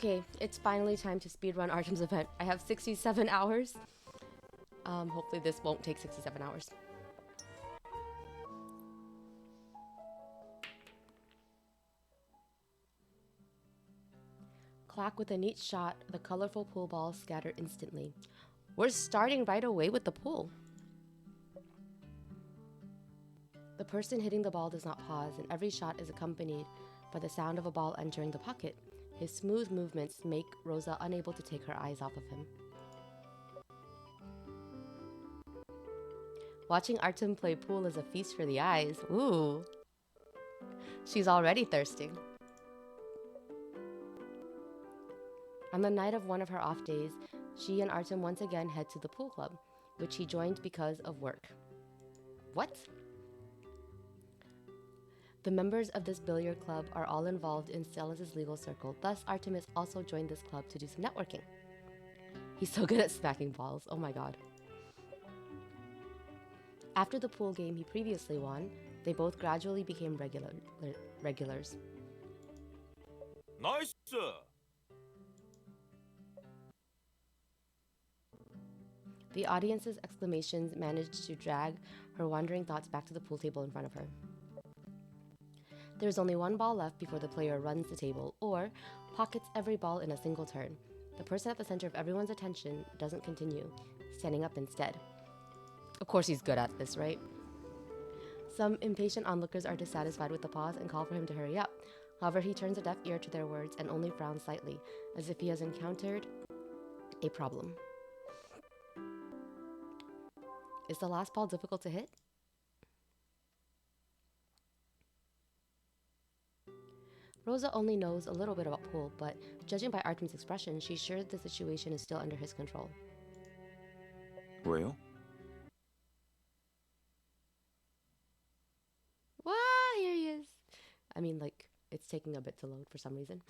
Okay, it's finally time to speedrun Artem's event. I have 67 hours. Hopefully this won't take 67 hours. Clack with a neat shot, the colorful pool balls scatter instantly. We're starting right away with the pool. The person hitting the ball does not pause, and every shot is accompanied by the sound of a ball entering the pocket. His smooth movements make Rosa unable to take her eyes off of him. Watching Artem play pool is a feast for the eyes. Ooh. She's already thirsty. On the night of one of her off days, she and Artem once again head to the pool club, which he joined because of work. What? The members of this billiard club are all involved in Stella's legal circle, thus Artemis also joined this club to do some networking. He's so good at smacking balls, oh my god. After the pool game he previously won, they both gradually became regulars. Nice! The audience's exclamations managed to drag her wandering thoughts back to the pool table in front of her. There's only one ball left before the player runs the table, or pockets every ball in a single turn. The person at the center of everyone's attention doesn't continue, standing up instead. Of course he's good at this, right? Some impatient onlookers are dissatisfied with the pause and call for him to hurry up. However, he turns a deaf ear to their words and only frowns slightly, as if he has encountered a problem. Is the last ball difficult to hit? Rosa only knows a little bit about pool, but judging by Artem's expression, she's sure the situation is still under his control. 왜요? Wow, here he is. I mean, like, it's taking a bit to load for some reason.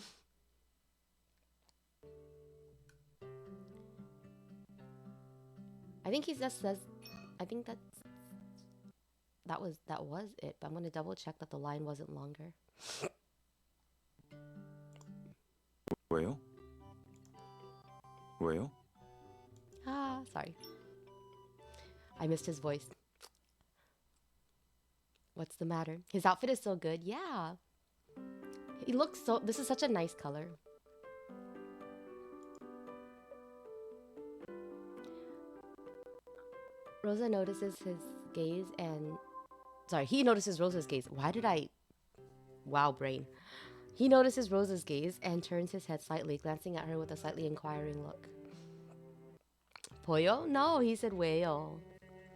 I think he just says, I think that was it, but I'm gonna double check that the line wasn't longer. 왜요? 왜요? Ah, sorry. I missed his voice. What's the matter? His outfit is so good. Yeah. He looks so... This is such a nice color. Rosa notices his gaze and... Sorry, he notices Rosa's gaze. Why did I... Wow, brain. He notices Rosa's gaze and turns his head slightly, glancing at her with a slightly inquiring look. Pollo? No, he said 왜요.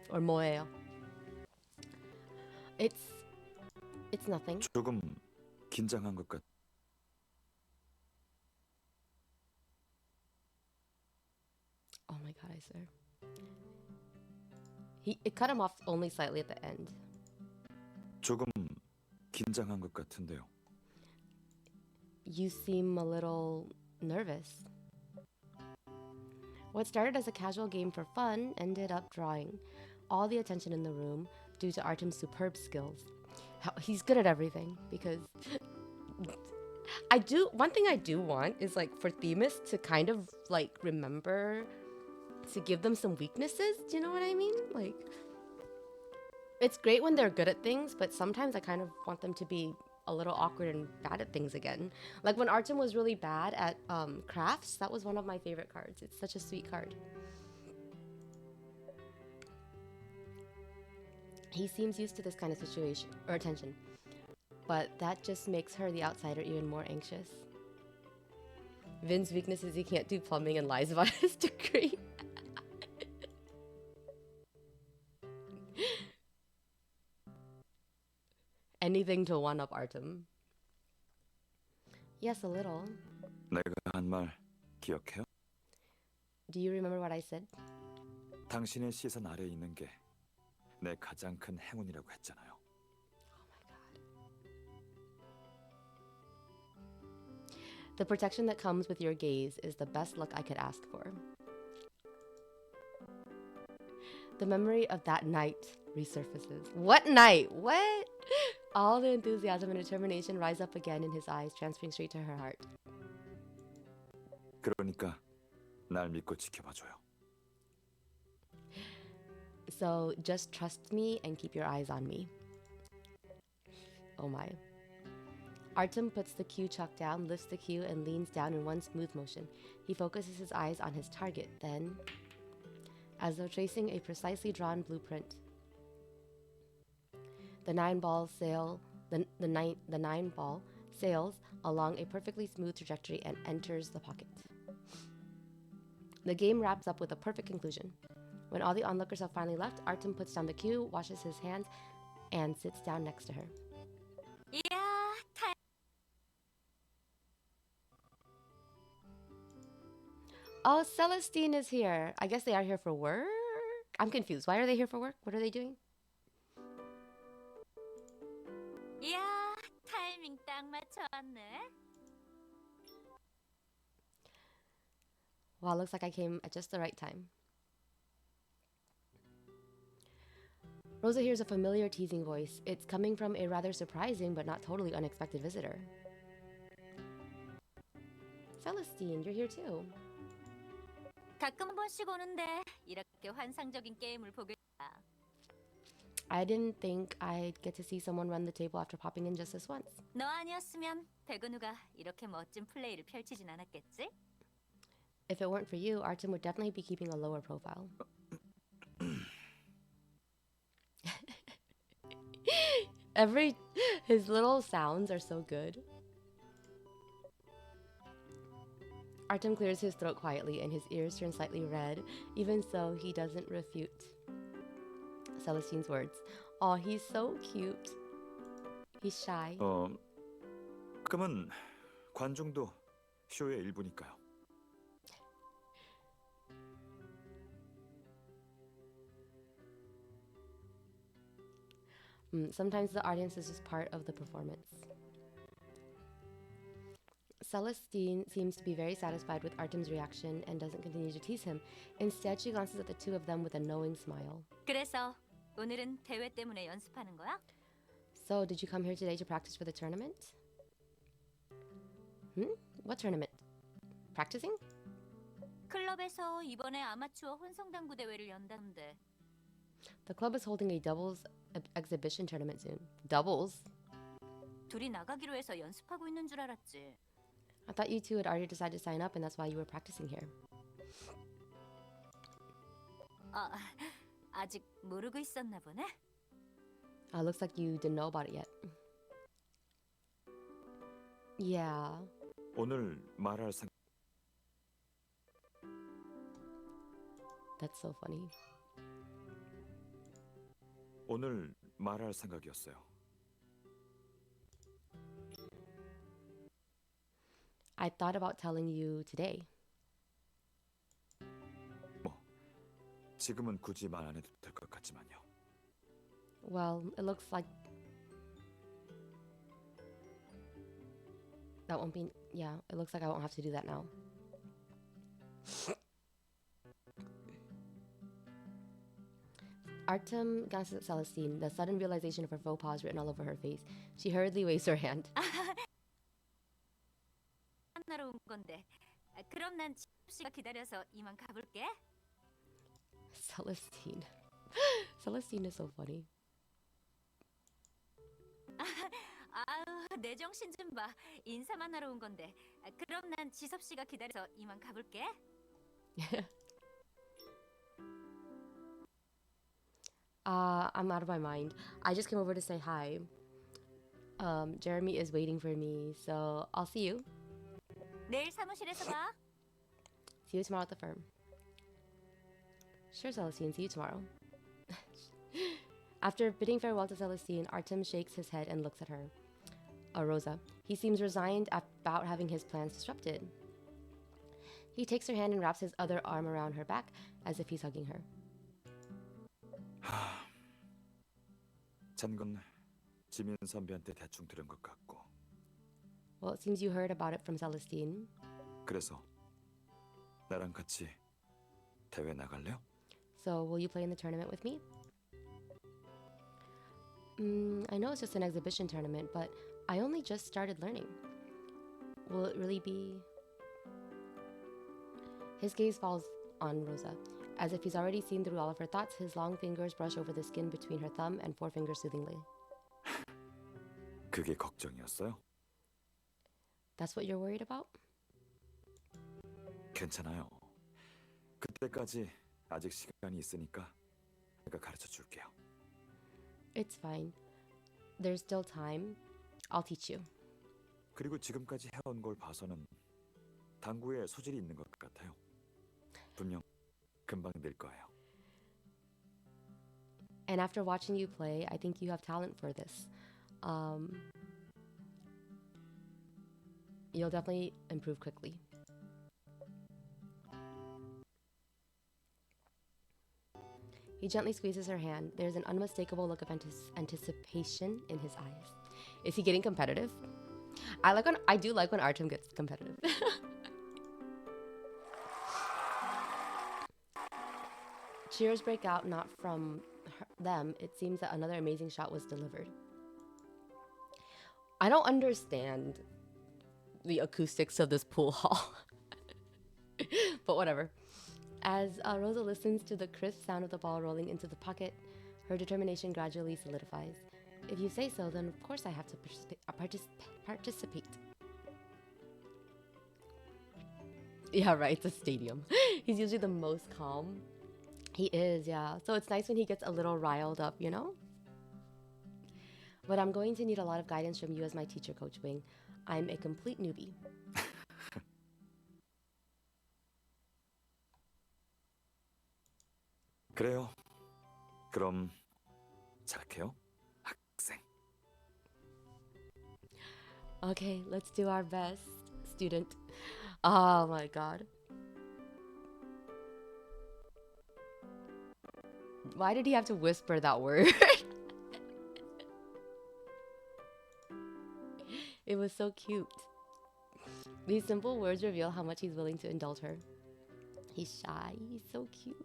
Or 뭐예요. It's nothing. 조금 긴장한 것 같. Oh my god, I swear. It cut him off only slightly at the end. 조금 긴장한 것 같은데요. You seem a little nervous. What started as a casual game for fun ended up drawing all the attention in the room due to Artem's superb skills. He's good at everything because one thing I do want is like for Themis to kind of like remember to give them some weaknesses. Do you know what I mean? Like, it's great when they're good at things, but sometimes I kind of want them to be a little awkward and bad at things again. Like when Artem was really bad at crafts, that was one of my favorite cards. It's such a sweet card. He seems used to this kind of situation or attention, but that just makes her, the outsider, even more anxious. Vin's weakness is he can't do plumbing and lies about his degree. Anything to one-up Artem. Yes, a little. 내가 한 말 기억해요? Do you remember what I said? 당신의 시선 아래에 있는 게 내 가장 큰 행운이라고 했잖아요. Oh my god. The protection that comes with your gaze is the best luck I could ask for. The memory of that night resurfaces. What night? What? All the enthusiasm and determination rise up again in his eyes, transferring straight to her heart. 그러니까 날 믿고 지켜봐줘요. So just trust me and keep your eyes on me. Oh my. Artem puts the cue chalk down, lifts the cue, and leans down in one smooth motion. He focuses his eyes on his target, then, as though tracing a precisely drawn blueprint, the nine ball sails along a perfectly smooth trajectory and enters the pocket. The game wraps up with a perfect conclusion. When all the onlookers have finally left, Artem puts down the cue, washes his hands, and sits down next to her. Oh, Celestine is here. I guess they are here for work? I'm confused. Why are they here for work? What are they doing? 이야, 타이밍 딱 맞춰왔네. Wow, looks like I came at just the right time. Rosa hears a familiar teasing voice. It's coming from a rather surprising but not totally unexpected visitor. Celestine, you're here too. 가끔 한 번씩 오는데 이렇게 환상적인 게임을 보게 돼. I didn't think I'd get to see someone run the table after popping in just this once. 너 아니었으면 배근우가 이렇게 멋진 플레이를 펼치진 않았겠지? If it weren't for you, Artem would definitely be keeping a lower profile. His little sounds are so good. Artem clears his throat quietly and his ears turn slightly red. Even so, he doesn't refute Celestine's words. Oh, he's so cute. He's shy. 그러면 관중도 쇼의 일부니까요. Sometimes the audience is just part of the performance. Celestine seems to be very satisfied with Artem's reaction and doesn't continue to tease him. Instead, she glances at the two of them with a knowing smile. 그래서 오늘은 대회 때문에 연습하는 거야? So, did you come here today to practice for the tournament? What tournament? Practicing? 클럽에서 이번에 아마추어 혼성당구 대회를 연다는데. The club is holding a doubles exhibition tournament soon. Doubles? 둘이 나가기로 해서 연습하고 있는 줄 알았지. I thought you two had already decided to sign up and that's why you were practicing here. 아직 모르고 있었나 보네. Looks like you didn't know about it yet. Yeah. 오늘 말할 생. That's so funny. 오늘 말할 생각이었어요. I thought about telling you today. 지금은 굳이 말 안 해도 될 것 같지만요. Well, it looks like that won't be. Yeah, it looks like I won't have to do that now. Artem glances at Celestine, the sudden realization of her faux pas written all over her face. She hurriedly waves her hand. 만나러 온 건데. 그럼 난 집시가 기다려서 이만 가볼게. Celestine. Celestine is so funny. 아우, 내 정신 좀 봐. 인사만 하러 온 건데. 그럼 난 지섭 씨가 기다려서 이만 가볼게. I'm out of my mind. I just came over to say hi. Jeremy is waiting for me, so I'll see you. 내일 사무실에서 봐. See you tomorrow at the firm. Sure, Celestine. See you tomorrow. After bidding farewell to Celestine, Artem shakes his head and looks at her. Rosa. He seems resigned about having his plans disrupted. He takes her hand and wraps his other arm around her back as if he's hugging her. 잔건 지민 선배한테 대충 들은 것 같고. Well, it seems you heard about it from Celestine. 그래서 나랑 같이 대회 나갈래요? So, will you play in the tournament with me? I know it's just an exhibition tournament, but I only just started learning. Will it really be... His gaze falls on Rosa. As if he's already seen through all of her thoughts, his long fingers brush over the skin between her thumb and forefinger soothingly. 그게 걱정이었어요? That's what you're worried about? 괜찮아요. 그때까지 아직 시간이 있으니까 내가 가르쳐 줄게요. It's fine. There's still time. I'll teach you. 그리고 지금까지 해온 걸 봐서는 당구에 소질이 있는 것 같아요. 분명 금방 늘 거예요. And after watching you play, I think you have talent for this. You'll definitely improve quickly. He gently squeezes her hand. There's an unmistakable look of anticipation in his eyes. Is he getting competitive? I do like when Artem gets competitive. Cheers break out, not from them. It seems that another amazing shot was delivered. I don't understand the acoustics of this pool hall. But whatever. As Rosa listens to the crisp sound of the ball rolling into the pocket, her determination gradually solidifies. If you say so, then of course I have to participate. Yeah, right, it's a stadium. He's usually the most calm. He is, yeah. So it's nice when he gets a little riled up, you know? But I'm going to need a lot of guidance from you as my teacher, Coach Wing. I'm a complete newbie. 그래요. 그럼 잘할게요, 학생. Okay, let's do our best, student. Oh my god. Why did he have to whisper that word? It was so cute. These simple words reveal how much he's willing to indulge her. He's shy. He's so cute.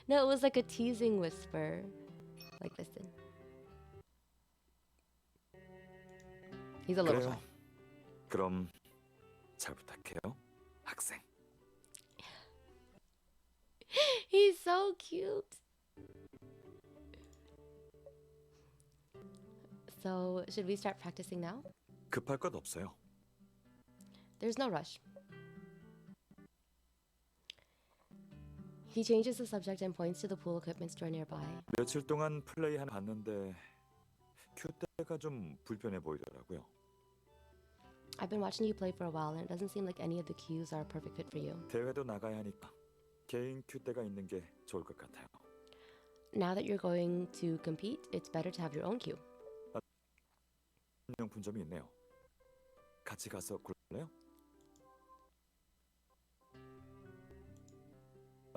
No, it was like a teasing whisper. Like, listen. He's a little 그래요. shy. 그럼 잘 부탁해요, 학생. He's so cute. So, should we start practicing now? 급할 것 없어요. There's no rush. He changes the subject and points to the pool equipment store nearby. 며칠 동안 플레이하는 봤는데 큐대가 좀 불편해 보이더라고요. I've been watching you play for a while and it doesn't seem like any of the cues are a perfect fit for you. 대회도 나가야 하니까 개인 큐대가 있는 게 좋을 것 같아요. Now that you're going to compete, it's better to have your own cue. 명품점이 있네요. 같이 가서 골라요?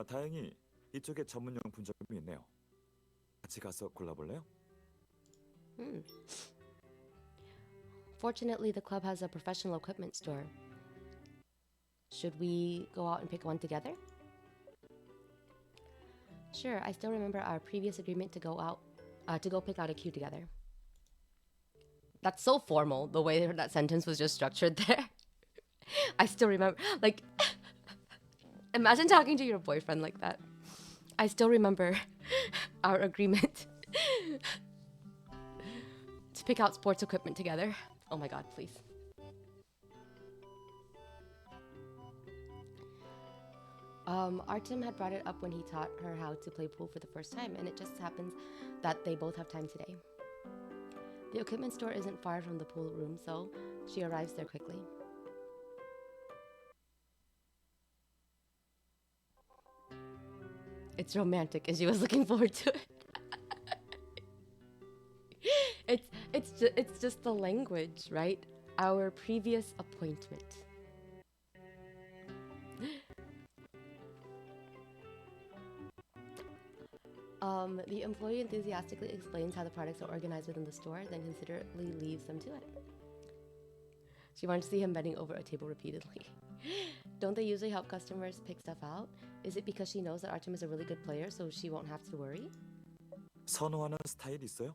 다행히 이쪽에 전문용품점이 있네요. 같이 가서 골라볼래요? Fortunately, the club has a professional equipment store. Should we go out and pick one together? Sure, I still remember our previous agreement to go pick out a cue together. That's so formal, the way that sentence was just structured there. I still remember, like, imagine talking to your boyfriend like that. I still remember our agreement to pick out sports equipment together. Oh my god, please. Artem had brought it up when he taught her how to play pool for the first time, and it just happens that they both have time today. The equipment store isn't far from the pool room, so she arrives there quickly. It's romantic, and she was looking forward to it. It's just the language, right? Our previous appointment. The employee enthusiastically explains how the products are organized within the store, then considerately leaves them to it. She wants to see him bending over a table repeatedly. Don't they usually help customers pick stuff out? Is it because she knows that Artem is a really good player, so she won't have to worry? 선호하는 스타일 있어요?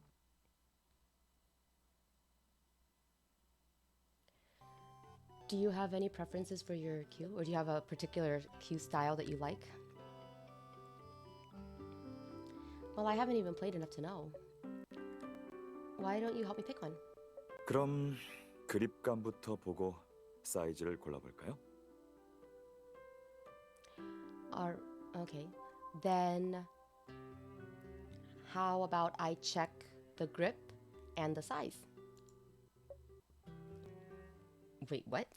Do you have any preferences for your cue, or do you have a particular cue style that you like? Well, I haven't even played enough to know. Why don't you help me pick one? 그럼 그립감부터 보고 사이즈를 골라볼까요? Okay. Then how about I check the grip and the size? Wait, what?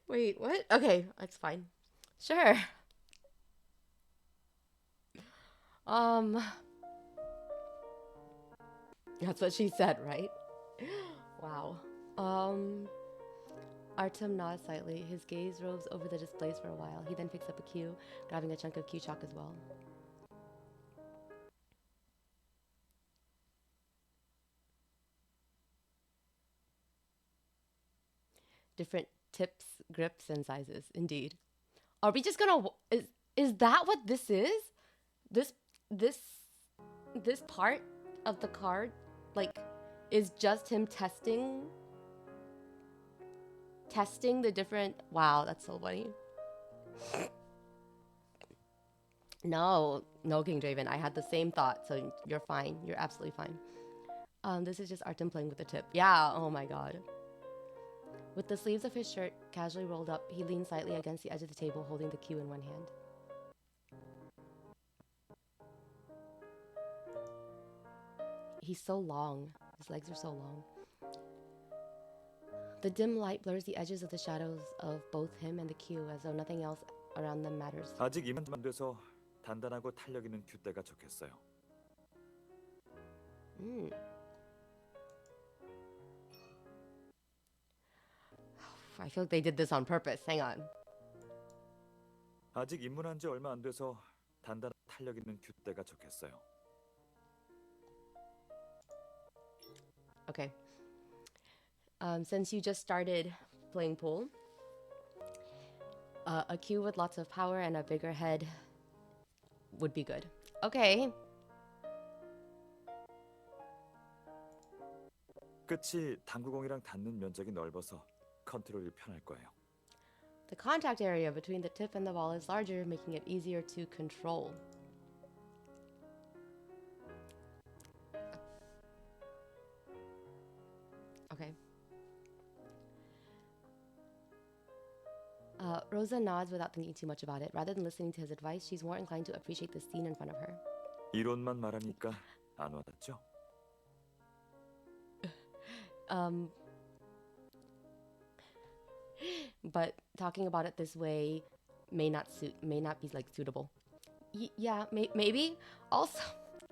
Wait, what? Okay, that's fine. Sure. That's what she said, right? Wow. Artem nods slightly. His gaze roves over the displays for a while. He then picks up a cue, grabbing a chunk of cue chalk as well. Different tips, grips, and sizes. Indeed. Are we just gonna? Is that what this is? This part of the card, like, is just him testing the different. Wow, that's so funny. No, King Draven. I had the same thought, so you're fine. You're absolutely fine. This is just Artem playing with the tip. Yeah. Oh my god. With the sleeves of his shirt casually rolled up, he leaned slightly against the edge of the table, holding the cue in one hand. He's so long. His legs are so long. The dim light blurs the edges of the shadows of both him and the cue, as though nothing else around them matters. 아직 이만만 돼서 단단하고 탄력 있는 큐대가 좋겠어요. I feel like they did this on purpose. Hang on. 아직 입문한 지 얼마 안 돼서 단단한 탄력 있는 큐대가 좋겠어요. Okay. Since you just started playing pool, a cue with lots of power and a bigger head would be good. Okay. 끝이 당구공이랑 닿는 면적이 넓어서 컨트롤이 편할 거예요. The contact area between the tip and the ball is larger, making it easier to control. Okay. Rosa nods without thinking too much about it. Rather than listening to his advice, she's more inclined to appreciate the scene in front of her. 이론만 말하니까 안 와닿죠? But talking about it this way may not be like suitable. Yeah, maybe. Also,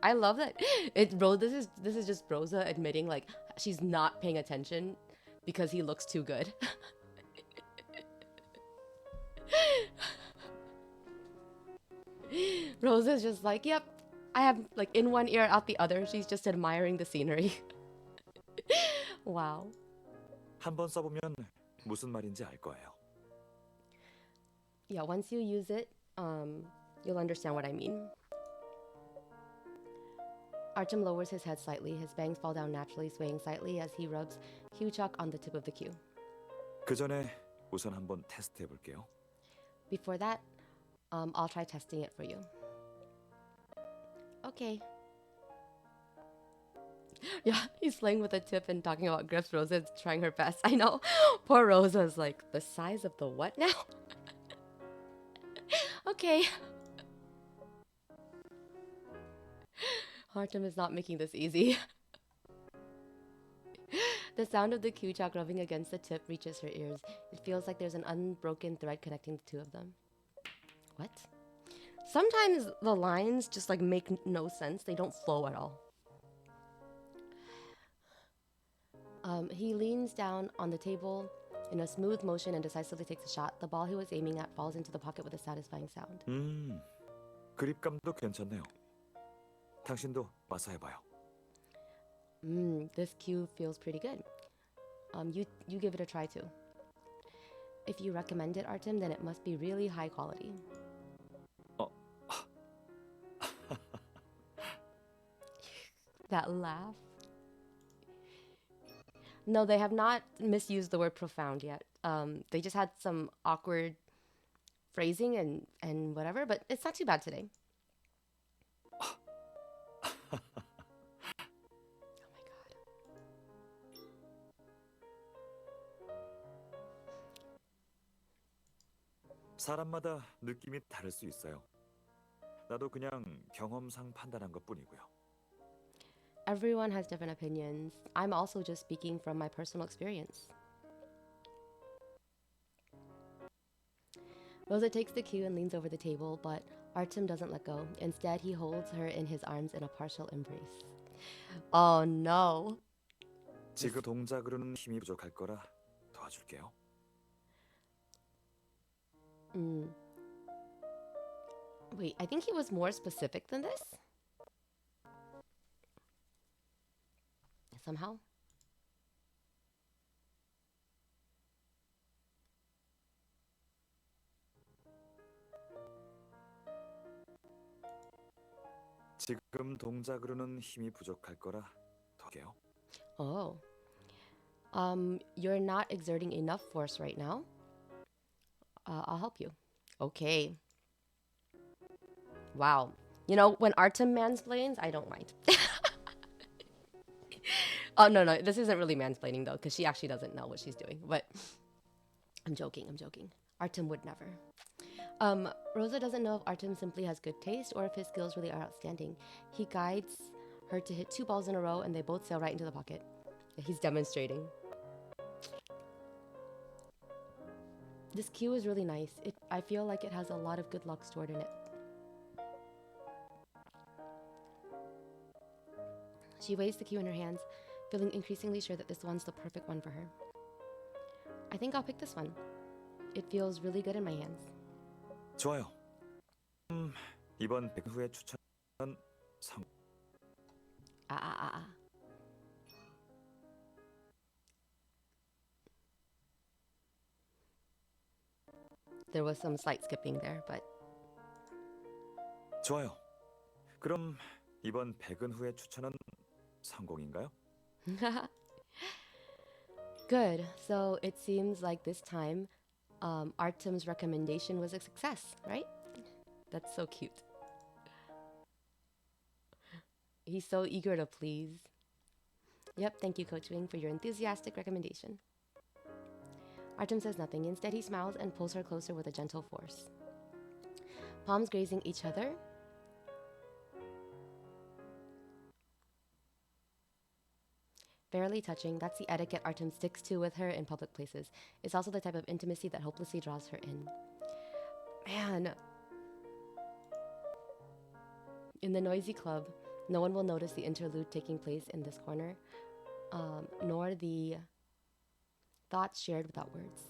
I love that this is just Rosa admitting like she's not paying attention because he looks too good. Rosa's just like, yep, I have like in one ear out the other. She's just admiring the scenery. Wow. 한번 써보면 무슨 말인지 알 거예요. Yeah, once you use it, you'll understand what I mean. Artem lowers his head slightly. His bangs fall down naturally, swaying slightly as he rubs cue chalk on the tip of the cue. 그 전에 우선 한번 테스트 해볼게요. Before that, I'll try testing it for you. Okay. Yeah, he's playing with a tip and talking about grips. Rosa's trying her best. I know. Poor Rosa's like, the size of the what now? Okay. Artem is not making this easy. The sound of the cue chalk rubbing against the tip reaches her ears. It feels like there's an unbroken thread connecting the two of them. What? Sometimes the lines just like make no sense. They don't flow at all. He leans down on the table in a smooth motion and decisively takes a shot. The ball he was aiming at falls into the pocket with a satisfying sound. 그립감도 괜찮네요. 당신도 와서 해봐요. This cue feels pretty good. You give it a try too. If you recommend it, Artem, then it must be really high quality. That laugh. No, they have not misused the word profound yet. They just had some awkward phrasing and whatever, but it's not too bad today. Oh my god. 사람마다 느낌이 다를 수 있어요. 나도 그냥 경험상 판단한 것뿐이고요. Everyone has different opinions. I'm also just speaking from my personal experience. Rosa takes the cue and leans over the table, but Artem doesn't let go. Instead, he holds her in his arms in a partial embrace. Oh no. 지금 동작으로는 힘이 부족할 거라 도와줄게요. Wait, I think he was more specific than this? Somehow? 지금 동작으로는 힘이 부족할 거라 도와줄게요. Oh. You're not exerting enough force right now. I'll help you. Okay. Wow. You know, when Artem mansplains, I don't mind. Oh, no, this isn't really mansplaining, though, because she actually doesn't know what she's doing. But I'm joking. Artem would never. Rosa doesn't know if Artem simply has good taste or if his skills really are outstanding. He guides her to hit 2 balls in a row, and they both sail right into the pocket. He's demonstrating. This cue is really nice. I feel like it has a lot of good luck stored in it. She weighs the cue in her hands, feeling increasingly sure that this one's the perfect one for her. I think I'll pick this one. It feels really good in my hands. 좋아요. 이번 100 후에 추천한 상. There was some slight skipping there, but 좋아요. 그럼 이번 100은 후에 추천한 성공인가요? good. So it seems like this time Artem's recommendation was a success, right? That's so cute. He's so eager to please. Yep, thank you, Coach Wing, for your enthusiastic recommendation. Artem says nothing. Instead, he smiles and pulls her closer with a gentle force. Palms grazing each other. Barely touching, that's the etiquette Artem sticks to with her in public places. It's also the type of intimacy that hopelessly draws her in. Man. In the noisy club, no one will notice the interlude taking place in this corner, nor the thoughts shared without words.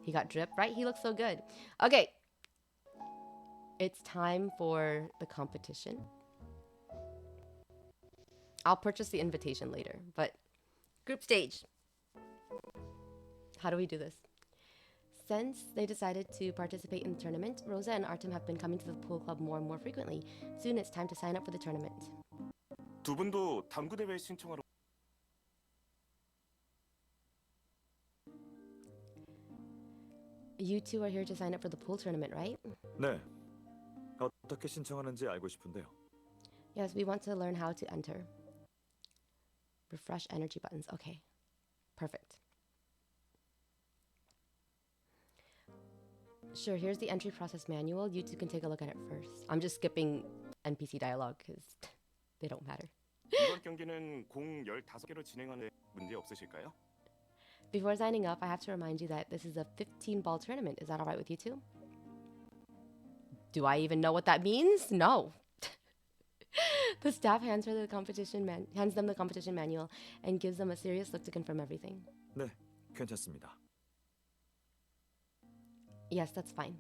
He got drip, right? He looks so good. Okay. It's time for the competition. I'll purchase the invitation later, but group stage. How do we do this? Since they decided to participate in the tournament, Rosa and Artem have been coming to the pool club more and more frequently. Soon it's time to sign up for the tournament. 두 분도 당구 대회 신청하러. You two are here to sign up for the pool tournament, right? 네. 어떻게 신청하는지 알고 싶은데요. Yes, we want to learn how to enter. Refresh energy buttons. Okay. Perfect. Sure, here's the entry process manual. You two can take a look at it first. I'm just skipping NPC dialogue because they don't matter. 이번 경기는 공 15개로 진행하는데 문제 없으실까요? Before signing up, I have to remind you that this is a 15-ball tournament. Is that all right with you two? Do I even know what that means? No. The staff hands them the competition manual and gives them a serious look to confirm everything. 네, 괜찮습니다. Yes, that's fine.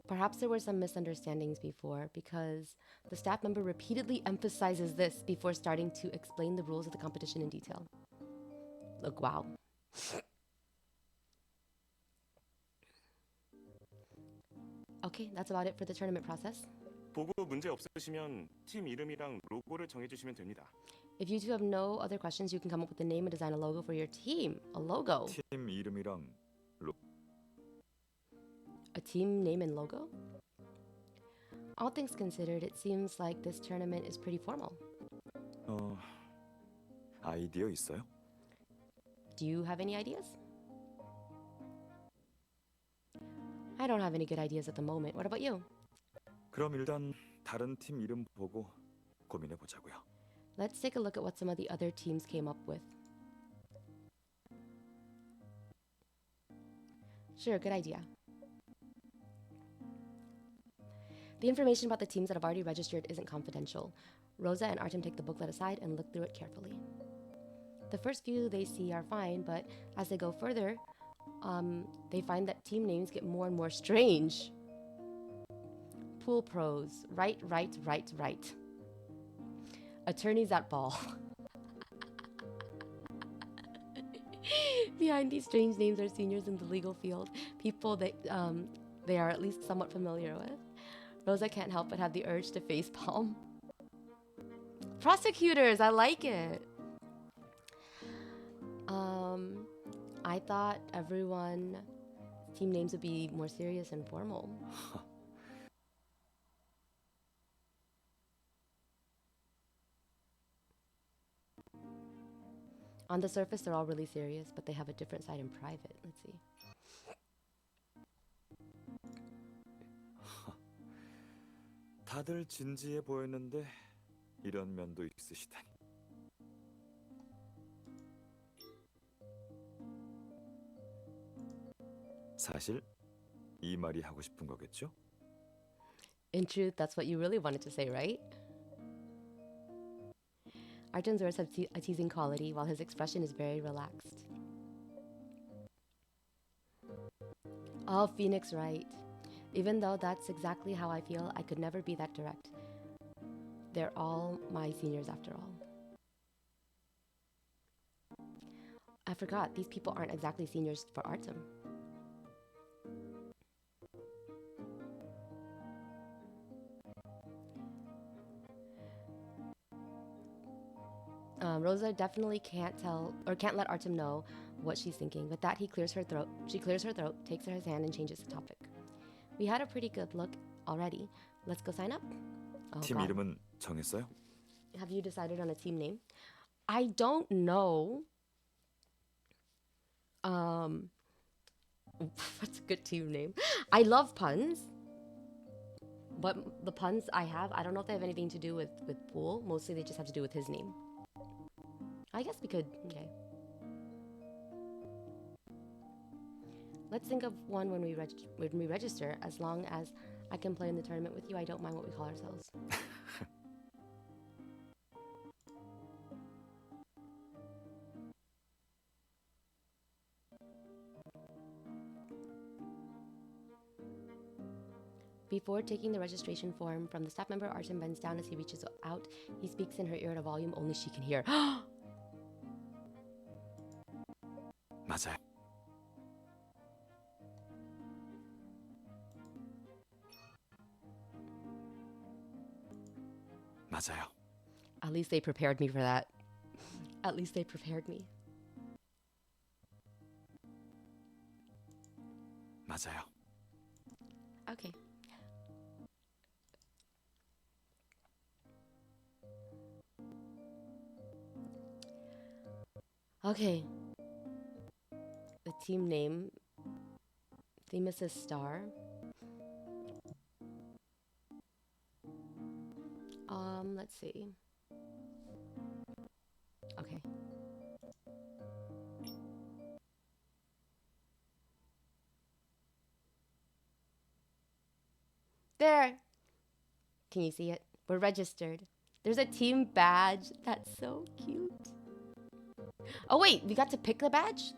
Perhaps there were some misunderstandings before because the staff member repeatedly emphasizes this before starting to explain the rules of the competition in detail. Look, wow. Okay, that's about it for the tournament process. 보고 문제 없으시면 팀 이름이랑 로고를 정해주시면 됩니다. If you two have no other questions, you can come up with a name and design a logo for your team. A logo. 팀 이름이랑 A team name and logo? All things considered, it seems like this tournament is pretty formal. 아이디어 있어요? Do you have any ideas? I don't have any good ideas at the moment. What about you? 그럼 일단 다른 팀 이름 보고 고민해 보자고요. Let's take a look at what some of the other teams came up with. Sure, good idea. The information about the teams that have already registered isn't confidential. Rosa and Artem take the booklet aside and look through it carefully. The first few they see are fine, but as they go further, they find that team names get more and more strange. Pool pros, right. Attorneys at ball. Behind these strange names are seniors in the legal field, people that they are at least somewhat familiar with. Rosa can't help but have the urge to facepalm. Prosecutors, I like it. I thought everyone team names would be more serious and formal. On the surface, they're all really serious, but they have a different side in private. Let's see. 다들 진지해 보였는데 이런 면도 있으시다니. 사실 이 말이 하고 싶은 거겠죠? In truth, that's what you really wanted to say, right? Artem's words have a teasing quality, while his expression is very relaxed. Oh, Phoenix, right. Even though that's exactly how I feel, I could never be that direct. They're all my seniors after all. I forgot, these people aren't exactly seniors for Artem. Rosa definitely can't let Artem know what she's thinking. With that, she clears her throat, takes his hand and changes the topic. We had a pretty good look already. Let's go sign up. Oh, 팀 God. 이름은 정했어요? Have you decided on a team name? I don't know. What's a good team name? I love puns. But the puns I have, I don't know if they have anything to do with Pool. Mostly they just have to do with his name. I guess we could, okay. Let's think of one when we register. As long as I can play in the tournament with you, I don't mind what we call ourselves. Before taking the registration form from the staff member, Artem bends down as he reaches out. He speaks in her ear at a volume only she can hear. 맞아요. 맞아요. At least they prepared me for that. At least they prepared me. 맞아요. Okay. Okay. The team name. Themis is star. Let's see. Okay. There. Can you see it? We're registered. There's a team badge. That's so cute. Oh wait, we got to pick the badge?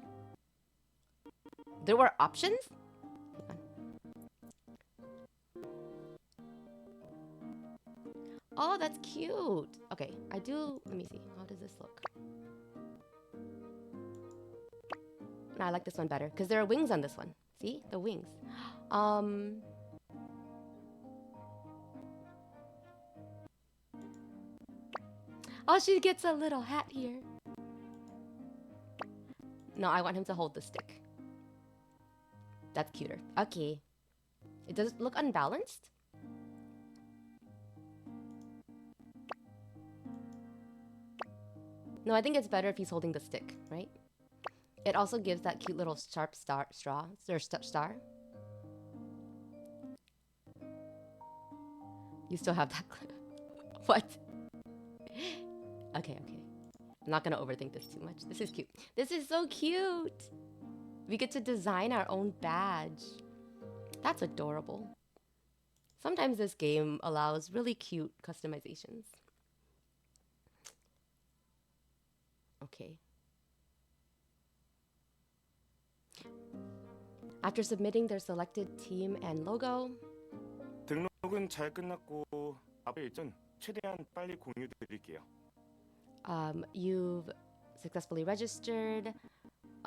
There were options? Oh, that's cute. Okay, let me see. How does this look? No, I like this one better because there are wings on this one. See? The wings. Oh, she gets a little hat here. No, I want him to hold the stick. That's cuter. Okay. It does look unbalanced. No, I think it's better if he's holding the stick, right? It also gives that cute little sharp star. You still have that clip. What? Okay. I'm not gonna overthink this too much. This is cute. This is so cute. We get to design our own badge. That's adorable. Sometimes this game allows really cute customizations. Okay. After submitting their selected team and logo, 등록은 잘 끝났고 앞에 일정 최대한 빨리 공유 드릴게요. you've successfully registered.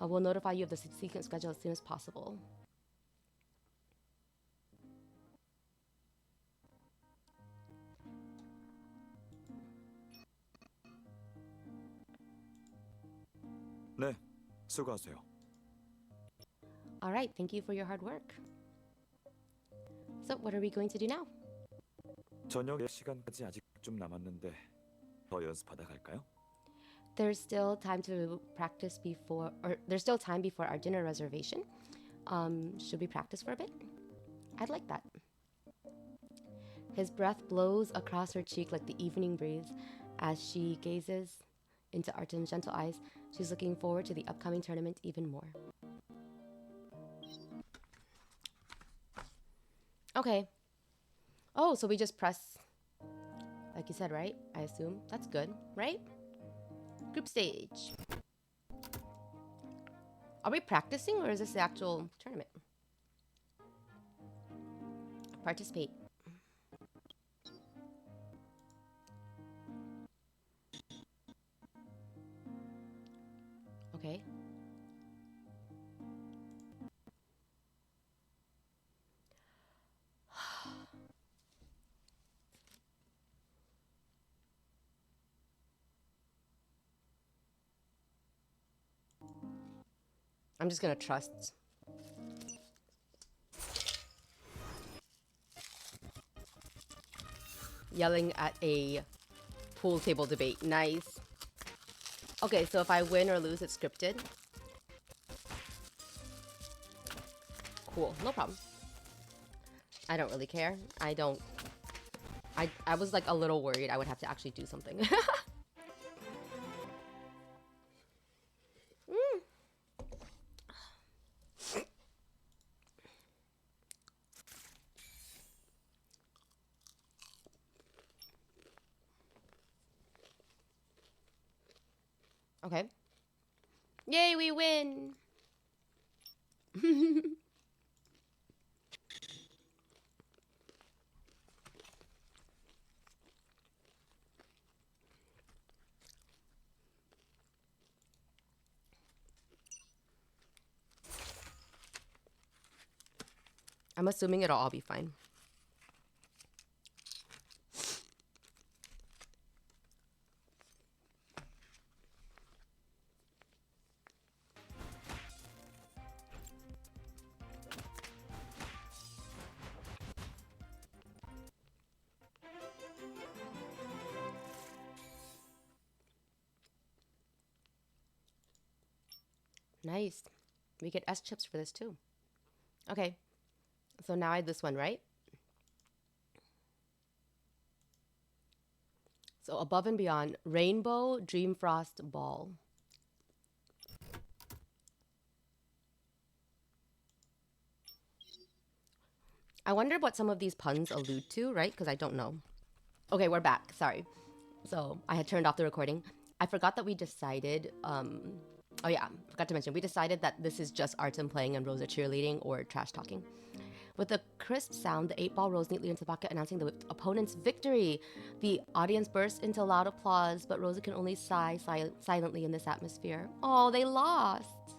We'll notify you of the sequence schedule as soon as possible. 네, 수고하세요. All right, thank you for your hard work. So, what are we going to do now? 저녁 시간까지 아직 좀 남았는데 더 연습하다 갈까요? There's still time to practice before, or there's still time before our dinner reservation. Should we practice for a bit? I'd like that. His breath blows across her cheek like the evening breeze as she gazes into Artem's gentle eyes. She's looking forward to the upcoming tournament even more. Okay. Oh, so we just press, like you said, right? I assume. That's good, right? Group stage. Are we practicing or is this the actual tournament? Participate. Okay. I'm just gonna trust. Yelling at a pool table debate. Nice. Okay, so if I win or lose, it's scripted. Cool, no problem. I don't really care. I was like a little worried I would have to actually do something. Okay. Yay, we win! I'm assuming it'll all be fine. Nice. We get S chips for this too. Okay. So now I had this one, right? So above and beyond, Rainbow Dream Frost Ball. I wonder what some of these puns allude to, right? Because I don't know. Okay, we're back. Sorry. So I had turned off the recording. I forgot that we decided, oh yeah, forgot to mention, we decided that this is just Artem playing and Rosa cheerleading or trash talking. With a crisp sound, the 8-ball rolls neatly into the pocket, announcing the opponent's victory. The audience bursts into loud applause, but Rosa can only sigh silently in this atmosphere. Oh, they lost.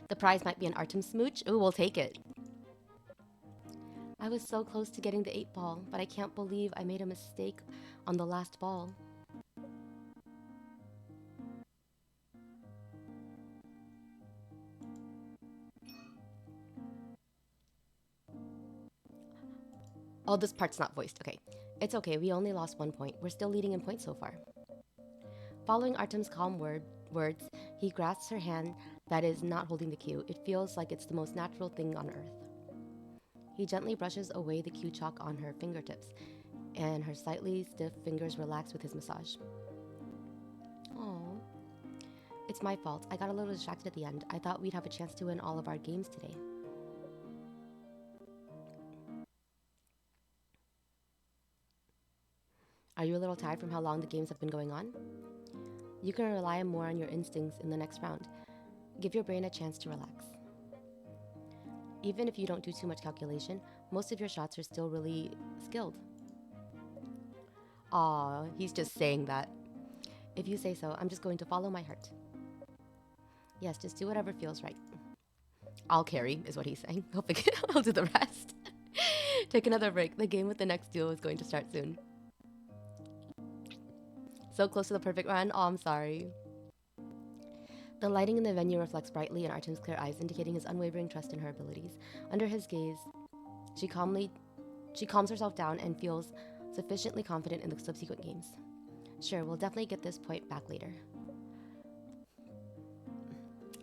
The prize might be an Artem smooch. Ooh, we'll take it. I was so close to getting the 8-ball, but I can't believe I made a mistake on the last ball. Oh, this part's not voiced. Okay. It's okay. We only lost 1 point. We're still leading in points so far. Following Artem's calm words, he grasps her hand that is not holding the cue. It feels like it's the most natural thing on earth. He gently brushes away the cue chalk on her fingertips, and her slightly stiff fingers relax with his massage. Oh, it's my fault. I got a little distracted at the end. I thought we'd have a chance to win all of our games today. Are you a little tired from how long the games have been going on? You can rely more on your instincts in the next round. Give your brain a chance to relax. Even if you don't do too much calculation, most of your shots are still really skilled. Aw, he's just saying that. If you say so, I'm just going to follow my heart. Yes, just do whatever feels right. I'll carry, is what he's saying. I'll do the rest. Take another break. The game with the next duo is going to start soon. So close to the perfect run. Oh, I'm sorry. The lighting in the venue reflects brightly in Artem's clear eyes, indicating his unwavering trust in her abilities. Under his gaze, she calms herself down and feels sufficiently confident in the subsequent games. Sure, we'll definitely get this point back later.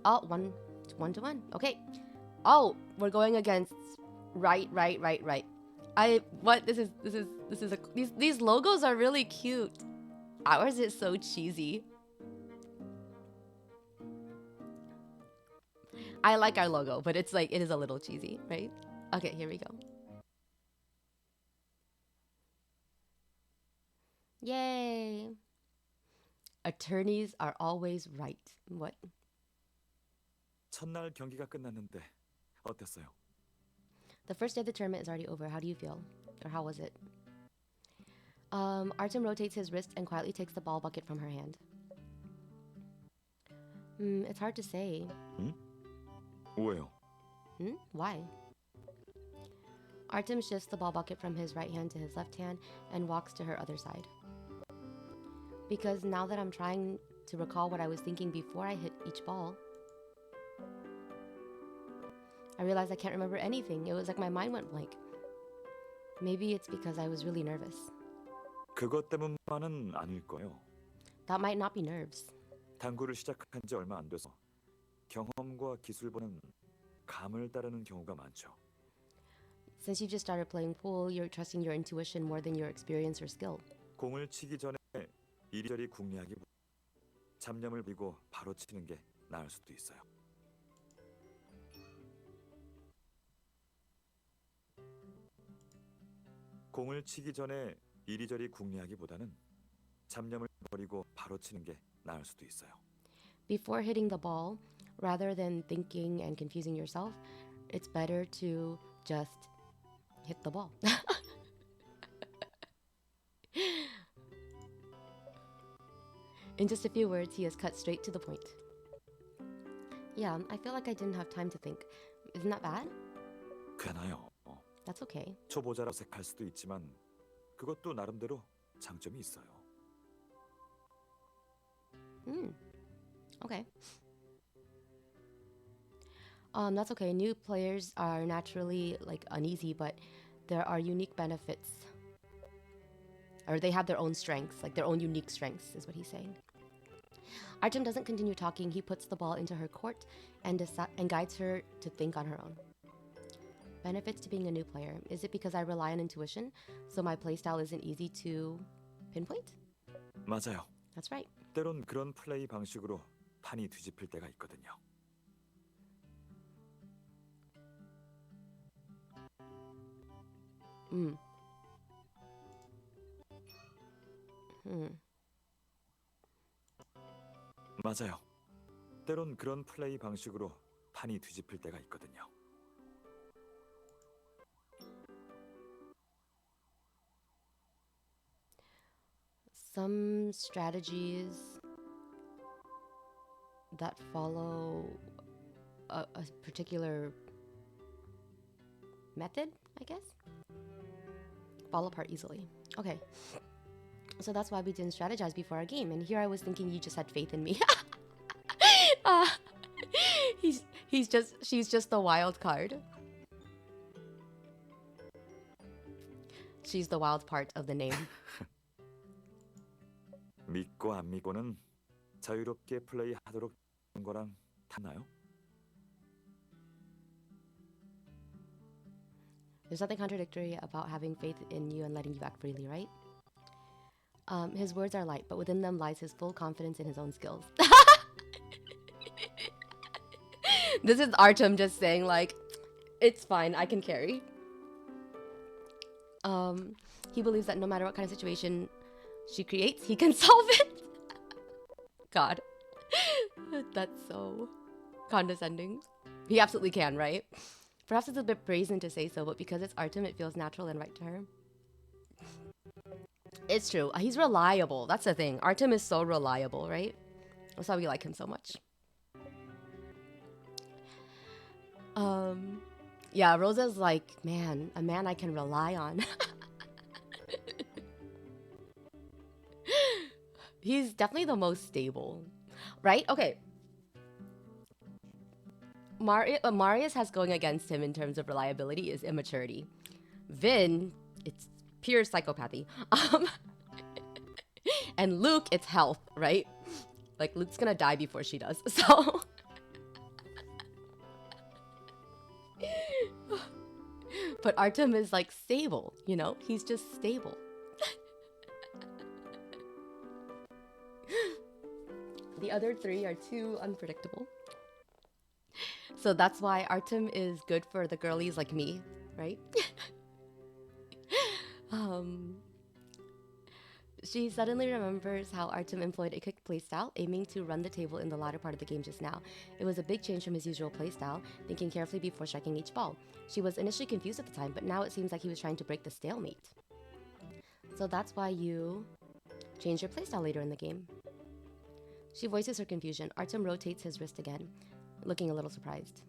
Oh, one to one. Okay. Oh, we're going against right. These logos are really cute. Ours is so cheesy. I like our logo, but it's like, it is a little cheesy, right? Okay, here we go. Yay! Attorneys are always right. What? 첫날 경기가 끝났는데 어땠어요? The first day of the tournament is already over. How do you feel? Or how was it? Artem rotates his wrist and quietly takes the ball bucket from her hand. It's hard to say. 왜요? Why? Artem shifts the ball bucket from his right hand to his left hand and walks to her other side. Because now that I'm trying to recall what I was thinking before I hit each ball, I realized I can't remember anything. It was like my mind went blank. Maybe it's because I was really nervous. 그것 때문만은 아닐 거예요. That might not be nerves. 당구를 시작한 지 얼마 안 돼서 경험과 기술보다는 감을 따르는 경우가 많죠. Since you've just started playing pool, you're trusting your intuition more than your experience or skill. 공을 치기 전에 이리저리 궁리하기보다 잡념을 버리고 바로 치는 게 나을 수도 있어요. 공을 치기 전에 이리저리 궁리하기보다는 잡념을 버리고 바로 치는 게 나을 수도 있어요. Before hitting the ball, rather than thinking and confusing yourself, it's better to just hit the ball. In just a few words, he has cut straight to the point. Yeah, I feel like I didn't have time to think. Isn't that bad? 괜찮아요. That's okay. 초보자라 어색할 수도 있지만 그것도 나름대로 장점이 있어요. Okay. That's okay. New players are naturally like uneasy, but there are unique benefits. Or they have their own strengths, like their own unique strengths, is what he's saying. Artem doesn't continue talking. He puts the ball into her court and guides her to think on her own. Benefits to being a new player. Is it because I rely on intuition, so my playstyle isn't easy to pinpoint? 맞아요. That's right. 때론 그런 플레이 방식으로 판이 뒤집힐 때가 있거든요. 맞아요. 때론 그런 플레이 방식으로 판이 뒤집힐 때가 있거든요. Some strategies that follow a particular method, I guess, fall apart easily. Okay. So that's why we didn't strategize before our game. And here I was thinking you just had faith in me. She's just the wild card. She's the wild part of the name. 믿고 안 믿고는 자유롭게 플레이하도록 하는 거랑 다나요? There's nothing contradictory about having faith in you and letting you act freely, right? His words are light, but within them lies his full confidence in his own skills. This is Artem just saying like, it's fine, I can carry. He believes that no matter what kind of situation she creates, he can solve it. God. That's so condescending. He absolutely can, right? Perhaps it's a bit brazen to say so, but because it's Artem, it feels natural and right to her. It's true. He's reliable. That's the thing. Artem is so reliable, right? That's why we like him so much. Yeah, Rosa's like, man, a man I can rely on. He's definitely the most stable, right? Okay. Marius has going against him in terms of reliability is immaturity. Vin, it's pure psychopathy. And Luke, it's health, right? Like Luke's gonna die before she does. So but Artem is like stable, you know? He's just stable. The other three are too unpredictable. So that's why Artem is good for the girlies like me, right? She suddenly remembers how Artem employed a quick playstyle, aiming to run the table in the latter part of the game just now. It was a big change from his usual playstyle, thinking carefully before striking each ball. She was initially confused at the time, but now it seems like he was trying to break the stalemate. So that's why you changed your playstyle later in the game. She voices her confusion. Artem rotates his wrist again, looking a little surprised.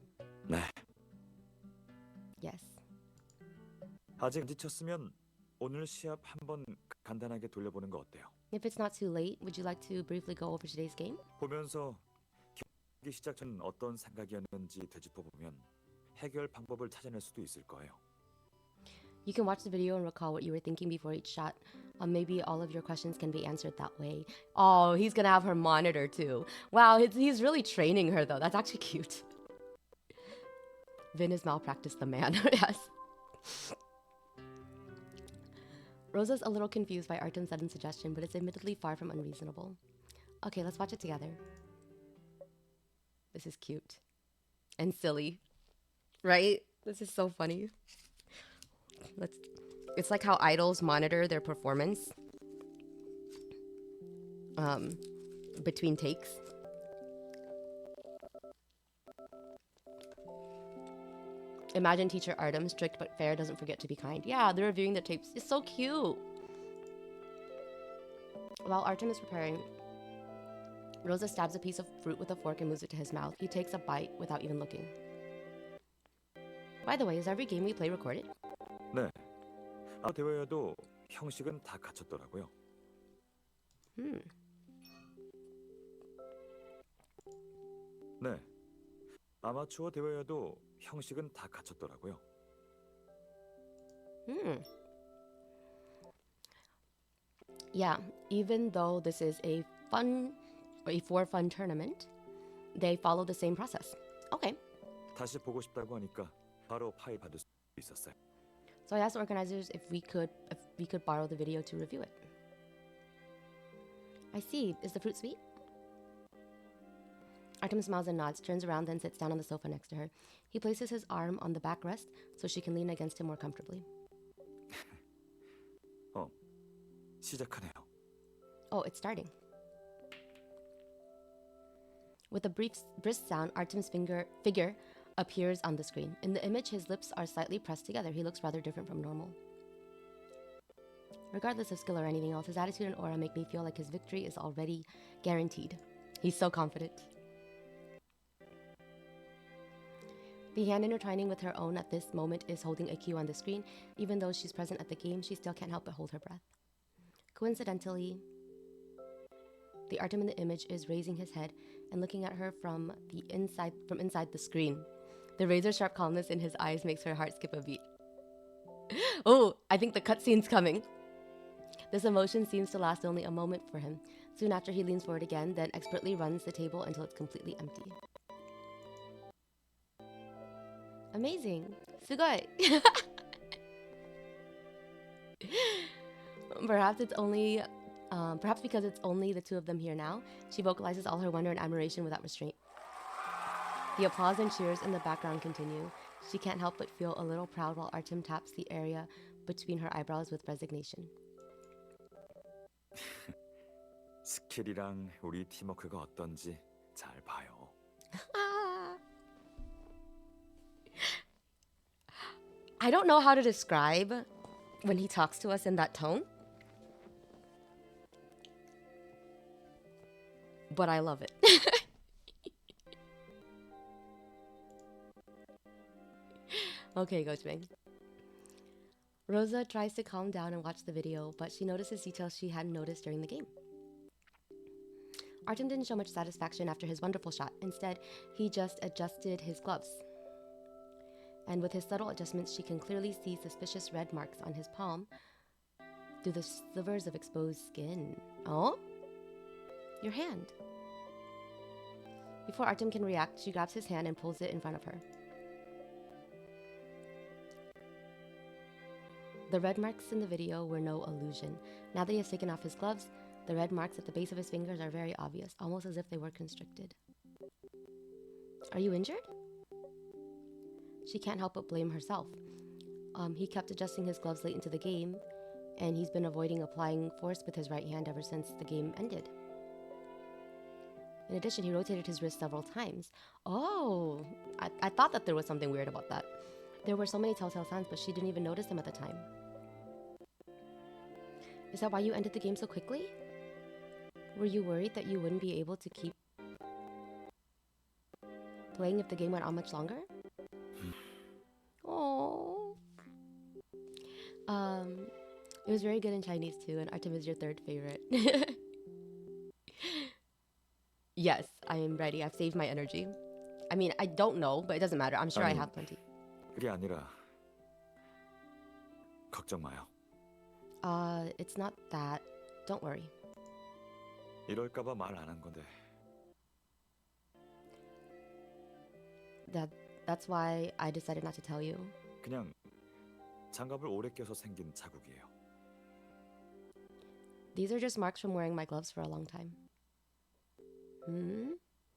네. Yes. 아직 안 지쳤으면 오늘 시합 한번 간단하게 돌려보는 거 어때요? If it's not too late, would you like to briefly go over today's game? 보면서 경기 시작 전 어떤 생각이었는지 되짚어보면 해결 방법을 찾아낼 수도 있을 거예요. You can watch the video and recall what you were thinking before each shot. Maybe all of your questions can be answered that way. Oh, he's gonna have her monitor too. Wow, he's really training her though. That's actually cute. Vin has malpracticed the man. Yes. Rosa's a little confused by Artem's sudden suggestion, but it's admittedly far from unreasonable. Okay, let's watch it together. This is cute. And silly. Right? This is so funny. It's like how idols monitor their performance between takes. Imagine teacher Artem, strict but fair, doesn't forget to be kind. Yeah, they're reviewing the tapes. It's so cute. While Artem is preparing, Rosa stabs a piece of fruit with a fork and moves it to his mouth. He takes a bite without even looking. By the way, is every game we play recorded? 네. 아무 대회여도 형식은 다 갖췄더라고요. 네. 아마추어 대회여도 형식은 다 갖췄더라고요. Yeah, even though this is a for fun tournament, they follow the same process. Okay. 다시 보고 싶다고 하니까 바로 파일 받을 수 있었어요. So I asked the organizers if we could borrow the video to review it. I see. Is the fruit sweet? Artem smiles and nods, turns around, then sits down on the sofa next to her. He places his arm on the backrest so she can lean against him more comfortably. 시작하네요. Oh, it's starting. With a brisk sound, Artem's figure appears on the screen. In the image, his lips are slightly pressed together. He looks rather different from normal. Regardless of skill or anything else, his attitude and aura make me feel like his victory is already guaranteed. He's so confident. The hand intertwining with her own at this moment is holding a cue on the screen. Even though she's present at the game, she still can't help but hold her breath. Coincidentally, the Artem in the image is raising his head and looking at her from inside the screen. The razor-sharp calmness in his eyes makes her heart skip a beat. Oh, I think the cutscene's coming. This emotion seems to last only a moment for him. Soon after, he leans forward again, then expertly runs the table until it's completely empty. Amazing. Sugoi. Perhaps because it's only the two of them here now, she vocalizes all her wonder and admiration without restraint. The applause and cheers in the background continue. She can't help but feel a little proud while Artem taps the area between her eyebrows with resignation. 스킬이랑 우리 팀워크가 어떤지 잘 봐요. I don't know how to describe when he talks to us in that tone, but I love it. Okay, Gochbang. Rosa tries to calm down and watch the video, but she notices details she hadn't noticed during the game. Artem didn't show much satisfaction after his wonderful shot. Instead, he just adjusted his gloves. And with his subtle adjustments, she can clearly see suspicious red marks on his palm through the slivers of exposed skin. Oh? Your hand. Before Artem can react, she grabs his hand and pulls it in front of her. The red marks in the video were no illusion. Now that he has taken off his gloves, the red marks at the base of his fingers are very obvious, almost as if they were constricted. Are you injured? She can't help but blame herself. He kept adjusting his gloves late into the game, and he's been avoiding applying force with his right hand ever since the game ended. In addition, he rotated his wrist several times. Oh, I thought that there was something weird about that. There were so many telltale signs, but she didn't even notice them at the time. Is that why you ended the game so quickly? Were you worried that you wouldn't be able to keep playing if the game went on much longer? Oh. It was very good in Chinese too, and Artem is your third favorite. Yes, I am ready. I've saved my energy. I mean, I don't know, but it doesn't matter. I'm sure I have plenty. 그게 아니라 걱정 마요. It's not that. Don't worry. 이럴까봐 말 안 한 건데. That's why I decided not to tell you. 그냥 장갑을 오래 껴서 생긴 자국이에요. These are just marks from wearing my gloves for a long time.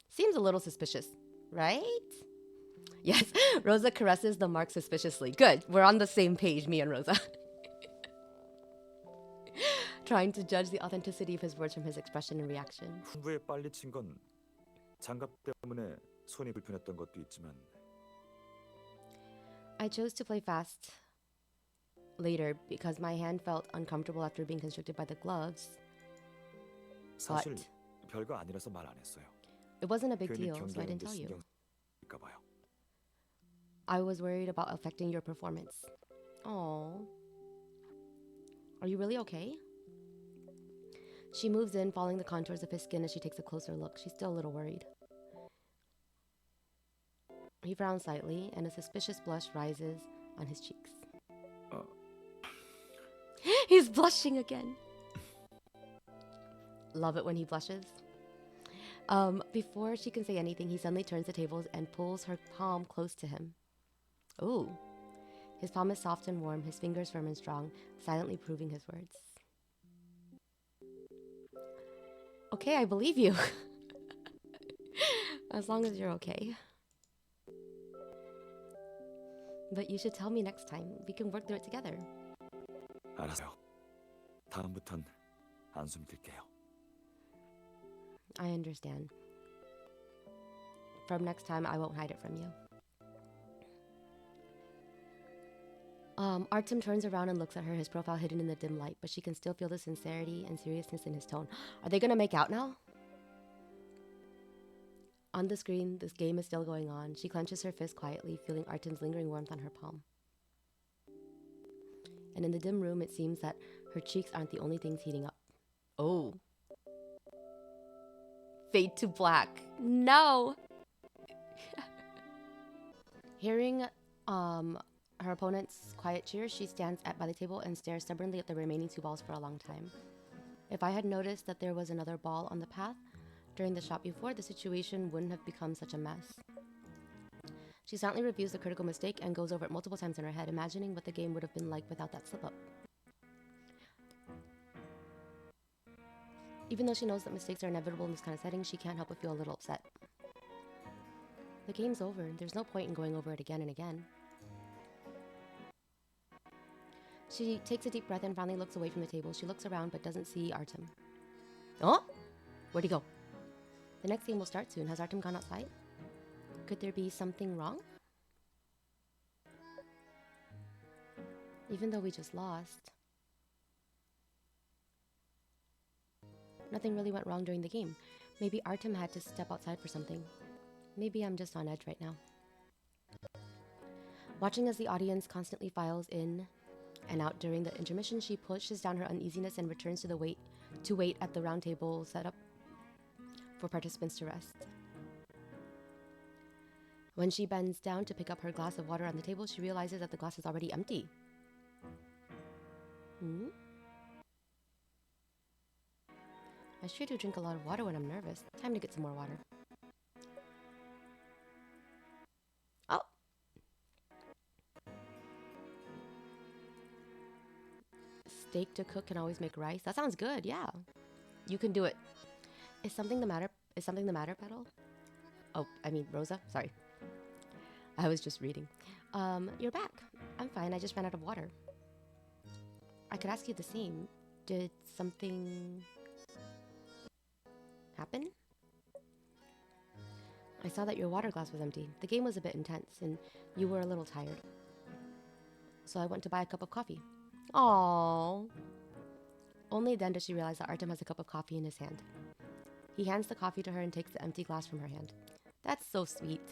Seems a little suspicious, right? Yes, Rosa caresses the mark suspiciously. Good, we're on the same page, me and Rosa. Trying to judge the authenticity of his words from his expression and reaction. 후부에 빨리 친 건 장갑 때문에 손이 불편했던 것도 있지만 I chose to play fast later because my hand felt uncomfortable after being constricted by the gloves. 사실 But 별거 아니라서 말 안 했어요. it wasn't a big 괜히 deal, so I didn't 경기하는데 tell you. 신경 쓸까 봐요. I was worried about affecting your performance. Oh. Are you really okay? She moves in, following the contours of his skin as she takes a closer look. She's still a little worried. He frowns slightly, and a suspicious blush rises on his cheeks. He's blushing again. Love it when he blushes. Before she can say anything, he suddenly turns the tables and pulls her palm close to him. Ooh. His palm is soft and warm, his fingers firm and strong, silently proving his words. Okay, I believe you. As long as you're okay. But you should tell me next time. We can work through it together. 알았어요. 다음부턴 안 숨길게요. I understand. From next time, I won't hide it from you. Artem turns around and looks at her, his profile hidden in the dim light, but she can still feel the sincerity and seriousness in his tone. Are they gonna make out now? On the screen, this game is still going on. She clenches her fist quietly, feeling Artem's lingering warmth on her palm. And in the dim room, it seems that her cheeks aren't the only things heating up. Oh. Fade to black. No! Hearing her opponent's quiet cheer, she stands by the table and stares stubbornly at the remaining 2 balls for a long time. If I had noticed that there was another ball on the path during the shot before, the situation wouldn't have become such a mess. She silently reviews the critical mistake and goes over it multiple times in her head, imagining what the game would have been like without that slip-up. Even though she knows that mistakes are inevitable in this kind of setting, she can't help but feel a little upset. The game's over. There's no point in going over it again and again. She takes a deep breath and finally looks away from the table. She looks around but doesn't see Artem. Oh? Where'd he go? The next game will start soon. Has Artem gone outside? Could there be something wrong? Even though we just lost, nothing really went wrong during the game. Maybe Artem had to step outside for something. Maybe I'm just on edge right now. Watching as the audience constantly files in and out during the intermission, she pushes down her uneasiness and returns to wait at the round table set up for participants to rest. When she bends down to pick up her glass of water on the table, she realizes that the glass is already empty. I sure do drink a lot of water when I'm nervous. Time to get some more water. Oh! Steak to cook can always make rice. That sounds good, yeah. You can do it. Is something the matter, Petal? Oh, I mean, Rosa? Sorry. I was just reading. You're back. I'm fine, I just ran out of water. I could ask you the same. Did something happen? I saw that your water glass was empty. The game was a bit intense, and you were a little tired. So I went to buy a cup of coffee. Aww. Only then does she realize that Artem has a cup of coffee in his hand. He hands the coffee to her and takes the empty glass from her hand. That's so sweet.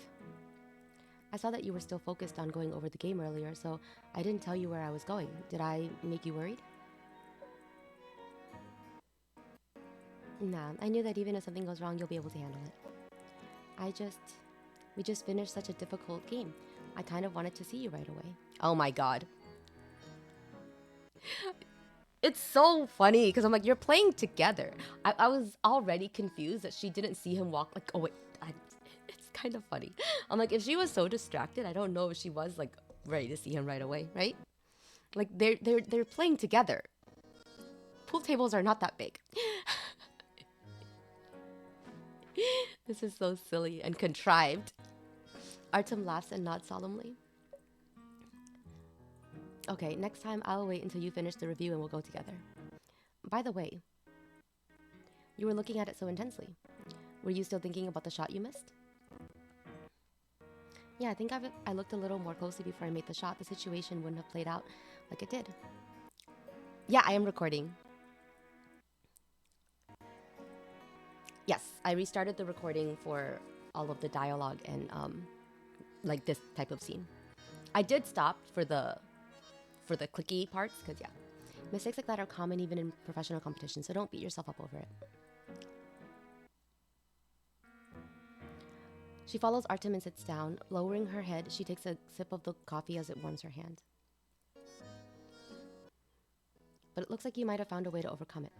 I saw that you were still focused on going over the game earlier, so I didn't tell you where I was going. Did I make you worried? Nah, I knew that even if something goes wrong, you'll be able to handle it. We just finished such a difficult game. I kind of wanted to see you right away. Oh my god. It's so funny, because I'm like, you're playing together. I was already confused that she didn't see him walk, like, oh wait, it's kind of funny. I'm like, if she was so distracted, I don't know if she was, like, ready to see him right away, right? Like, they're playing together. Pool tables are not that big. This is so silly and contrived. Artem laughs and nods solemnly. Okay, next time I'll wait until you finish the review and we'll go together. By the way, you were looking at it so intensely. Were you still thinking about the shot you missed? Yeah, I think I looked a little more closely before I made the shot. The situation wouldn't have played out like it did. Yeah, I am recording. Yes, I restarted the recording for all of the dialogue and like this type of scene. I did stop for the clicky parts, because yeah, mistakes like that are common even in professional competition, so don't beat yourself up over it. She follows Artem and sits down. Lowering her head, she takes a sip of the coffee as it warms her hand. But it looks like you might have found a way to overcome it.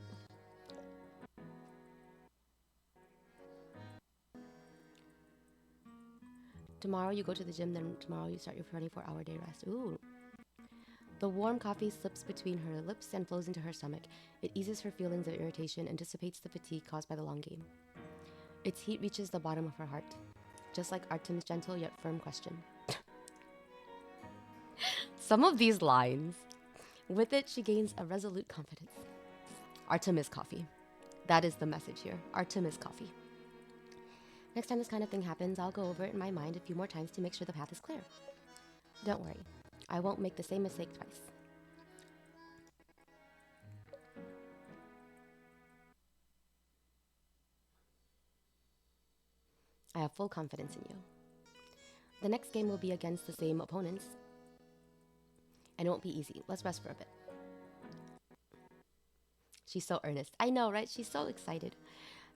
Tomorrow you go to the gym, then tomorrow you start your 24-hour day rest. Ooh. The warm coffee slips between her lips and flows into her stomach. It eases her feelings of irritation and dissipates the fatigue caused by the long game. Its heat reaches the bottom of her heart, just like Artem's gentle yet firm question. Some of these lines. With it, she gains a resolute confidence. Artem is coffee. That is the message here. Artem is coffee. Next time this kind of thing happens, I'll go over it in my mind a few more times to make sure the path is clear. Don't worry. I won't make the same mistake twice. I have full confidence in you. The next game will be against the same opponents, and it won't be easy. Let's rest for a bit. She's so earnest. I know, right? She's so excited.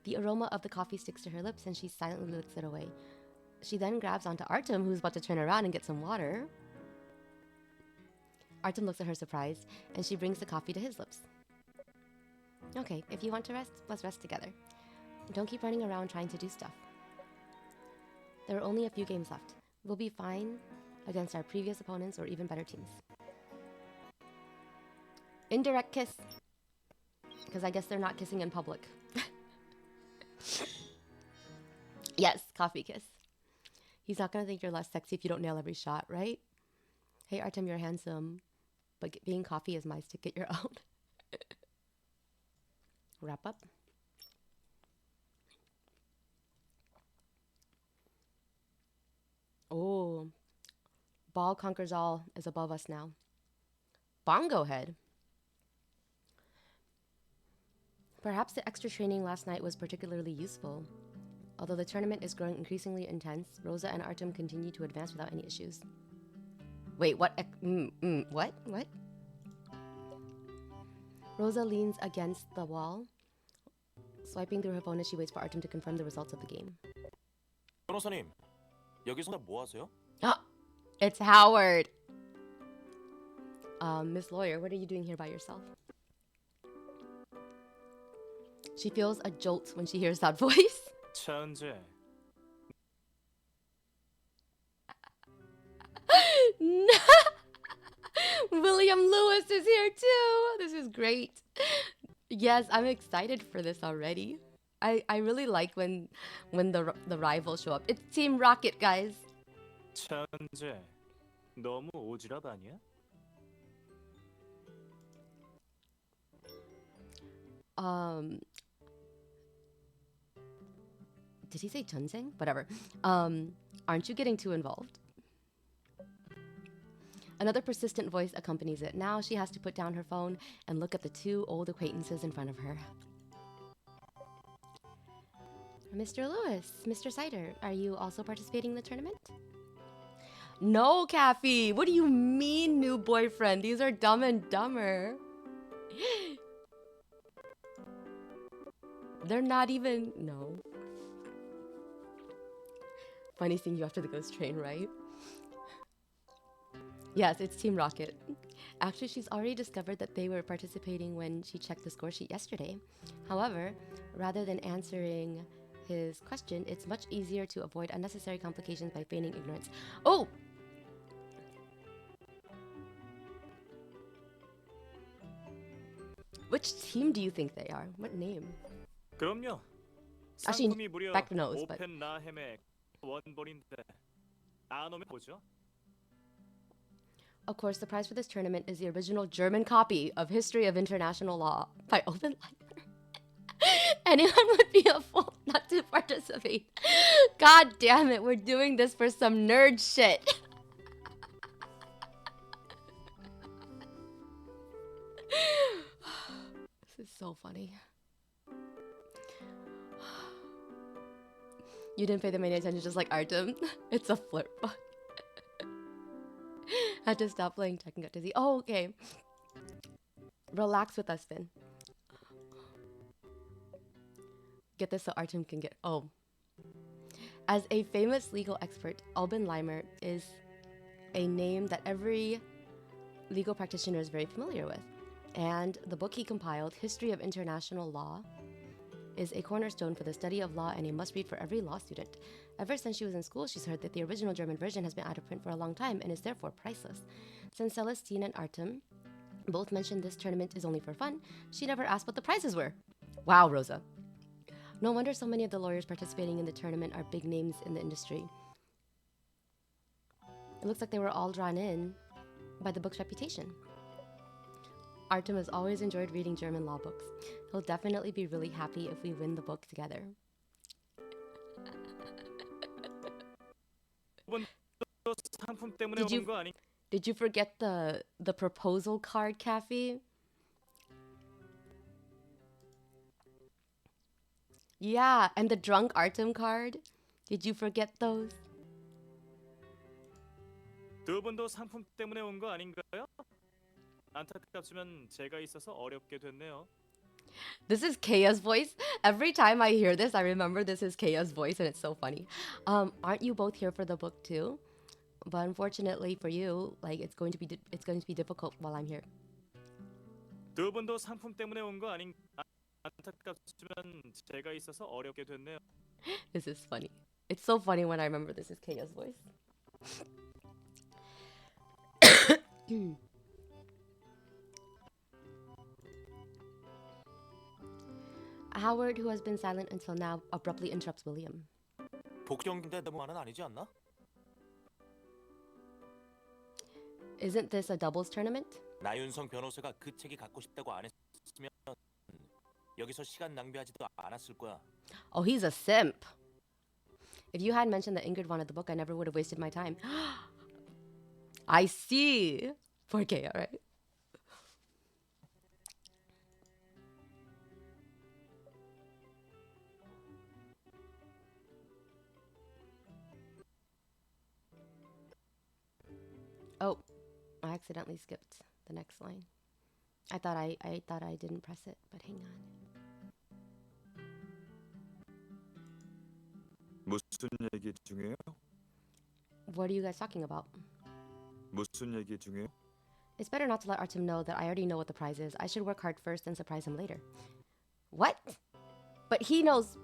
The aroma of the coffee sticks to her lips, and she silently licks it away. She then grabs onto Artem, who's about to turn around and get some water. Artem looks at her surprised, and she brings the coffee to his lips. Okay, if you want to rest, let's rest together. Don't keep running around trying to do stuff. There are only a few games left. We'll be fine against our previous opponents or even better teams. Indirect kiss. Because I guess they're not kissing in public. Yes, coffee kiss. He's not gonna think you're less sexy if you don't nail every shot, right? Hey Artem, you're handsome, but being coffee is my ticket, you're out. Wrap up. Oh, ball conquers all is above us now. Bongo head. Perhaps the extra training last night was particularly useful. Although the tournament is growing increasingly intense, Rosa and Artem continue to advance without any issues. Wait, what? What? What? Rosa leans against the wall, swiping through her phone as she waits for Artem to confirm the results of the game. 변호사님, 여기서 뭐 하세요? Ah, it's Howard. Miss Lawyer, what are you doing here by yourself? She feels a jolt when she hears that voice. 천재. William Lewis is here too. This is great. Yes, I'm excited for this already. I really like when the rivals show up. It's Team Rocket, guys. 천재. 너무 오지랖 아니야? Did he say 전쟁? Whatever. Aren't you getting too involved? Another persistent voice accompanies it. Now she has to put down her phone and look at the two old acquaintances in front of her. Mr. Lewis, Mr. Cider, are you also participating in the tournament? No, Kathy. What do you mean, new boyfriend? These are Dumb and Dumber. They're not even... No. Funny seeing you after the ghost train, right? Yes, it's Team Rocket. Actually, she's already discovered that they were participating when she checked the score sheet yesterday. However, rather than answering his question, it's much easier to avoid unnecessary complications by feigning ignorance. Oh! Which team do you think they are? What name? 그럼요. Actually, 상품이 무려 back nose, but... 오펜 라햄의 원본인데 안 오면 보죠. Of course, the prize for this tournament is the original German copy of History of International Law by Oppenheimer. Anyone would be a fool not to participate. God damn it, we're doing this for some nerd shit. This is so funny. You didn't pay them any attention, just like Artem. It's a flirt book. Had to stop playing Tekken, got dizzy. Oh, okay. Relax with us then. Get this so Artem can get... Oh. As a famous legal expert, Albin Leimer is a name that every legal practitioner is very familiar with. And the book he compiled, History of International Law, is a cornerstone for the study of law and a must-read for every law student. Ever since she was in school, she's heard that the original German version has been out of print for a long time and is therefore priceless. Since Celestine and Artem both mentioned this tournament is only for fun, she never asked what the prizes were. Wow, Rosa. No wonder so many of the lawyers participating in the tournament are big names in the industry. It looks like they were all drawn in by the book's reputation. Artem has always enjoyed reading German law books. He'll definitely be really happy if we win the book together. 상품 때문에 온 거 아니? Did you forget the proposal card, Kathy? Yeah, and the drunk Artem card. Did you forget those? 두 분도 상품 때문에 온 거 아닌가요? 안타깝지만 제가 있어서 어렵게 됐네요. This is Kaya's voice. Every time I hear this, I remember this is Kaya's voice, and it's so funny. Aren't you both here for the book too? But unfortunately for you, like it's going to be difficult while I'm here. 두 분도 상품 때문에 온 거 아닌? 안타깝지만 제가 있어서 어렵게 됐네요. This is funny. It's so funny when I remember this is Kaya's voice. Howard, who has been silent until now, abruptly interrupts William. 복경인데 너무만은 아니지 않나? Isn't this a doubles tournament? 나윤성 변호사가 그 책이 갖고 싶다고 안 했으면 여기서 시간 낭비하지도 않았을 거야. Oh, he's a simp. If you hadn't mentioned that Ingrid wanted the book, I never would have wasted my time. I see. 4K, all right. Oh, I accidentally skipped the next line. I thought I didn't press it, but hang on. 무슨 얘기 중이에요? What are you guys talking about? 무슨 얘기 중이에요? It's better not to let Artem know that I already know what the prize is. I should work hard first and surprise him later. What? But he knows.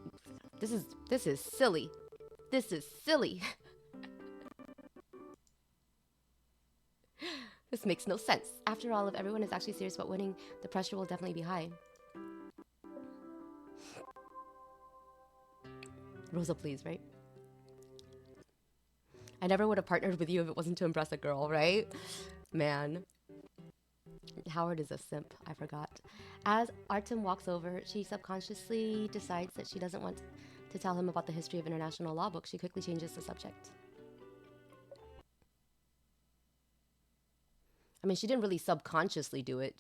This is silly. This is silly. This makes no sense. After all, if everyone is actually serious about winning, the pressure will definitely be high. Rosa, please, right? I never would have partnered with you if it wasn't to impress a girl, right? Man. Howard is a simp, I forgot. As Artem walks over, she subconsciously decides that she doesn't want to tell him about the history of international law books. She quickly changes the subject. I mean, she didn't really subconsciously do it.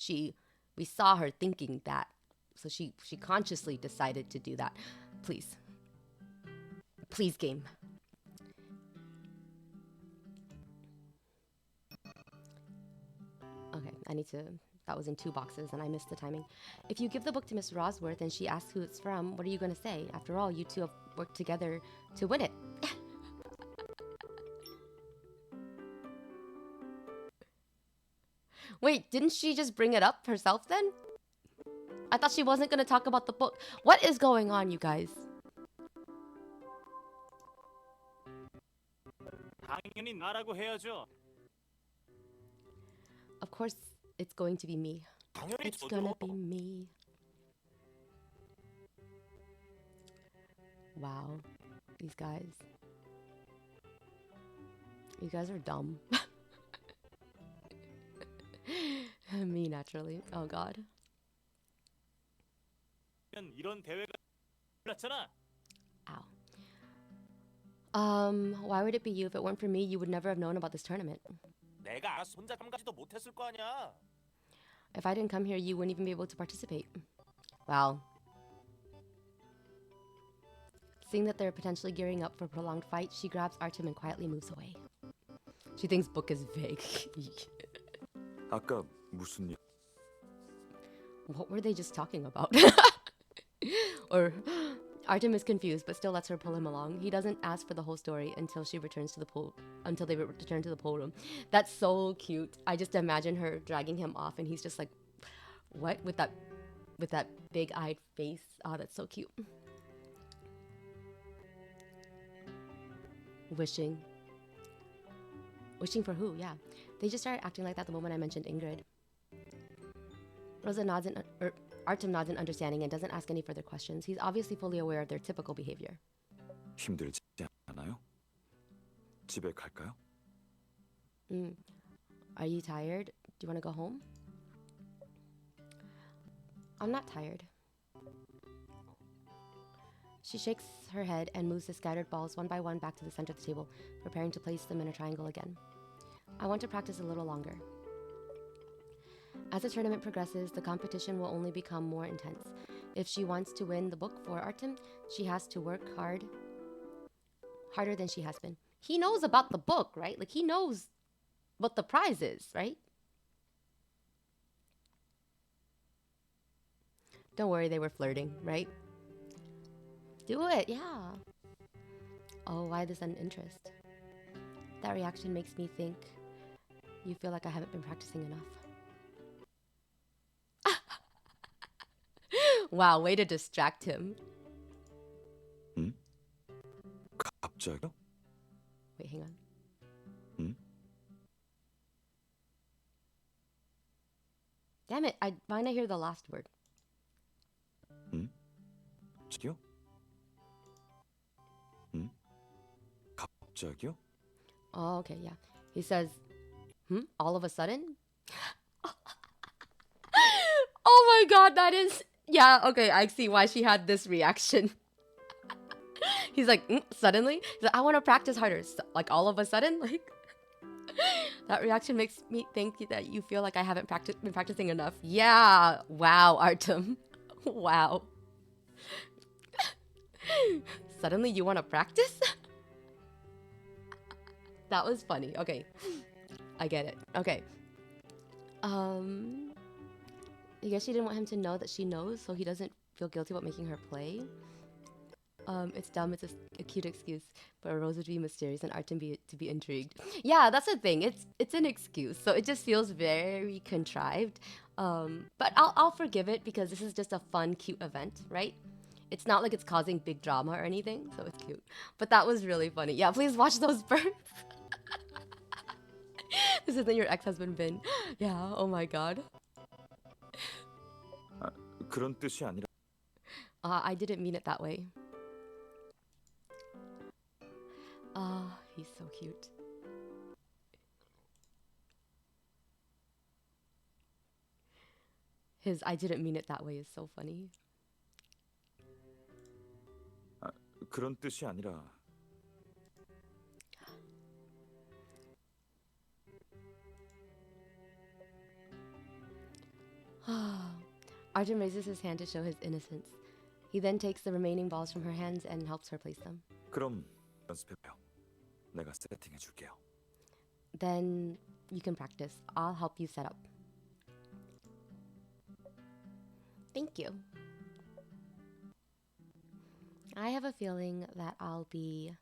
We saw her thinking that. So she consciously decided to do that. Please. Please, game. Okay, that was in 2 boxes and I missed the timing. If you give the book to Miss Rosworth and she asks who it's from, what are you going to say? After all, you two have worked together to win it. Wait, didn't she just bring it up herself then? I thought she wasn't going to talk about the book. What is going on, you guys? 당연히 나라고 해야죠. Of course, it's going to be me. 당연히 It's gonna be me. Wow, these guys. You guys are dumb. Me, naturally. Oh, God. 이런 대회가 몰랐잖아. Ow. Why would it be you? If it weren't for me, you would never have known about this tournament. 내가 알아서 혼자 참가지도 못했을 거 아니야. If I didn't come here, you wouldn't even be able to participate. Wow. Seeing that they're potentially gearing up for a prolonged fight, she grabs Artem and quietly moves away. She thinks book is vague. 아까 무슨 일? What were they just talking about? Or Artem is confused, but still lets her pull him along. He doesn't ask for the whole story until they return to the pool room. That's so cute. I just imagine her dragging him off, and he's just like, "What?" with that big-eyed face. Oh, that's so cute. Wishing for who? Yeah, they just started acting like that the moment I mentioned Ingrid. Rosa nods Artem nods in understanding and doesn't ask any further questions. He's obviously fully aware of their typical behavior. 힘들지 않아요? 집에 갈까요? Are you tired? Do you want to go home? I'm not tired. She shakes her head and moves the scattered balls one by one back to the center of the table, preparing to place them in a triangle again. I want to practice a little longer. As the tournament progresses, the competition will only become more intense. If she wants to win the book for Artem, she has to work harder than she has been. He knows about the book, right? Like, he knows what the prize is, right? Don't worry, they were flirting, right? Do it, yeah. Oh, why this uninterest? That reaction makes me think you feel like I haven't been practicing enough. Wow, way to distract him. 갑자기요? Wait, hang on. Damn it, why didn't I hear the last word? 갑자기요? 갑자기요? Oh, okay, yeah. He says, all of a sudden? Oh my god, that is... Yeah, okay, I see why she had this reaction. He's like, suddenly? He's like, I want to practice harder. So, like, all of a sudden? Like... That reaction makes me think that you feel like I haven't been practicing enough. Yeah, wow, Artem. Wow. Suddenly you want to practice? That was funny. Okay. I get it. Okay. I guess she didn't want him to know that she knows, so he doesn't feel guilty about making her play. It's dumb. It's a cute excuse, but Rose would be mysterious and Artem to be intrigued. Yeah, that's the thing. It's an excuse, so it just feels very contrived. But I'll forgive it because this is just a fun, cute event, right? It's not like it's causing big drama or anything, so it's cute. But that was really funny. Yeah, please watch those birds. This isn't your ex-husband, Vin. Yeah. Oh my god. 그런 뜻이 아니라. I didn't mean it that way. He's so cute. His I didn't mean it that way is so funny. 그런 뜻이 아니라. Artem raises his hand to show his innocence. He then takes the remaining balls from her hands and helps her place them. 그럼 연습해봐요. 내가 세팅해줄게요. Then you can practice. I'll help you set up. Thank you. I have a feeling that I'll be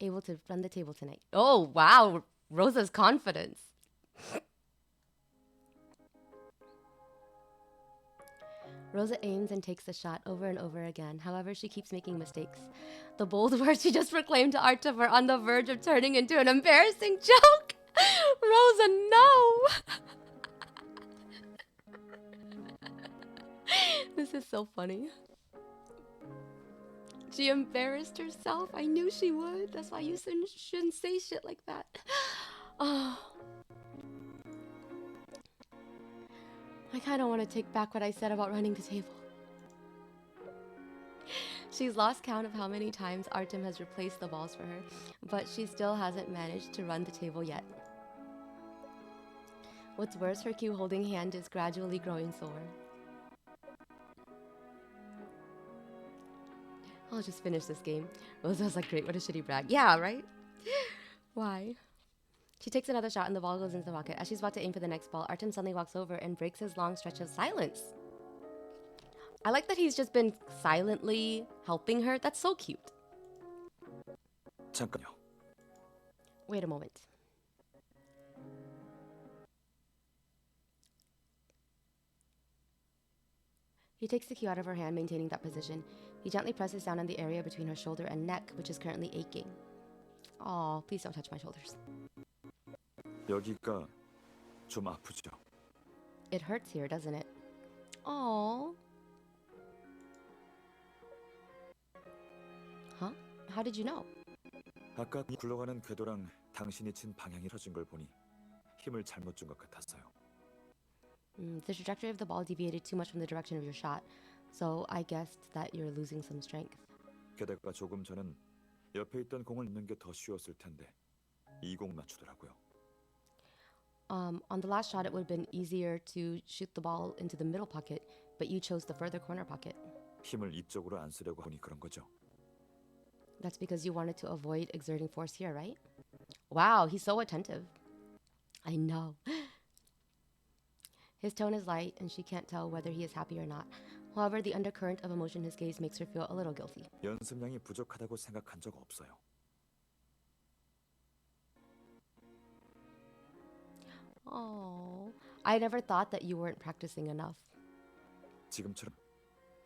able to run the table tonight. Oh, wow. Rosa's confidence. Rosa aims and takes the shot over and over again. However, she keeps making mistakes. The bold words she just proclaimed to Artem are on the verge of turning into an embarrassing joke. Rosa, no! This is so funny. She embarrassed herself. I knew she would. That's why you shouldn't say shit like that. Oh. I kind of want to take back what I said about running the table. She's lost count of how many times Artem has replaced the balls for her, but she still hasn't managed to run the table yet. What's worse, her cue holding hand is gradually growing sore. I'll just finish this game. Rosa's like, great, what a shitty brag. Yeah, right? Why? She takes another shot and the ball goes into the pocket. As she's about to aim for the next ball, Artem suddenly walks over and breaks his long stretch of silence. I like that he's just been silently helping her. That's so cute. 잠깐요. Wait a moment. He takes the cue out of her hand, maintaining that position. He gently presses down on the area between her shoulder and neck, which is currently aching. Aw, please don't touch my shoulders. 여기가 좀 아프죠? It hurts here, doesn't it? Aw. Huh? How did you know? 아까 굴러가는 궤도랑 당신이 친 방향이 틀어진 걸 보니 힘을 잘못 준 것 같았어요. The trajectory of the ball deviated too much from the direction of your shot, so I guessed that you're losing some strength. 게다가 조금 전엔 옆에 있던 공을 넣는 게 더 쉬웠을 텐데 이 공 맞추더라고요. On the last shot, it would have been easier to shoot the ball into the middle pocket, but you chose the further corner pocket. 힘을 이쪽으로 안 쓰려고 하니 그런 거죠. That's because you wanted to avoid exerting force here, right? Wow, he's so attentive. I know. His tone is light, and she can't tell whether he is happy or not. However, the undercurrent of emotion in his gaze makes her feel a little guilty. 연습량이 부족하다고 생각한 적 없어요. Oh, I never thought that you weren't practicing enough. 지금처럼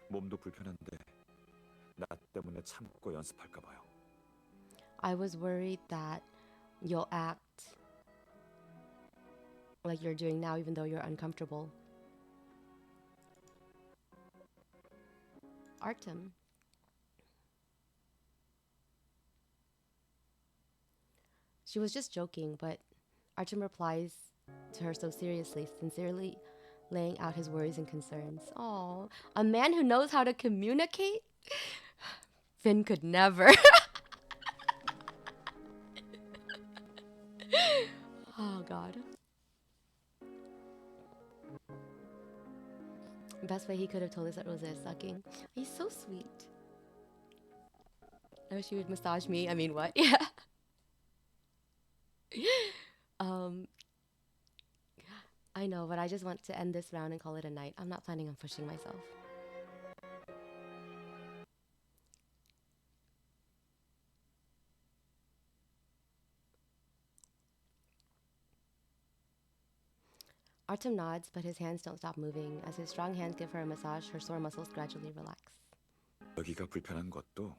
몸도 불편한데 나 때문에 참고 연습할까 봐요. I was worried that you'll act like you're doing now even though you're uncomfortable. Artem. She was just joking, but Artem replies to her so seriously, sincerely laying out his worries and concerns. Oh, a man who knows how to communicate? Finn could never. Oh, God. Best way he could have told us that Rosa is sucking. He's so sweet. I wish he would massage me. I mean, what? Yeah. I know, but I just want to end this round and call it a night. I'm not planning on pushing myself. Artem nods, but his hands don't stop moving. As his strong hands give her a massage, her sore muscles gradually relax. 여기가 불편한 것도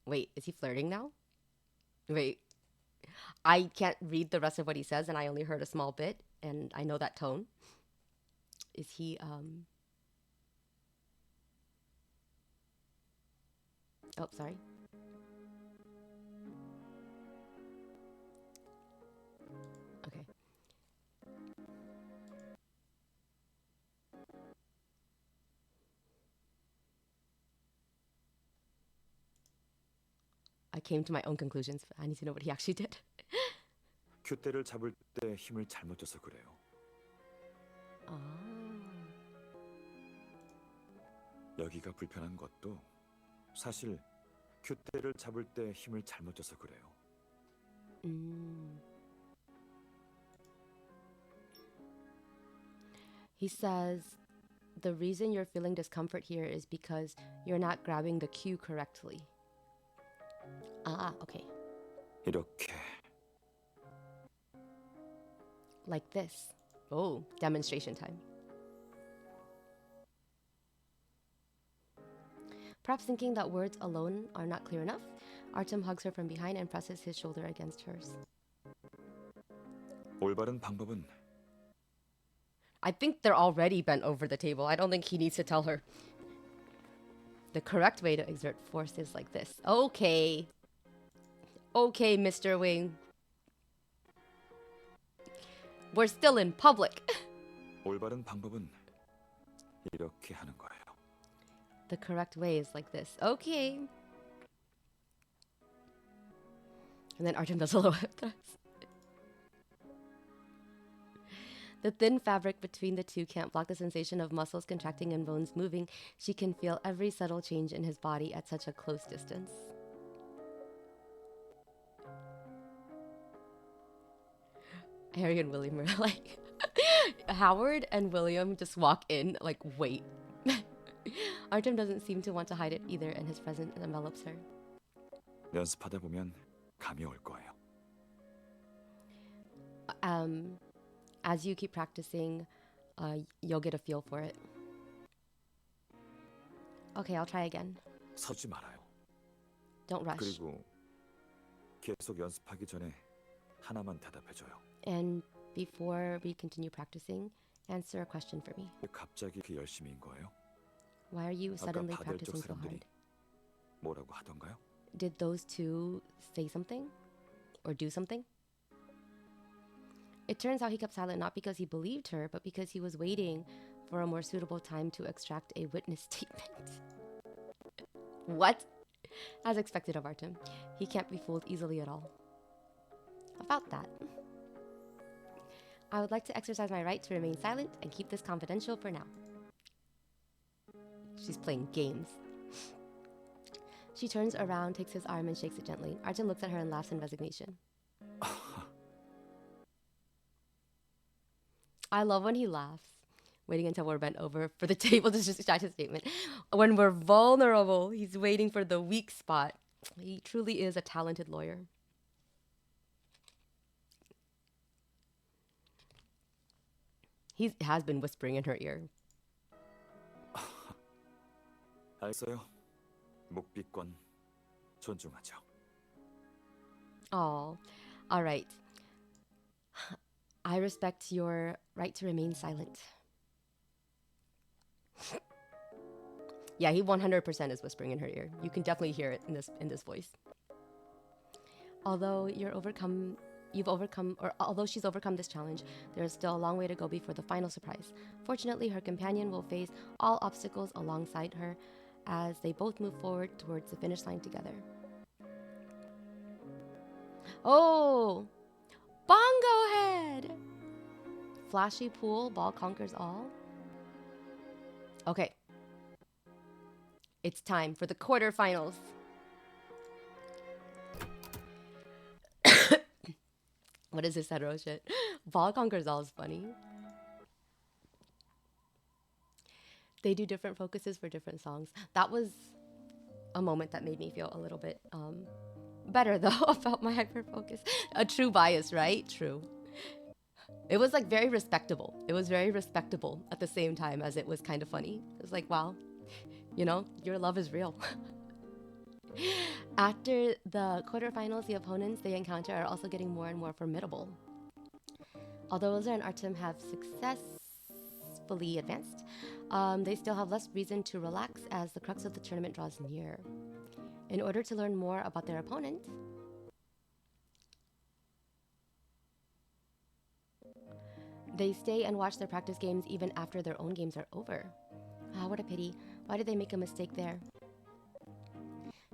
Wait, is he flirting now? Wait. I can't read the rest of what he says, and I only heard a small bit, and I know that tone. Is he, Oh, sorry. Okay. I came to my own conclusions, but I need to know what he actually did. 큐대를 잡을 때 힘을 잘못 줘서 그래요. 여기가 불편한 것도 사실 큐대를 잡을 때 힘을 잘못 줘서 그래요. He says the reason you're feeling discomfort here is because you're not grabbing the cue correctly. Ah, okay. 이렇게 Like this. Oh, demonstration time. Perhaps thinking that words alone are not clear enough, Artem hugs her from behind and presses his shoulder against hers. 올바른 방법은 I think they're already bent over the table. I don't think he needs to tell her. The correct way to exert force is like this. Okay. Okay, Mr. Wing. We're still in public. 올바른 방법은 이렇게 하는 거예요. The correct way is like this. Okay. And then Artem does a little hip thrust. The thin fabric between the two can't block the sensation of muscles contracting and bones moving. She can feel every subtle change in his body at such a close distance. Harry and William are like... Howard and William just walk in like, wait. Artem doesn't seem to want to hide it either, and his presence envelops her. 연습하다 보면 감이 올 거예요. As you keep practicing, you'll get a feel for it. Okay, I'll try again. 서지 말아요. Don't rush. 그리고 계속 연습하기 전에 하나만 대답해줘요. And before we continue practicing, answer a question for me. 갑자기 그 열심히인 거예요? Why are you 아까 suddenly 바델 쪽 practicing so 사람들이 hard? 뭐라고 하던가요? Did those two say something? Or do something? It turns out he kept silent not because he believed her, but because he was waiting for a more suitable time to extract a witness statement. What? As expected of Artem, he can't be fooled easily at all. About that, I would like to exercise my right to remain silent and keep this confidential for now. She's playing games. She turns around, takes his arm, and shakes it gently. Artem looks at her and laughs in resignation. I love when he laughs, waiting until we're bent over for the table to just extract his statement. When we're vulnerable, he's waiting for the weak spot. He truly is a talented lawyer. He has been whispering in her ear. 알겠어요. 묵비권 존중하죠. Oh, all right. I respect your right to remain silent. Yeah, he 100% is whispering in her ear. You can definitely hear it in this voice. Although although she's overcome this challenge, there is still a long way to go before the final surprise. Fortunately, her companion will face all obstacles alongside her as they both move forward towards the finish line together. Oh! Bongo head! Flashy pool, ball conquers all. Okay. It's time for the quarterfinals. What is this hetero shit? Ball conquers all is funny. They do different focuses for different songs. That was a moment that made me feel a little bit better though about my hyper focus. A true bias, right? True. It was like very respectable. It was very respectable at the same time as it was kind of funny. It was like, wow, you know, your love is real. After the quarterfinals, the opponents they encounter are also getting more and more formidable. Although Rosa and Artem have successfully advanced, they still have less reason to relax as the crux of the tournament draws near. In order to learn more about their opponent, they stay and watch their practice games even after their own games are over. Ah, what a pity. Why did they make a mistake there?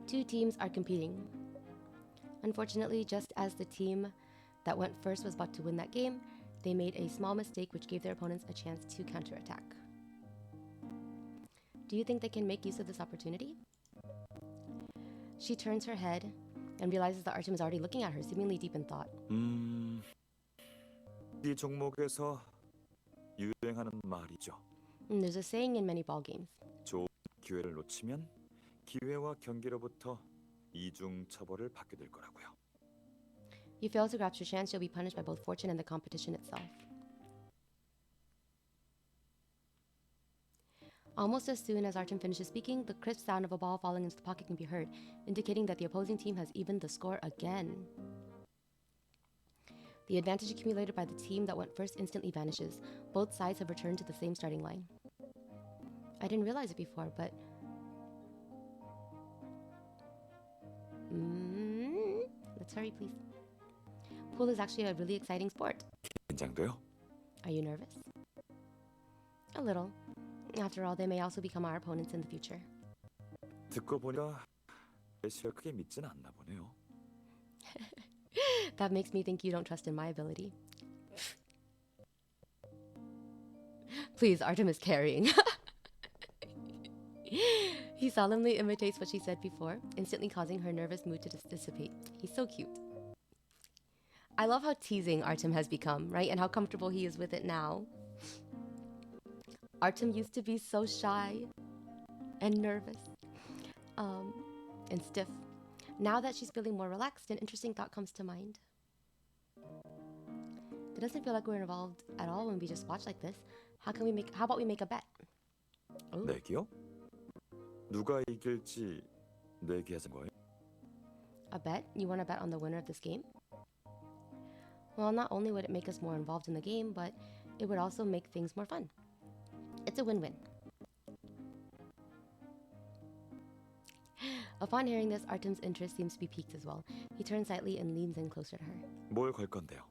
Two teams are competing. Unfortunately, just as the team that went first was about to win that game, they made a small mistake which gave their opponents a chance to counterattack. Do you think they can make use of this opportunity? She turns her head and realizes that Artem is already looking at her, seemingly deep in thought. 이 종목에서 유행하는 말이죠. There's a saying in many ball games. 좋은 기회를 놓치면 기회와 경기로부터 이중 처벌을 받게 될 거라고요. You fail to grasp your chance, you'll be punished by both fortune and the competition itself. Almost as soon as Artem finishes speaking, the crisp sound of a ball falling into the pocket can be heard, indicating that the opposing team has evened the score again. The advantage accumulated by the team that went first instantly vanishes. Both sides have returned to the same starting line. I didn't realize it before, but... Let's hurry, please. Pool is actually a really exciting sport. 긴장돼요? Are you nervous? A little. After all, they may also become our opponents in the future. 듣고 보니까 제시를 크게 믿진 않나 보네요. That makes me think you don't trust in my ability. Please, Artem is carrying. He solemnly imitates what she said before, instantly causing her nervous mood to dissipate. He's so cute. I love how teasing Artem has become, right? And how comfortable he is with it now. Artem used to be so shy and nervous and stiff. Now that she's feeling more relaxed, an interesting thought comes to mind. It doesn't feel like we're involved at all when we just watch like this. How about we make a bet? Ooh. 내기요? 누가 이길지 내기하는 거예요? A bet? You want to bet on the winner of this game? Well, not only would it make us more involved in the game, but it would also make things more fun. It's a win-win. Upon hearing this, Artem's interest seems to be piqued as well. He turns slightly and leans in closer to her. 뭘 걸 건데요?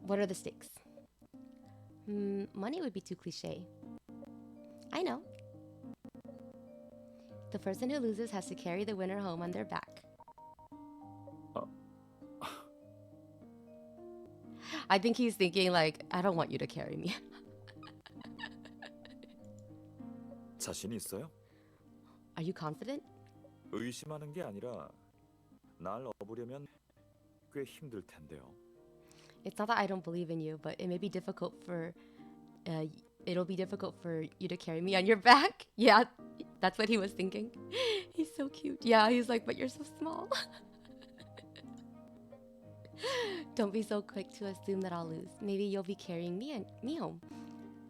What are the stakes? Money would be too cliche. I know. The person who loses has to carry the winner home on their back. I think he's thinking like, I don't want you to carry me. 자신이 있어요? Are you confident? 의심하는 게 아니라 날 업으려면 꽤 힘들 텐데요. It's not that I don't believe in you, but it may be difficult for it'll be difficult for you to carry me on your back. Yeah, that's what he was thinking. He's so cute. Yeah, he's like, but you're so small. Don't be so quick to assume that I'll lose. Maybe you'll be carrying me home.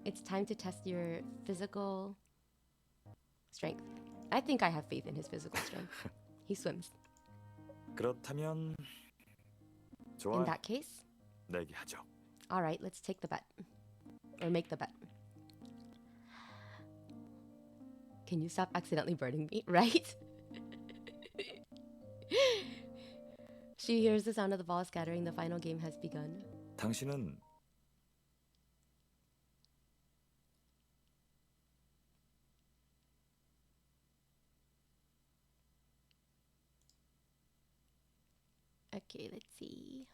It's time to test your physical strength. I think I have faith in his physical strength. He swims. 그렇다면 In 좋아. that case, 내기하죠. all right, let's take the bet. Or make the bet. Can you stop accidentally burning me? Right? She hears the sound of the ball scattering. The final game has begun. 당신은 Okay, let's see.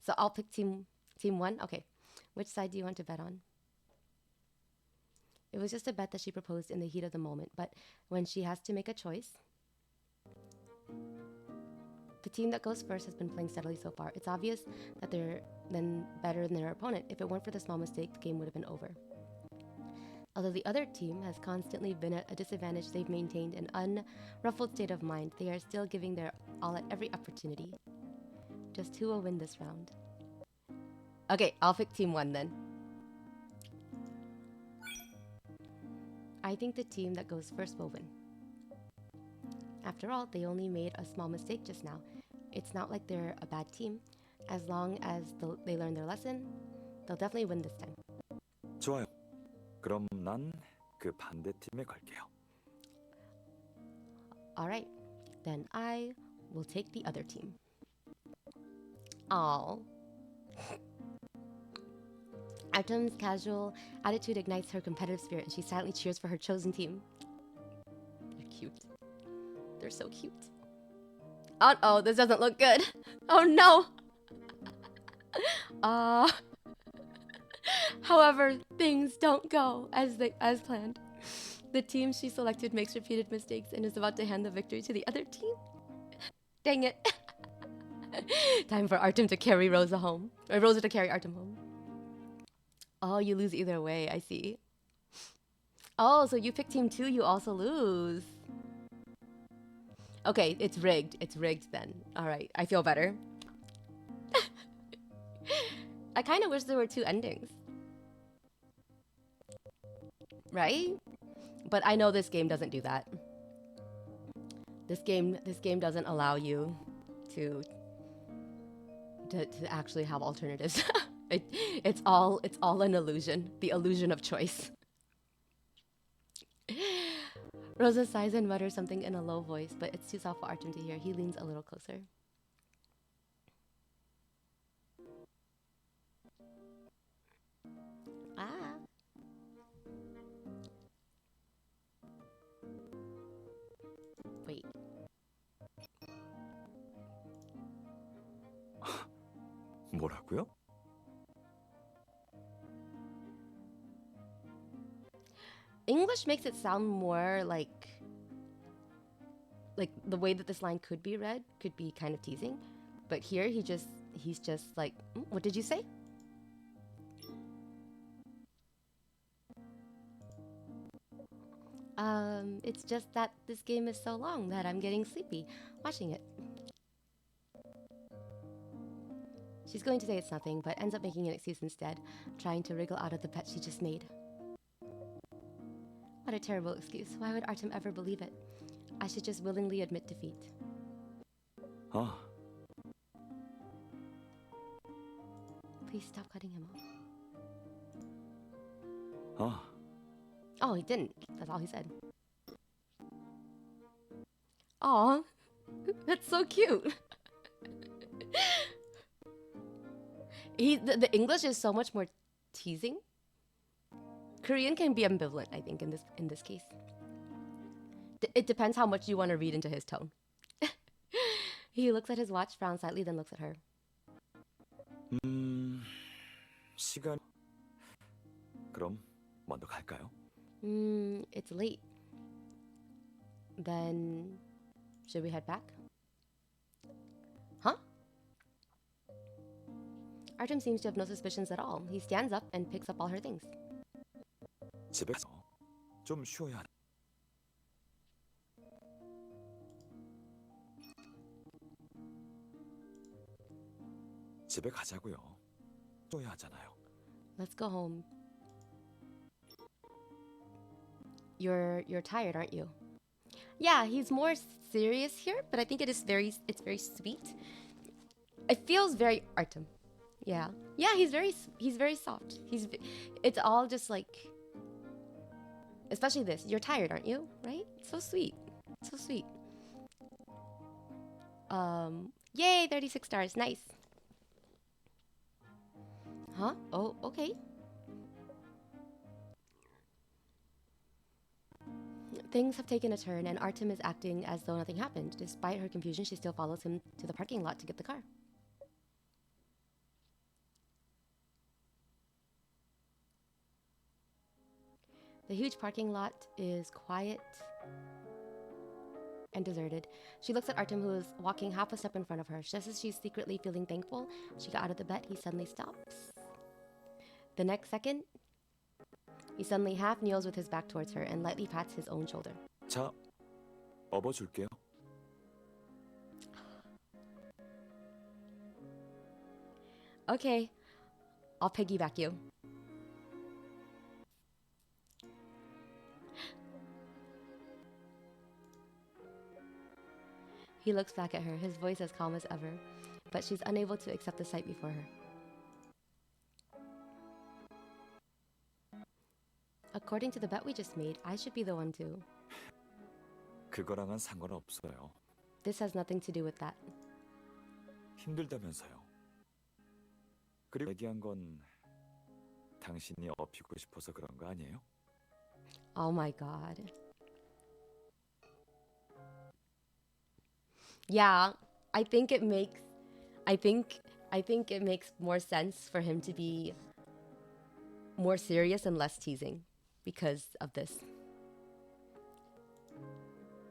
So I'll pick team one. Okay. Which side do you want to bet on? It was just a bet that she proposed in the heat of the moment, but when she has to make a choice, the team that goes first has been playing steadily so far. It's obvious that they're then better than their opponent. If it weren't for the small mistake, the game would have been over. Although the other team has constantly been at a disadvantage, they've maintained an unruffled state of mind. They are still giving their all at every opportunity. Just who will win this round? Okay, I'll pick team one then. I think the team that goes first will win. After all, they only made a small mistake just now. It's not like they're a bad team. As long as they learn their lesson, they'll definitely win this time. 좋아요. 그럼 난 그 반대팀에 걸게요. Alright, then I will take the other team. Aww. Artem's casual attitude ignites her competitive spirit and she silently cheers for her chosen team. They're cute. They're so cute. Oh, this doesn't look good. Oh no! However, things don't go as planned. The team she selected makes repeated mistakes and is about to hand the victory to the other team. Dang it. Time for Artem to carry Rosa home. Or Rosa to carry Artem home. Oh, you lose either way, I see. Oh, so you pick team 2, you also lose. Okay, it's rigged. It's rigged then. Alright, I feel better. I kind of wish there were 2 endings. Right? But I know this game doesn't do that. This game doesn't allow you to actually have alternatives. It's all an illusion. The illusion of choice. Rosa sighs and mutters something in a low voice, but it's too soft for Artem to hear. He leans a little closer. Ah. Wait. 뭐라고요? English makes it sound more like the way that this line could be read could be kind of teasing, but here he's just like, what did you say? It's just that this game is so long that I'm getting sleepy watching it. She's going to say it's nothing, but ends up making an excuse instead, trying to wriggle out of the bet she just made. What a terrible excuse. Why would Artem ever believe it? I should just willingly admit defeat. 아, Please stop cutting him off. 아, Oh, he didn't. That's all he said. Aw, that's so cute. The English is so much more teasing. Korean can be ambivalent, I think, in this case. It depends how much you want to read into his tone. He looks at his watch, frowns slightly, then looks at her. 시간. 그럼 먼저 갈까요? It's late. Then, should we head back? Huh? Artem seems to have no suspicions at all. He stands up and picks up all her things. 집에 가서 좀 쉬어야 하나? 집에 가자고요. 또 해야 하잖아요. Let's go home. You're tired, aren't you? Yeah, he's more serious here, but I think it's very sweet. It feels very Artem. Yeah. Yeah, he's very soft. It's all just like, especially this. You're tired, aren't you? Right? So sweet. So sweet. Yay, 36 stars. Nice. Huh? Oh, okay. Things have taken a turn, and Artem is acting as though nothing happened. Despite her confusion, she still follows him to the parking lot to get the car. The huge parking lot is quiet and deserted. She looks at Artem, who is walking half a step in front of her. Just as she's secretly feeling thankful she got out of the bed, he suddenly stops. The next second, he suddenly half kneels with his back towards her and lightly pats his own shoulder. 자, 업어줄게요. Okay, I'll piggyback you. He looks back at her, his voice as calm as ever, but she's unable to accept the sight before her. According to the bet we just made, I should be the one to. 그거랑은 상관없어요. This has nothing to do with that. 힘들다면서요. 그리고 얘기한 건 당신이 업히고 싶어서 그런 거 아니에요? Oh my god. Yeah, I think it makes more sense for him to be more serious and less teasing because of this.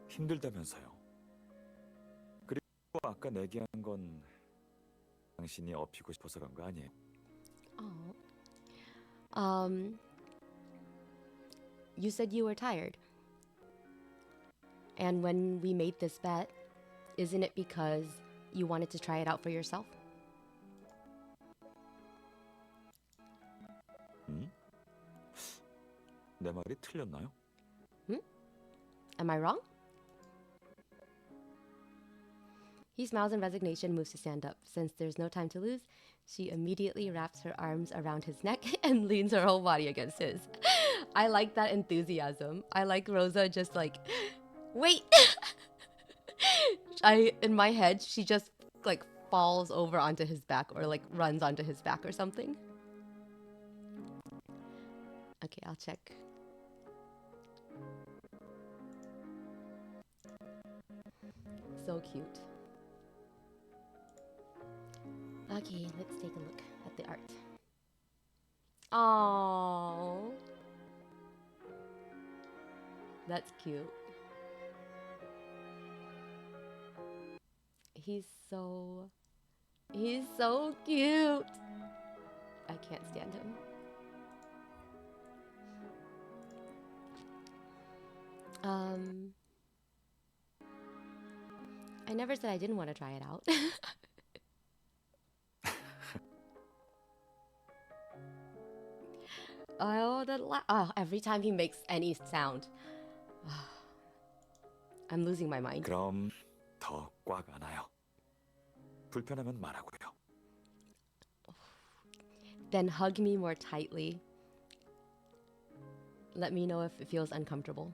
힘들다면서요. 그리고 아까 얘기한 건 당신이 업히고 싶어서 그런 거 아니에요? Oh. You said you were tired. And when we made this bet, isn't it because you wanted to try it out for yourself? 내 말이 틀렸나요? Am I wrong? He smiles in resignation, moves to stand up. Since there's no time to lose, she immediately wraps her arms around his neck and leans her whole body against his. I like that enthusiasm. I like Rosa just like, wait! In my head, she just like falls over onto his back or like runs onto his back or something. Okay, I'll check. So cute. Okay, let's take a look at the art. Oh, that's cute. He's so cute. I can't stand him. I never said I didn't want to try it out. Every time he makes any sound, I'm losing my mind. 그럼 더 꽉 안아요. 불편하면 말하고요. Then hug me more tightly. Let me know if it feels uncomfortable.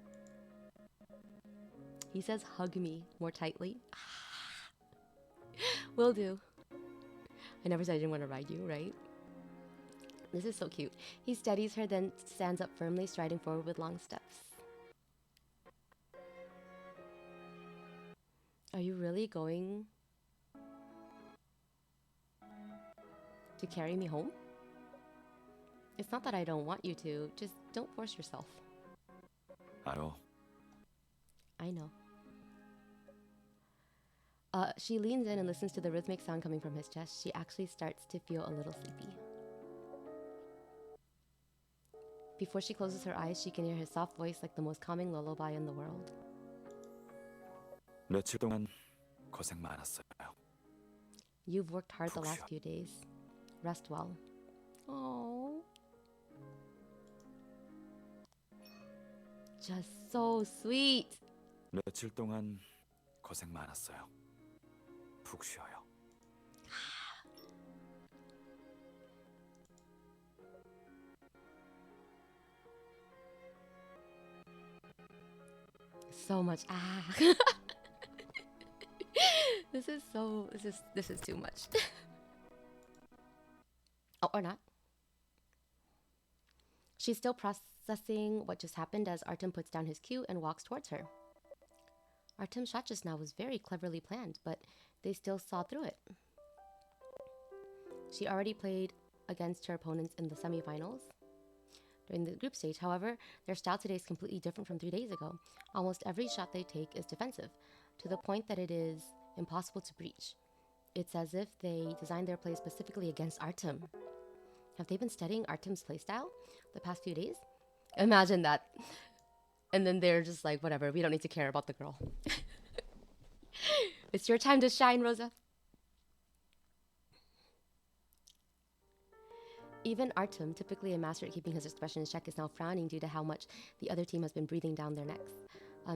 He says hug me more tightly. Will do. I never said I didn't want to ride you, right? This is so cute. He steadies her, then stands up firmly, striding forward with long steps. Are you really going to carry me home? It's not that I don't want you to, just don't force yourself. 알어. I know. She leans in and listens to the rhythmic sound coming from his chest. She actually starts to feel a little sleepy. Before she closes her eyes, she can hear his soft voice like the most calming lullaby in the world. 며칠 동안 고생 많았어요. You've worked hard the 푹 last 쉬어. few days. Rest well. Oh, just so sweet. 며칠 동안 고생 많았어요. 푹 쉬어요. So much this is too much. Oh, or not. She's still processing what just happened as Artem puts down his cue and walks towards her. Artem's shot just now was very cleverly planned, but they still saw through it. She already played against her opponents in the semifinals during the group stage. However, their style today is completely different from 3 days ago. Almost every shot they take is defensive, to the point that it is impossible to breach. It's as if they designed their play specifically against Artem. Have they been studying Artem's playstyle the past few days? Imagine that. And then they're just like, whatever, we don't need to care about the girl. It's your time to shine, Rosa. Even Artem, typically a master at keeping his expression in check, is now frowning due to how much the other team has been breathing down their necks.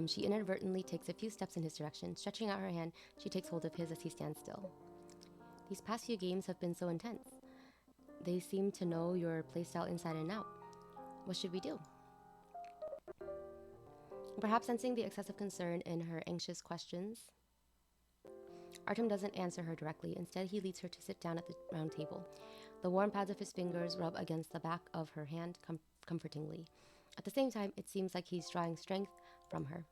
She inadvertently takes a few steps in his direction. Stretching out her hand, she takes hold of his as he stands still. These past few games have been so intense. They seem to know your playstyle inside and out. What should we do? Perhaps sensing the excessive concern in her anxious questions, Artem doesn't answer her directly. Instead, he leads her to sit down at the round table. The warm pads of his fingers rub against the back of her hand comfortingly. At the same time, it seems like he's drawing strength from her.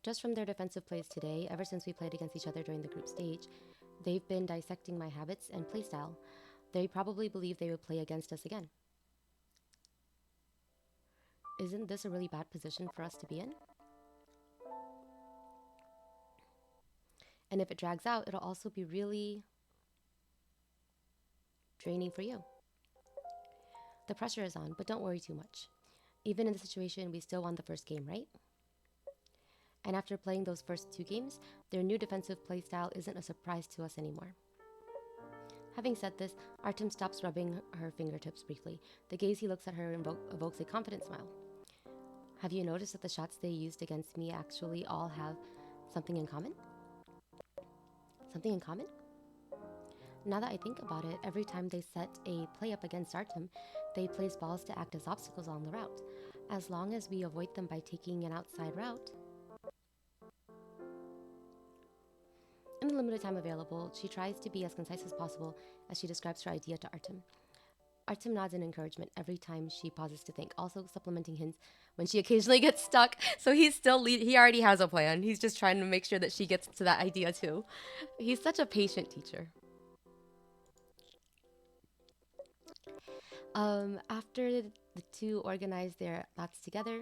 Just from their defensive plays today, ever since we played against each other during the group stage, they've been dissecting my habits and playstyle. They probably believe they would play against us again. Isn't this a really bad position for us to be in? And if it drags out, it'll also be really draining for you. The pressure is on, but don't worry too much. Even in the situation, we still won the first game, right? And after playing those first 2 games, their new defensive playstyle isn't a surprise to us anymore. Having said this, Artem stops rubbing her fingertips briefly. The gaze he looks at her evokes a confident smile. Have you noticed that the shots they used against me actually all have something in common? Something in common? Now that I think about it, every time they set a play up against Artem, they place balls to act as obstacles on the route. As long as we avoid them by taking an outside route. In the limited time available, she tries to be as concise as possible as she describes her idea to Artem. Artem nods in encouragement every time she pauses to think, also supplementing hints when she occasionally gets stuck. So he already has a plan. He's just trying to make sure that she gets to that idea too. He's such a patient teacher. After the two organize their thoughts together,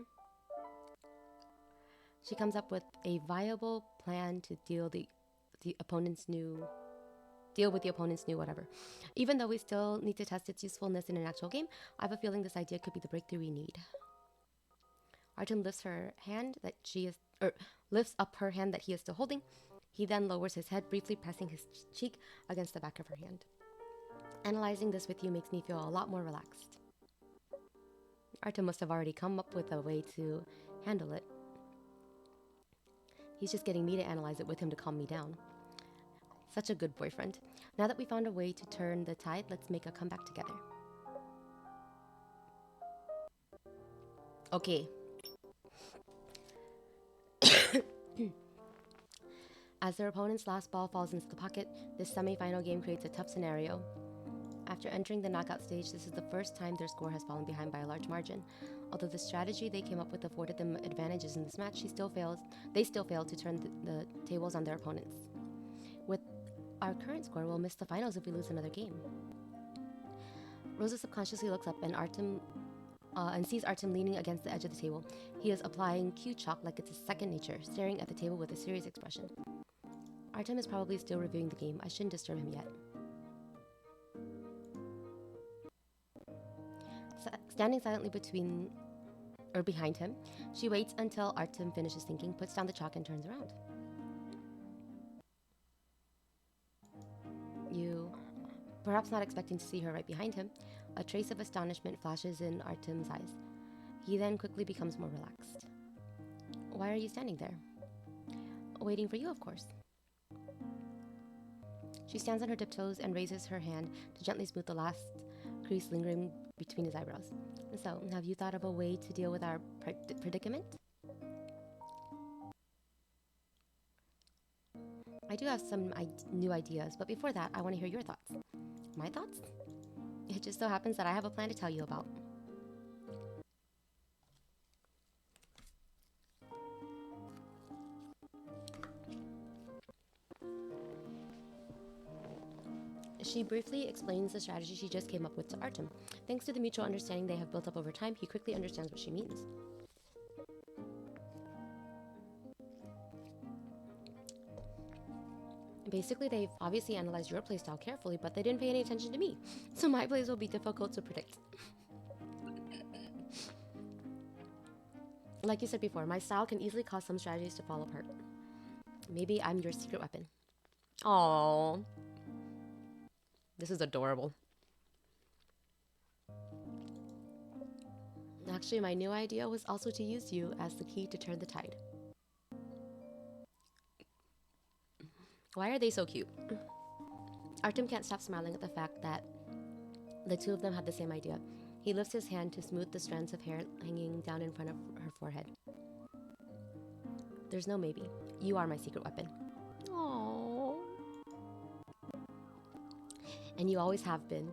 she comes up with a viable plan to deal with the opponent's new whatever. Even though we still need to test its usefulness in an actual game, I have a feeling this idea could be the breakthrough we need. Artem lifts up her hand that he is still holding. He then lowers his head, briefly pressing his cheek against the back of her hand. Analyzing this with you makes me feel a lot more relaxed. Artem must have already come up with a way to handle it. He's just getting me to analyze it with him to calm me down. Such a good boyfriend. Now that we found a way to turn the tide, let's make a comeback together. Okay. As their opponent's last ball falls into the pocket, this semi-final game creates a tough scenario. After entering the knockout stage, this is the first time their score has fallen behind by a large margin. Although the strategy they came up with afforded them advantages in this match, they still failed to turn the tables on their opponents. With our current score, we'll miss the finals if we lose another game. Rosa subconsciously looks up and sees Artem leaning against the edge of the table. He is applying cue chalk like it's his second nature, staring at the table with a serious expression. Artem is probably still reviewing the game. I shouldn't disturb him yet. Standing silently behind him, she waits until Artem finishes thinking, puts down the chalk and turns around. Perhaps not expecting to see her right behind him, a trace of astonishment flashes in Artem's eyes. He then quickly becomes more relaxed. Why are you standing there? Waiting for you, of course. She stands on her tiptoes and raises her hand to gently smooth the last crease lingering between his eyebrows. So, have you thought of a way to deal with our predicament? I do have some new ideas, but before that, I want to hear your thoughts. My thoughts? It just so happens that I have a plan to tell you about. She briefly explains the strategy she just came up with to Artem. Thanks to the mutual understanding they have built up over time, he quickly understands what she means. Basically, they've obviously analyzed your playstyle carefully, but they didn't pay any attention to me. So my plays will be difficult to predict. Like you said before, my style can easily cause some strategies to fall apart. Maybe I'm your secret weapon. Aww. This is adorable. Actually, my new idea was also to use you as the key to turn the tide. Why are they so cute? Artem can't stop smiling at the fact that the two of them had the same idea. He lifts his hand to smooth the strands of hair hanging down in front of her forehead. There's no maybe. You are my secret weapon. Aww. And you always have been.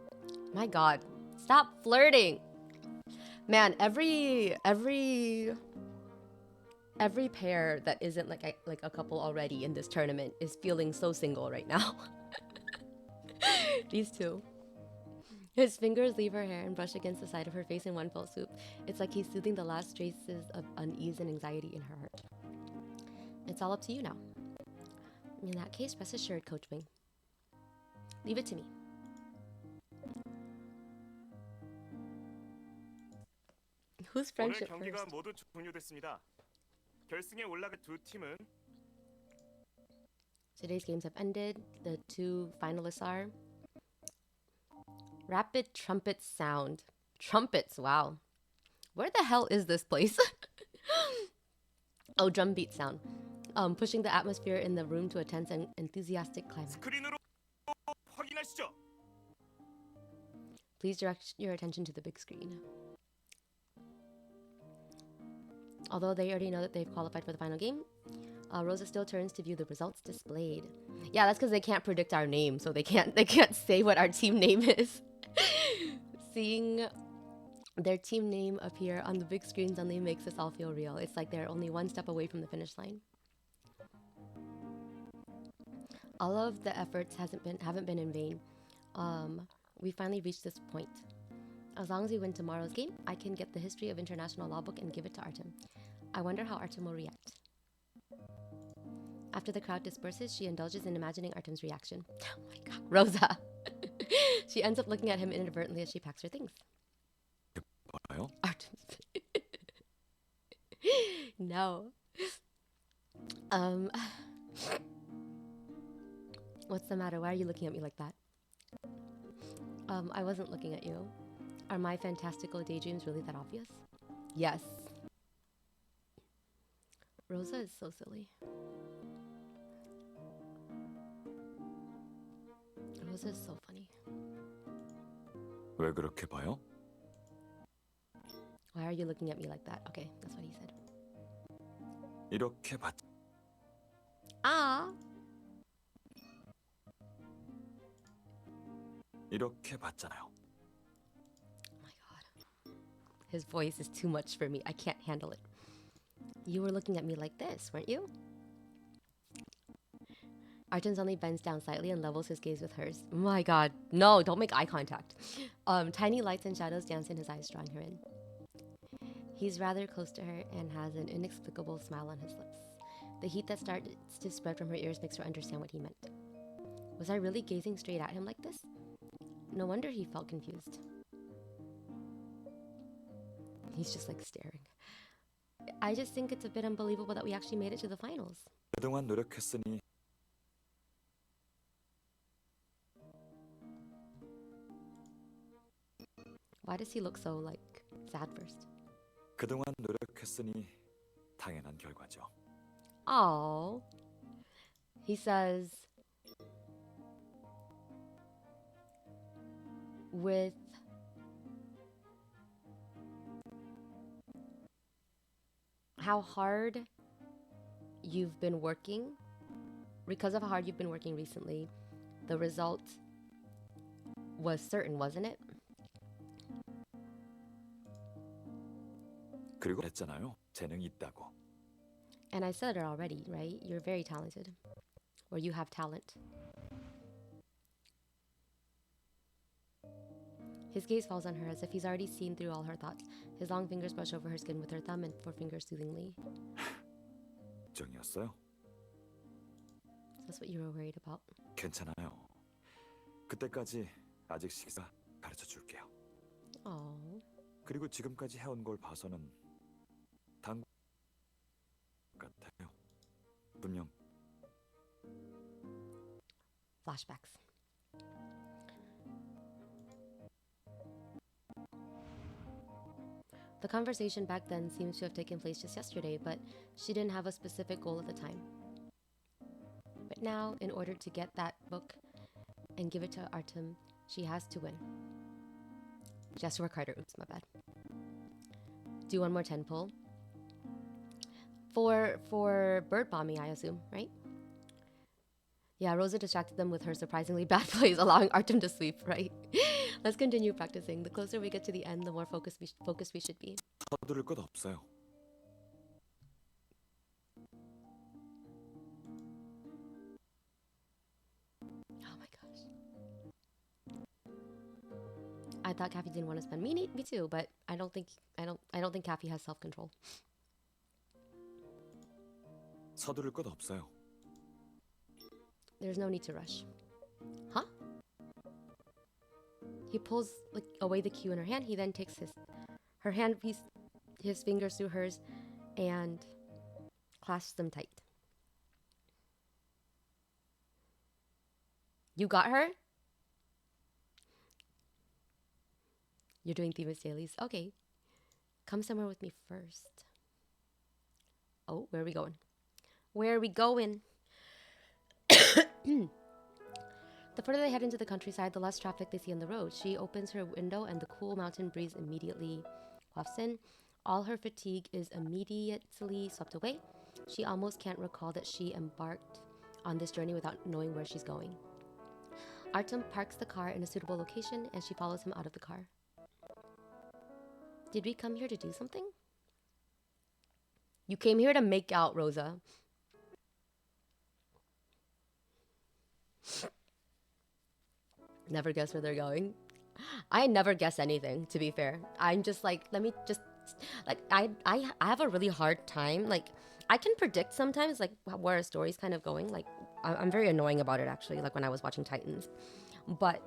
My god. Stop flirting! Man, every pair that isn't like a couple already in this tournament is feeling so single right now. These two. His fingers leave her hair and brush against the side of her face in one fell swoop. It's like he's soothing the last traces of unease and anxiety in her heart. It's all up to you now. In that case, rest assured, Coach Wing. Leave it to me. Who's 오늘 friendship 경기가 first? 모두 종료됐습니다. 결승에 올라갈 두 팀은 Today's games have ended. The two finalists are Rapid Trumpet Sound. Trumpets, wow. Where the hell is this place? Oh, drum beat sound. Pushing the atmosphere in the room to a tense and enthusiastic climax. 스크린으로 확인하시죠. Please direct your attention to the big screen. Although they already know that they've qualified for the final game, Rosa still turns to view the results displayed. Yeah, that's because they can't predict our name, so they can't say what our team name is. Seeing their team name appear on the big screen suddenly makes us all feel real. It's like they're only one step away from the finish line. All of the efforts haven't been in vain. We finally reached this point. As long as we win tomorrow's game, I can get the history of international law book and give it to Artem. I wonder how Artem will react. After the crowd disperses, she indulges in imagining Artem's reaction. Oh my god, Rosa! She ends up looking at him inadvertently as she packs her things. 뭐요? Artem's no. What's the matter? Why are you looking at me like that? I wasn't looking at you. Are my fantastical daydreams really that obvious? Yes. Rosa is so silly. Rosa is so funny. 왜 그렇게 봐요? Why are you looking at me like that? Okay, that's what he said. 이렇게 봤. Ah. 이렇게 봤잖아요. Oh my god. His voice is too much for me. I can't handle it. You were looking at me like this, weren't you? Artem suddenly bends down slightly and levels his gaze with hers. Oh my god. No, don't make eye contact. Tiny lights and shadows dance in his eyes, drawing her in. He's rather close to her and has an inexplicable smile on his lips. The heat that starts to spread from her ears makes her understand what he meant. Was I really gazing straight at him like this? No wonder he felt confused. He's just like staring. I just think it's a bit unbelievable that we actually made it to the finals. 그동안 노력했으니 Why does he look so like sad first? 그동안 노력했으니 당연한 결과죠. Oh, he says, with how hard you've been working, because of how hard you've been working recently, the result was certain, wasn't it? 그리고 했잖아요. 재능이 있다고. And I said it already, right? You're very talented. Or you have talent. His gaze falls on her as if he's already seen through all her thoughts. His long fingers brush over her skin with her thumb and forefinger soothingly. 걱정이었어요? That's what you were worried about. 괜찮아요. 그때까지 아직 식사 가르쳐 줄게요. Oh. 그리고 지금까지 해온 걸 봐서는 당구 같아요. 분명 Flashbacks. The conversation back then seems to have taken place just yesterday, but she didn't have a specific goal at the time. But now, in order to get that book and give it to Artem, she has to win. She has to work harder. Oops, my bad. Do one more 10 pull. For bird bombing, I assume, right? Yeah, Rosa distracted them with her surprisingly bad plays, allowing Artem to sweep, right? Let's continue practicing. The closer we get to the end, the more focused we should be. 서두를 것 없어요. Oh my gosh. I thought Kathy didn't want to spend me too, but I don't think Kathy has self-control. 서두를 것 없어요. There's no need to rush. Huh? He pulls away the cue in her hand. He then takes his fingers through hers and clasps them tight. You got her? You're doing Themis dailies? Okay. Come somewhere with me first. Oh, where are we going? Where are we going? The further they head into the countryside, the less traffic they see on the road. She opens her window and the cool mountain breeze immediately wafts in. All her fatigue is immediately swept away. She almost can't recall that she embarked on this journey without knowing where she's going. Artem parks the car in a suitable location and she follows him out of the car. Did we come here to do something? You came here to make out, Rosa. Never guess where they're going. I never guess anything, to be fair. I'm just like, let me just, like, I have a really hard time. Like, I can predict sometimes, like, where a story's kind of going. Like, I'm very annoying about it, actually, like when I was watching Titans. But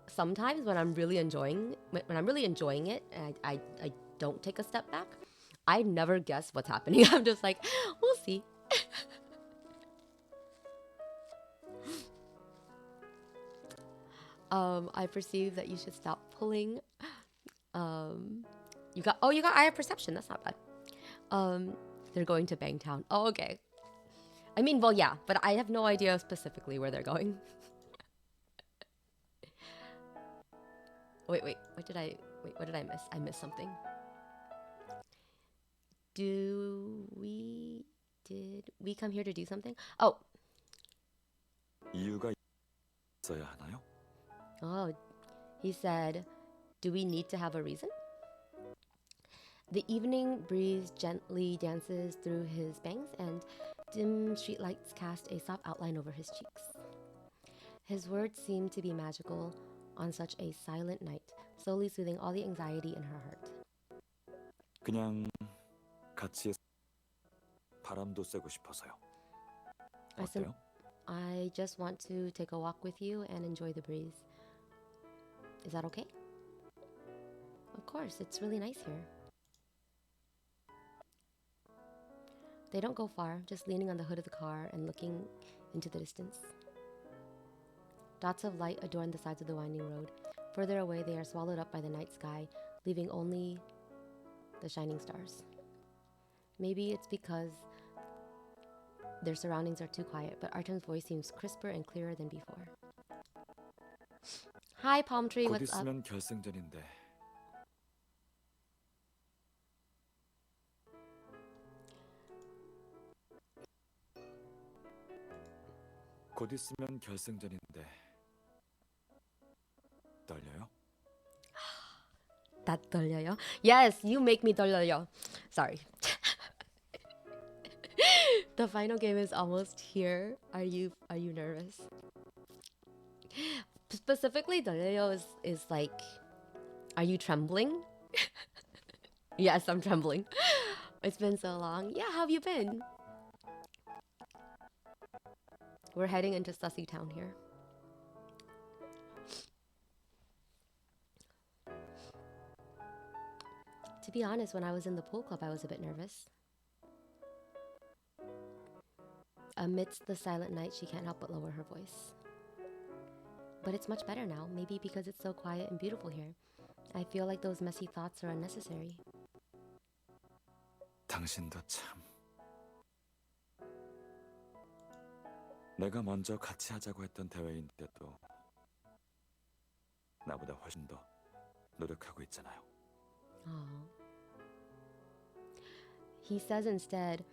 sometimes when I'm really enjoying it, and I don't take a step back, I never guess what's happening. I'm just like, we'll see. I perceive that you should stop pulling. You got I have perception. That's not bad. They're going to Bangtown. Oh, okay. I mean, well, yeah, but I have no idea specifically where they're going. Wait, what did I miss? I missed something. Did we come here to do something? Oh. 이유가 있어야 하나요? Oh, he said, do we need to have a reason? The evening breeze gently dances through his bangs and dim streetlights cast a soft outline over his cheeks. His words seem to be magical on such a silent night, slowly soothing all the anxiety in her heart. 그냥 같이 바람도 쐬고 싶어서요. 어때요? I just want to take a walk with you and enjoy the breeze. Is that okay? Of course, it's really nice here. They don't go far, just leaning on the hood of the car and looking into the distance. Dots of light adorn the sides of the winding road. Further away, they are swallowed up by the night sky, leaving only the shining stars. Maybe it's because their surroundings are too quiet, but Artem's voice seems crisper and clearer than before. Hi, Palm Tree, 곧 what's up? 있으면 결승전인데 곧 있으면 결승전인데 떨려요? That 떨려요? Yes, you make me 떨려요. Sorry. The final game is almost here. Are you nervous? Specifically, 떨려요 is like, are you trembling? Yes, I'm trembling. It's been so long. Yeah, how have you been? We're heading into Sussy Town here. To be honest, when I was in the pool club, I was a bit nervous. Amidst the silent night, she can't help but lower her voice. But it's much better now, maybe because it's so quiet and beautiful here. I feel like those messy thoughts are unnecessary. 당신도 참. 내가 먼저 같이 하자고 했던 대회인데도 나보다 훨씬 더 노력하고 있잖아요. Aww. He says instead,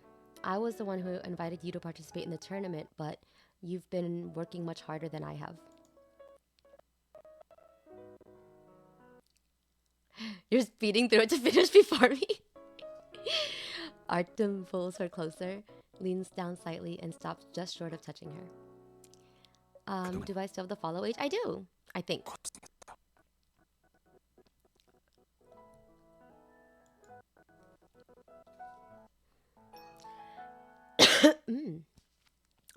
I was the one who invited you to participate in the tournament, but you've been working much harder than I have. You're speeding through it to finish before me. Artem pulls her closer, leans down slightly, and stops just short of touching her. Do I still have the follow age? I do, I think.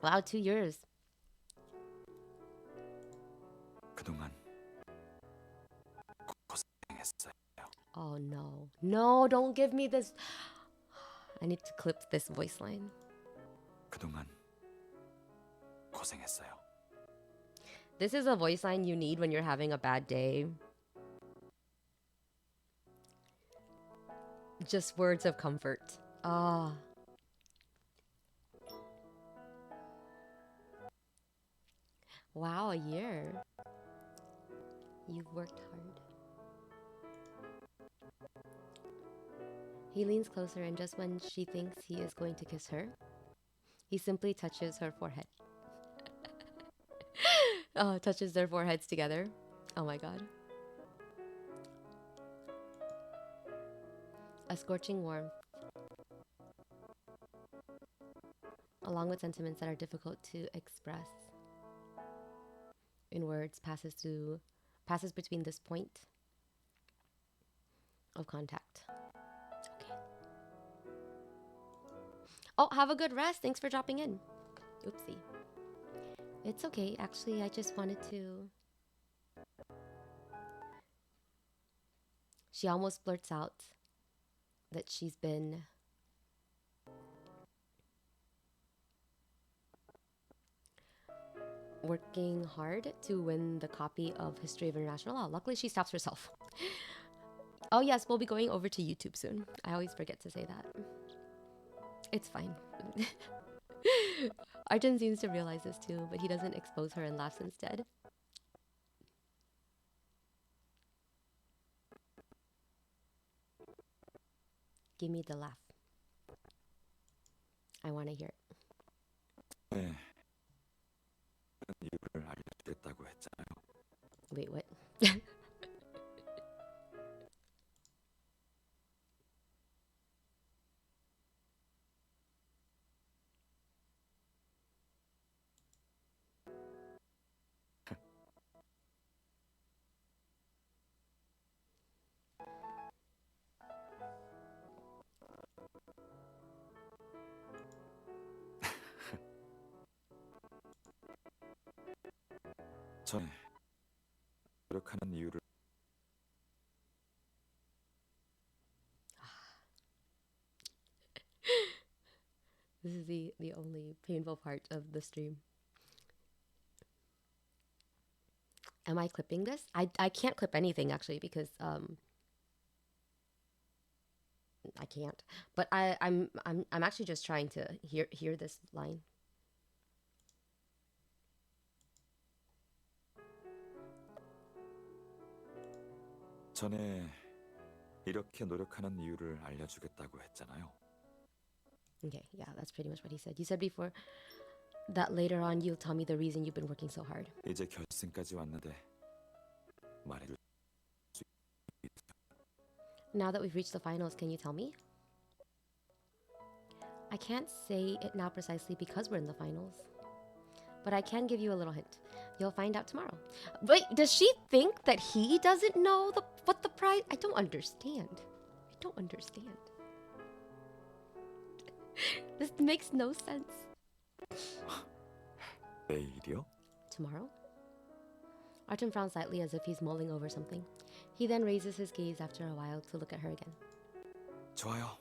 Wow, 2 years. 그동안 고생했어요. Oh no. No, don't give me this. I need to clip this voice line. 그동안 고생했어요. This is a voice line you need when you're having a bad day. Just words of comfort. Ah. Wow, a year. You've worked hard. He leans closer, and just when she thinks he is going to kiss her, he simply touches her forehead. Touches their foreheads together. Oh my god. A scorching warmth, along with sentiments that are difficult to express in words, passes between this point of contact. Okay. Oh, have a good rest. Thanks for dropping in. Oopsie. It's okay. Actually, I just wanted to... She almost blurts out that she's been working hard to win the copy of History of International Law. Luckily, she stops herself. Oh yes, we'll be going over to YouTube soon. I always forget to say that. It's fine. Artem seems to realize this too, but he doesn't expose her and laughs instead. Give me the laugh. I want to hear it. 네. 이유를 알려주겠다고 했잖아요. Wait, what? 전에 노력하는 이유를 This is the only painful part of the stream. Am I clipping this? I can't clip anything actually because I can't. But I'm actually just trying to hear this line. 전에 이렇게 노력하는 이유를 알려주겠다고 했잖아요. Okay, yeah, that's pretty much what he said. You said before that later on you'll tell me the reason you've been working so hard. 이제 결승까지 왔는데 말해줄 수 Now that we've reached the finals, can you tell me? I can't say it now precisely because we're in the finals. But I can give you a little hint. You'll find out tomorrow. Wait, does she think that he doesn't know what the prize? I don't understand. I don't understand. This makes no sense. 내일이요? Tomorrow? Artem frowns slightly as if he's mulling over something. He then raises his gaze after a while to look at her again. 좋아요.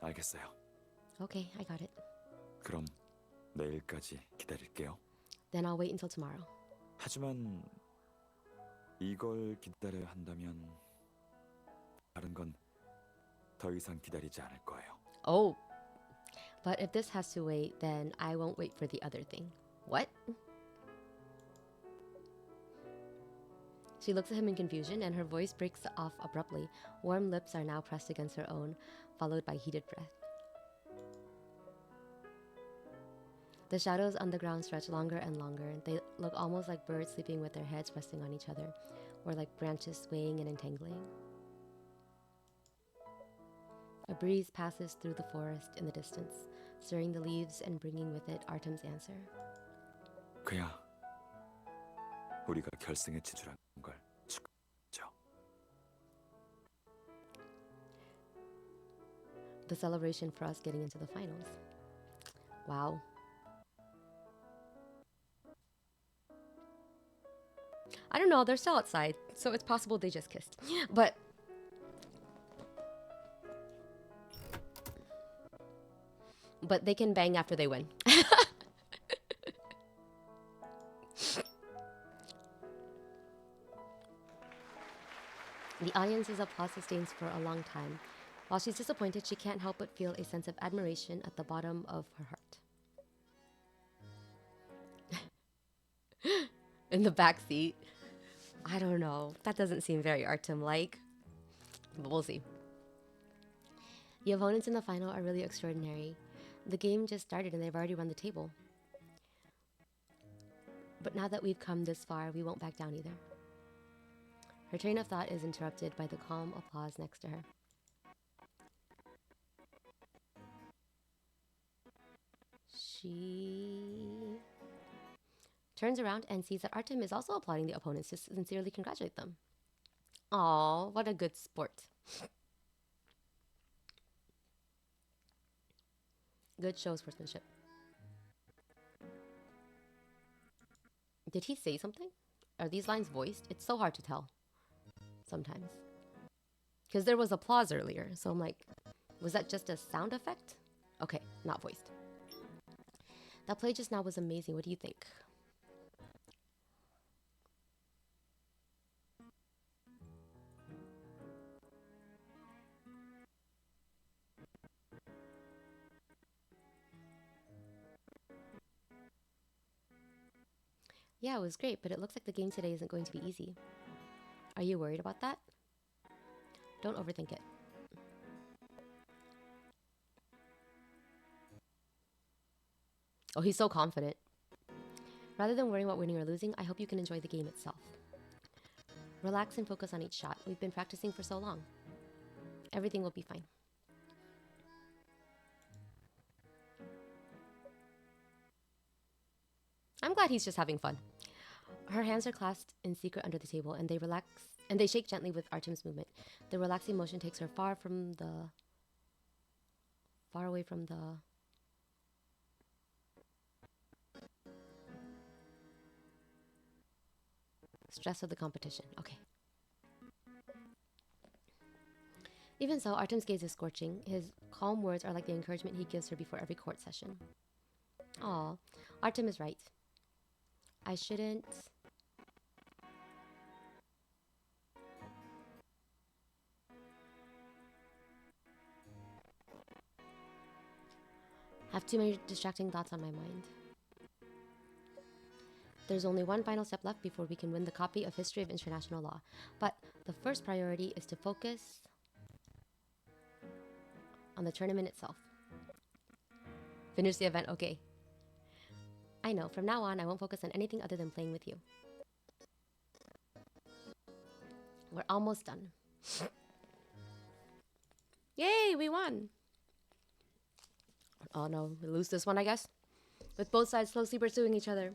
알겠어요. Okay, I got it. 그럼 내일까지 기다릴게요. Then I'll wait until tomorrow. 하지만 이걸 기다려야 한다면 다른 건 더 이상 기다리지 않을 거예요. Oh. But if this has to wait, then I won't wait for the other thing. What? She looks at him in confusion and her voice breaks off abruptly. Warm lips are now pressed against her own, followed by heated breath. The shadows on the ground stretch longer and longer. They look almost like birds sleeping with their heads resting on each other, or like branches swaying and entangling. A breeze passes through the forest in the distance, stirring the leaves and bringing with it Artem's answer. 그야 우리가 결승에 진출한 걸 축하죠. The celebration for us getting into the finals. Wow. I don't know, they're still outside, so it's possible they just kissed. But they can bang after they win. The audience's applause sustains for a long time. While she's disappointed, she can't help but feel a sense of admiration at the bottom of her heart. In the back seat. I don't know. That doesn't seem very Artem-like. But we'll see. The opponents in the final are really extraordinary. The game just started and they've already run the table. But now that we've come this far, we won't back down either. Her train of thought is interrupted by the calm applause next to her. She turns around and sees that Artem is also applauding the opponents to sincerely congratulate them. Aw, what a good sport. Good show sportsmanship. Did he say something? Are these lines voiced? It's so hard to tell sometimes. Because there was applause earlier, so I'm like, was that just a sound effect? Okay, not voiced. That play just now was amazing. What do you think? Yeah, it was great, but it looks like the game today isn't going to be easy. Are you worried about that? Don't overthink it. Oh, he's so confident. Rather than worrying about winning or losing, I hope you can enjoy the game itself. Relax and focus on each shot. We've been practicing for so long. Everything will be fine. I'm glad he's just having fun. Her hands are clasped in secret under the table, and they shake gently with Artem's movement. The relaxing motion takes her far away from the stress of the competition. Okay. Even so, Artem's gaze is scorching. His calm words are like the encouragement he gives her before every court session. Aw, Artem is right. I shouldn't... Have too many distracting thoughts on my mind. There's only one final step left before we can win the copy of History of International Law. But the first priority is to focus on the tournament itself. Finish the event, okay. I know, from now on, I won't focus on anything other than playing with you. We're almost done. Yay, we won! Oh no, we lose this one, I guess. With both sides closely pursuing each other,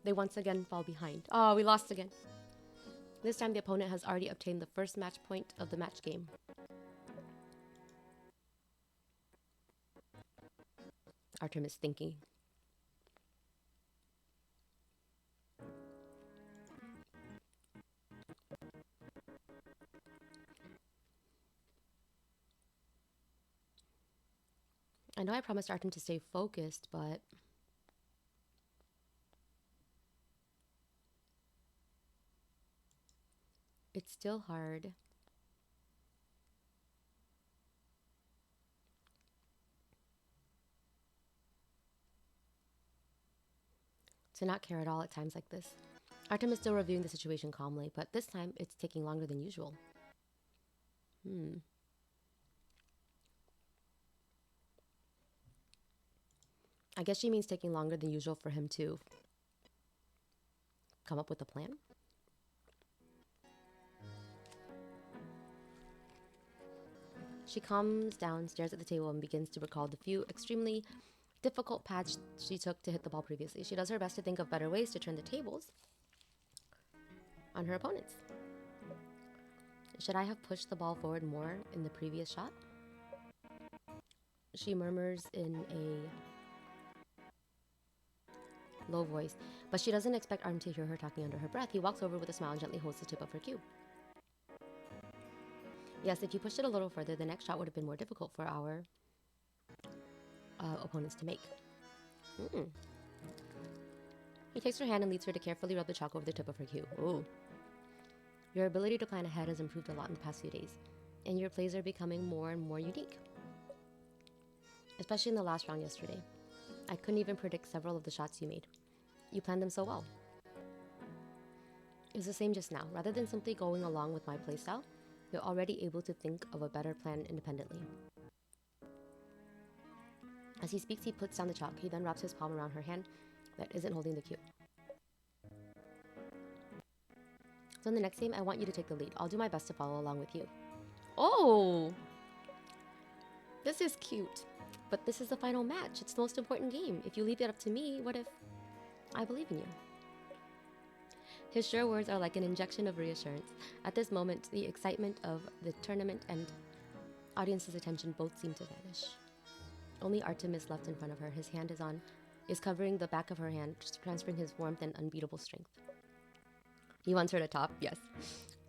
they once again fall behind. Oh, we lost again. This time the opponent has already obtained the first match point of the match game. Artem is thinking. I know I promised Artem to stay focused, but it's still hard. To not care at all at times like this. Artem is still reviewing the situation calmly, but this time it's taking longer than usual. I guess she means taking longer than usual for him to come up with a plan. She calms down, stares at the table, and begins to recall the few extremely difficult paths she took to hit the ball previously. She does her best to think of better ways to turn the tables on her opponents. Should I have pushed the ball forward more in the previous shot? She murmurs in a low voice, but she doesn't expect Artem to hear her talking under her breath. He walks over with a smile and gently holds the tip of her cue. Yes, if you pushed it a little further, the next shot would have been more difficult for our opponents to make. He takes her hand and leads her to carefully rub the chalk over the tip of her cue. Ooh. Your ability to plan ahead has improved a lot in the past few days, and your plays are becoming more and more unique. Especially in the last round yesterday. I couldn't even predict several of the shots you made. You planned them so well. It was the same just now. Rather than simply going along with my playstyle, you're already able to think of a better plan independently. As he speaks, he puts down the chalk. He then wraps his palm around her hand that isn't holding the cue. So in the next game, I want you to take the lead. I'll do my best to follow along with you. Oh! This is cute. But this is the final match. It's the most important game. If you leave it up to me, what if I believe in you? His sure words are like an injection of reassurance. At this moment, the excitement of the tournament and audience's attention both seem to vanish. Only Artem is left in front of her. His hand is covering the back of her hand, transferring his warmth and unbeatable strength. He wants her to top, yes.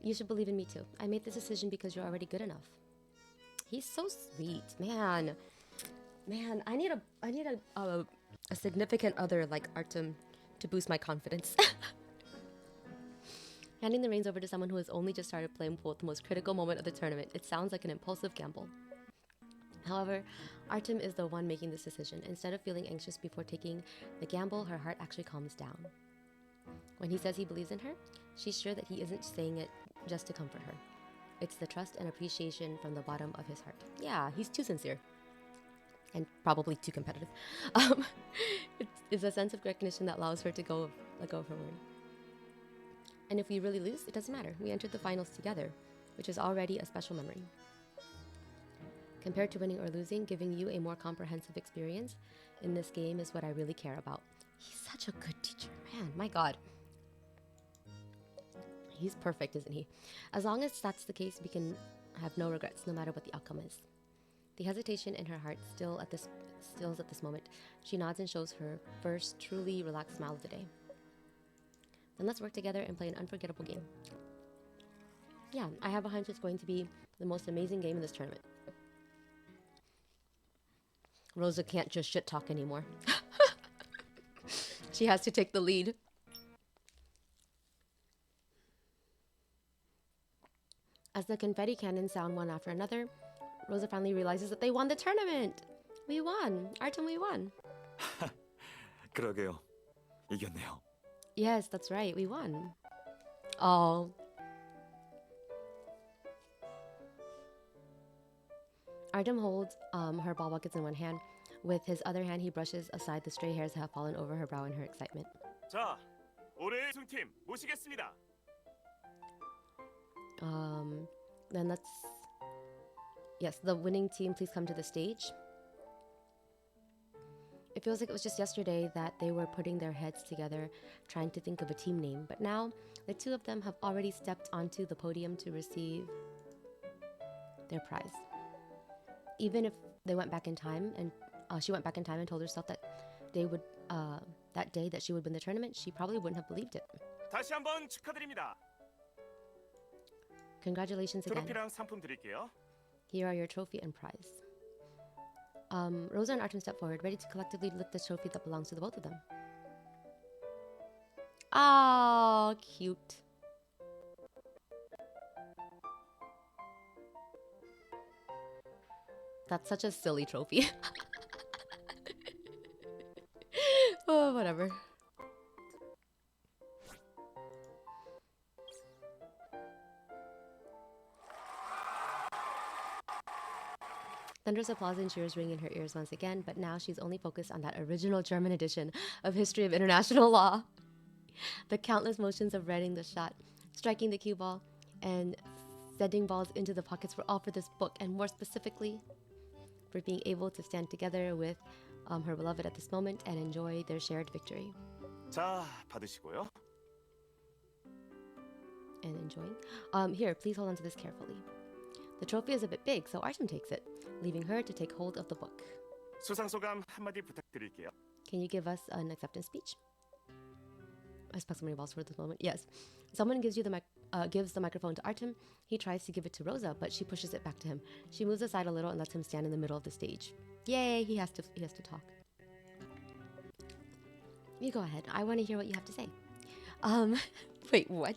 You should believe in me too. I made this decision because you're already good enough. He's so sweet, man. Man, I need a significant other like Artem to boost my confidence. Handing the reins over to someone who has only just started playing pool at the most critical moment of the tournament, it sounds like an impulsive gamble. However, Artem is the one making this decision. Instead of feeling anxious before taking the gamble, her heart actually calms down. When he says he believes in her, she's sure that he isn't saying it just to comfort her. It's the trust and appreciation from the bottom of his heart. Yeah, he's too sincere. And probably too competitive. It's a sense of recognition that allows her to let go of her word. And if we really lose, it doesn't matter. We entered the finals together, which is already a special memory. Compared to winning or losing, giving you a more comprehensive experience in this game is what I really care about. He's such a good teacher, man. My God. He's perfect, isn't he? As long as that's the case, we can have no regrets, no matter what the outcome is. The hesitation in her heart stills at this moment. She nods and shows her first truly relaxed smile of the day. Then let's work together and play an unforgettable game. Yeah, I have a hunch it's going to be the most amazing game in this tournament. Rosa can't just shit talk anymore. She has to take the lead. As the confetti cannons sound one after another, Rosa finally realizes that they won the tournament. We won. Artem, we won. 그러게요. 이겼네요. Yes, that's right. We won. Oh. Artem holds her ball buckets in one hand. With his other hand, he brushes aside the stray hairs that have fallen over her brow in her excitement. 자, 올해의 우승팀 모시겠습니다. Then let's... Yes, the winning team, please come to the stage. It feels like it was just yesterday that they were putting their heads together, trying to think of a team name. But now, the two of them have already stepped onto the podium to receive their prize. Even if they went back in time, and she went back in time and told herself that they would, that day that she would win the tournament, she probably wouldn't have believed it. 다시 한번 축하드립니다. Congratulations again. 트로피랑 상품 드릴게요. Here are your trophy and prize. Rosa and Artem step forward, ready to collectively lift the trophy that belongs to the both of them. Oh, cute. That's such a silly trophy. Oh, whatever. Thunderous applause and cheers ring in her ears once again, but now she's only focused on that original German edition of History of International Law. The countless motions of reading the shot, striking the cue ball, and sending balls into the pockets were all for this book, and more specifically, for being able to stand together with her beloved at this moment and enjoy their shared victory. 자, 받으시고요. And enjoying. Here, please hold on to this carefully. The trophy is a bit big, so Artem takes it, leaving her to take hold of the book. 수상 소감 한마디 부탁드릴게요. Can you give us an acceptance speech? I suppose so many balls for this moment. Yes. Someone gives the microphone to Artem. He tries to give it to Rosa, but she pushes it back to him. She moves aside a little and lets him stand in the middle of the stage. Yay, he has to talk. You go ahead. I want to hear what you have to say. Wait, what?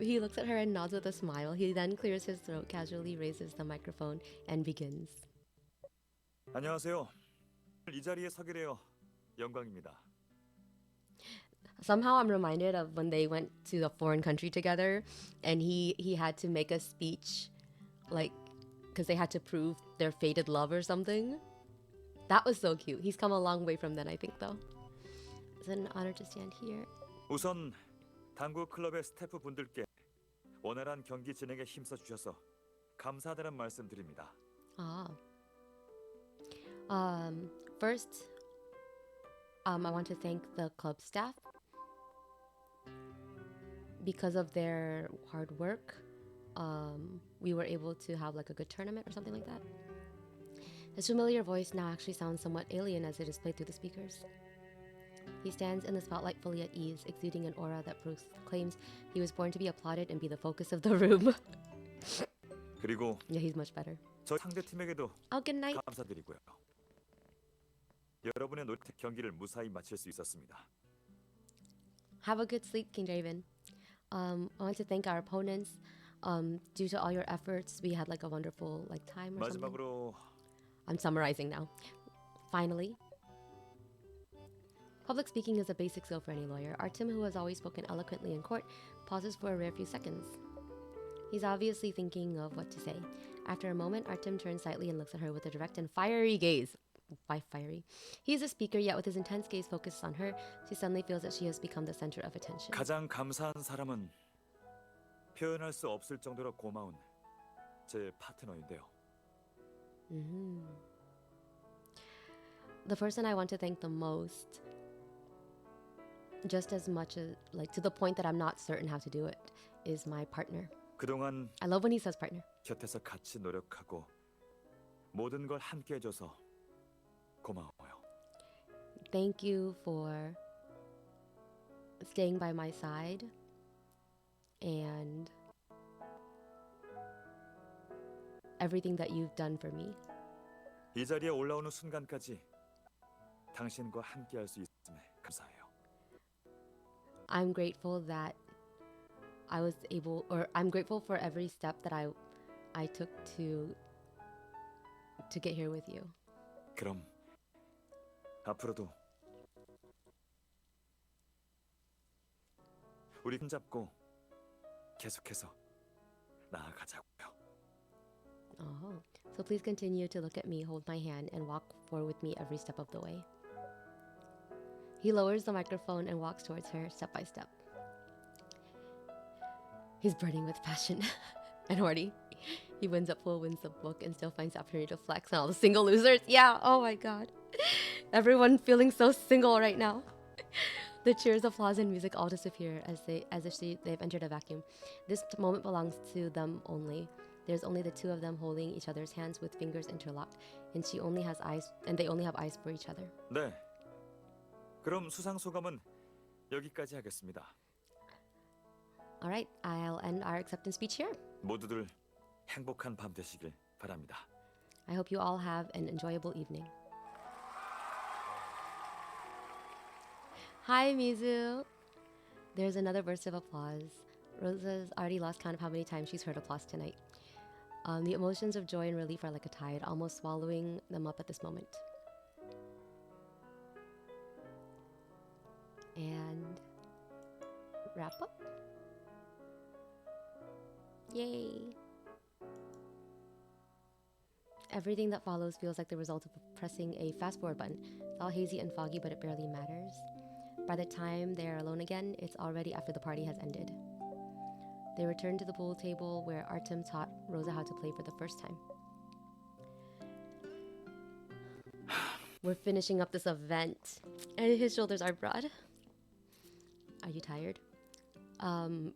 He looks at her and nods with a smile. He then clears his throat, casually raises the microphone, and begins. 안녕하세요. 이 자리에 서게 되어 영광입니다. Somehow I'm reminded of when they went to a foreign country together and he had to make a speech, like, because they had to prove their fated love or something. That was so cute. He's come a long way from then, I think, though. It's an honor to stand here. 우선 당구 클럽의 스태프분들께 원활한 경기 진행에 힘써 주셔서 감사하다는 말씀 드립니다. First, I want to thank the club staff. Because of their hard work, we were able to have like a good tournament or something like that. His familiar voice now actually sounds somewhat alien as it is played through the speakers. He stands in the spotlight fully at ease, exuding an aura that proclaims he was born to be applauded and be the focus of the room. 그리고 Yeah, he's much better. 저 상대 팀에게도 Oh, good night. 감사드리고요. 여러분의 노력 경기를 무사히 마칠 수 있었습니다. Have a good sleep, King Draven. I want to thank our opponents. Due to all your efforts, we had like a wonderful like time or something. 마지막으로 I'm summarizing now. Finally, public speaking is a basic skill for any lawyer. Artem, who has always spoken eloquently in court, pauses for a rare few seconds. He's obviously thinking of what to say. After a moment, Artem turns slightly and looks at her with a direct and fiery gaze. Why fiery? He is a speaker, yet with his intense gaze focused on her, she suddenly feels that she has become the center of attention. 가장 감사한 사람은 표현할 수 없을 정도로 고마운 제 파트너인데요. The person I want to thank the most, just as much as like to the point that I'm not certain how to do it, is my partner. 그동안 I love when he says partner. 곁에서 같이 노력하고 모든 걸 함께 해줘서 고마워요. Thank you for staying by my side and everything that you've done for me. 이 자리에 올라오는 순간까지 당신과 함께 할 수 있음에 감사해요. I'm grateful that I was able, or I'm grateful for every step that I took to get here with you. 그럼 앞으로도 우리 손잡고 계속해서 나아가자고요. Oh, so please continue to look at me, hold my hand, and walk forward with me every step of the way. He lowers the microphone and walks towards her step by step. He's burning with passion and horny. He wins the pool, wins the book, and still finds the opportunity to flex on all the single losers. Yeah, oh my god. Everyone feeling so single right now. The cheers, applause, and music all disappear as if they've entered a vacuum. This moment belongs to them only. There's only the two of them holding each other's hands with fingers interlocked, and they only have eyes for each other. 네. 그럼 수상 소감은 여기까지 하겠습니다. All right, I'll end our acceptance speech here. 모두들 행복한 밤 되시길 바랍니다. I hope you all have an enjoyable evening. Hi, Mizu. There's another burst of applause. Rosa's already lost count of how many times she's heard applause tonight. The emotions of joy and relief are like a tide, almost swallowing them up at this moment. And wrap up. Yay. Everything that follows feels like the result of pressing a fast forward button. It's all hazy and foggy, but it barely matters. By the time they are alone again, it's already after the party has ended. They return to the pool table where Artem taught Rosa how to play for the first time. We're finishing up this event, and his shoulders are broad. Are you tired?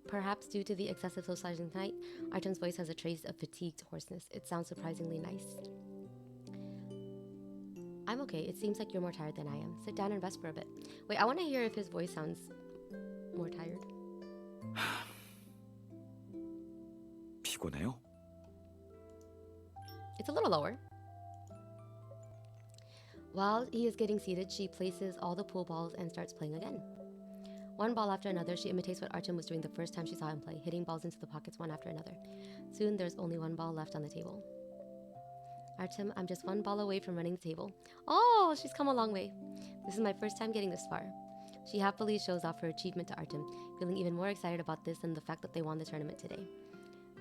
Perhaps due to the excessive socializing tonight, Artem's voice has a trace of fatigued hoarseness. It sounds surprisingly nice. I'm okay. It seems like you're more tired than I am. Sit down and rest for a bit. Wait, I want to hear if his voice sounds more tired. 피곤해요? It's a little lower. While he is getting seated, she places all the pool balls and starts playing again. One ball after another, she imitates what Artem was doing the first time she saw him play, hitting balls into the pockets one after another. Soon, there's only one ball left on the table. Artem, I'm just one ball away from running the table. Oh, she's come a long way. This is my first time getting this far. She happily shows off her achievement to Artem, feeling even more excited about this than the fact that they won the tournament today.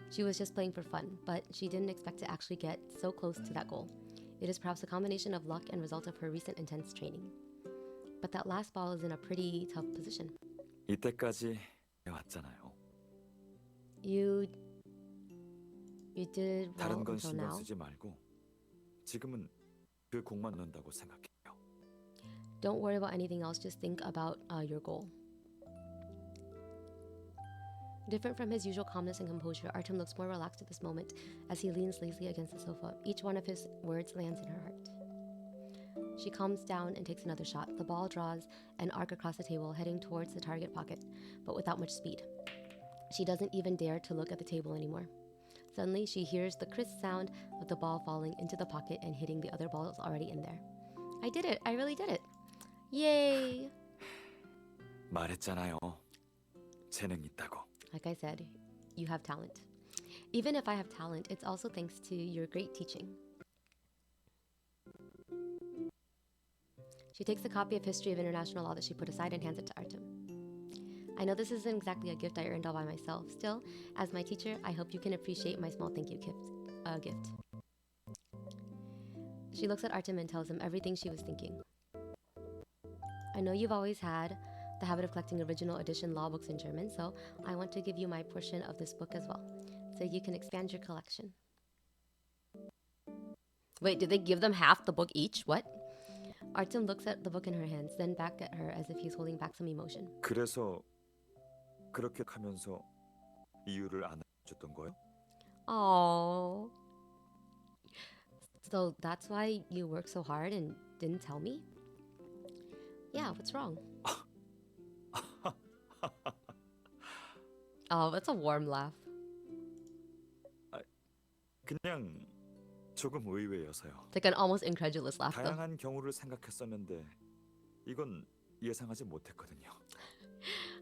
She was just playing for fun, but she didn't expect to actually get so close to that goal. It is perhaps a combination of luck and result of her recent intense training. But that last ball is in a pretty tough position. 이때까지 왔잖아요. You did well 다른 건 until 신경 now. 쓰지 말고 지금은 그 공만 넣는다고 생각해요. Don't worry about anything else, just think about your goal. Different from his usual calmness and composure, Artem looks more relaxed at this moment as he leans lazily against the sofa. Each one of his words lands in her heart. She calms down and takes another shot. The ball draws an arc across the table, heading towards the target pocket, but without much speed. She doesn't even dare to look at the table anymore. Suddenly, she hears the crisp sound of the ball falling into the pocket and hitting the other balls already in there. I did it! I really did it! Yay! 말했잖아요. 재능 있다고. Like I said, you have talent. Even if I have talent, it's also thanks to your great teaching. She takes a copy of History of International Law that she put aside and hands it to Artem. I know this isn't exactly a gift I earned all by myself. Still, as my teacher, I hope you can appreciate my small thank you gift. She looks at Artem and tells him everything she was thinking. I know you've always had the habit of collecting original edition law books in German, so I want to give you my portion of this book as well, so you can expand your collection. Wait, did they give them half the book each? What? Artem looks at the book in her hands, then back at her as if he's holding back some emotion. 그래서 그렇게 하면서 이유를 안 알려줬던 거예요? Oh. So that's why you worked so hard and didn't tell me? Yeah, what's wrong? Oh, that's a warm laugh. 그냥 조금 의외여서요. It's like an almost incredulous laugh, though. 다양한 경우를 생각했었는데 이건 예상하지 못했거든요.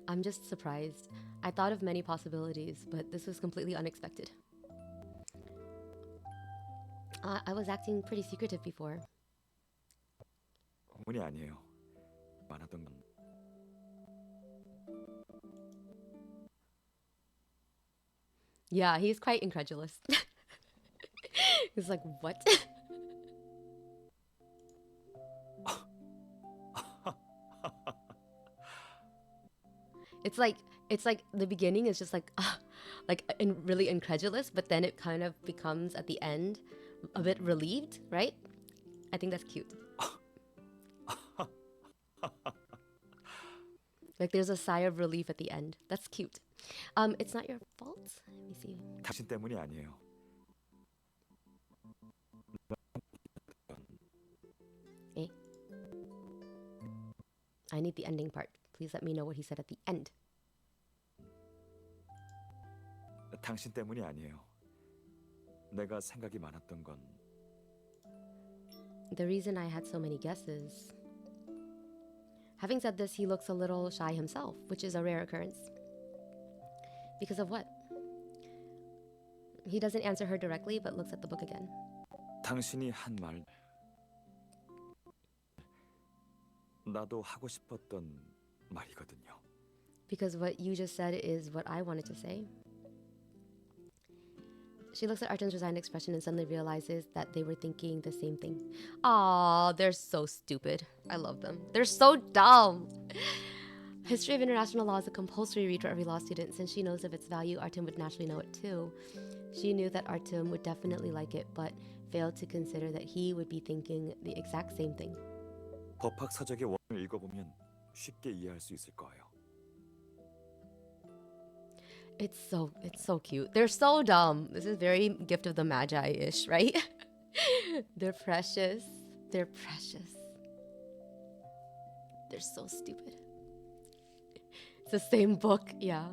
I'm just surprised. I thought of many possibilities, but this was completely unexpected. I was acting pretty secretive before. 때문이 아니에요. 많았던 건 Yeah, he's quite incredulous. He's like, what? It's like the beginning is just like really incredulous, but then it kind of becomes at the end a bit relieved, right? I think that's cute. Like there's a sigh of relief at the end. That's cute. It's not your fault. Let me see. 당신 때문이 아니에요. Eh? I need the ending part. Please let me know what he said at the end. 당신 때문이 아니에요. 내가 생각이 많았던 건 The reason I had so many guesses. Having said this, he looks a little shy himself, which is a rare occurrence. Because of what? He doesn't answer her directly, but looks at the book again. 당신이 한 말 나도 하고 싶었던 말이거든요. Because what you just said is what I wanted to say. She looks at Artem's resigned expression and suddenly realizes that they were thinking the same thing. Aw, they're so stupid. I love them. They're so dumb. History of International Law is a compulsory read for every law student. Since she knows of its value, Artem would naturally know it too. She knew that Artem would definitely like it, but failed to consider that he would be thinking the exact same thing. 법학 서적의 원을 읽어보면 쉽게 이해할 수 있을 거예요. It's so cute. They're so dumb. This is very Gift of the Magi-ish, right? They're precious. They're precious. They're so stupid. It's the same book, yeah.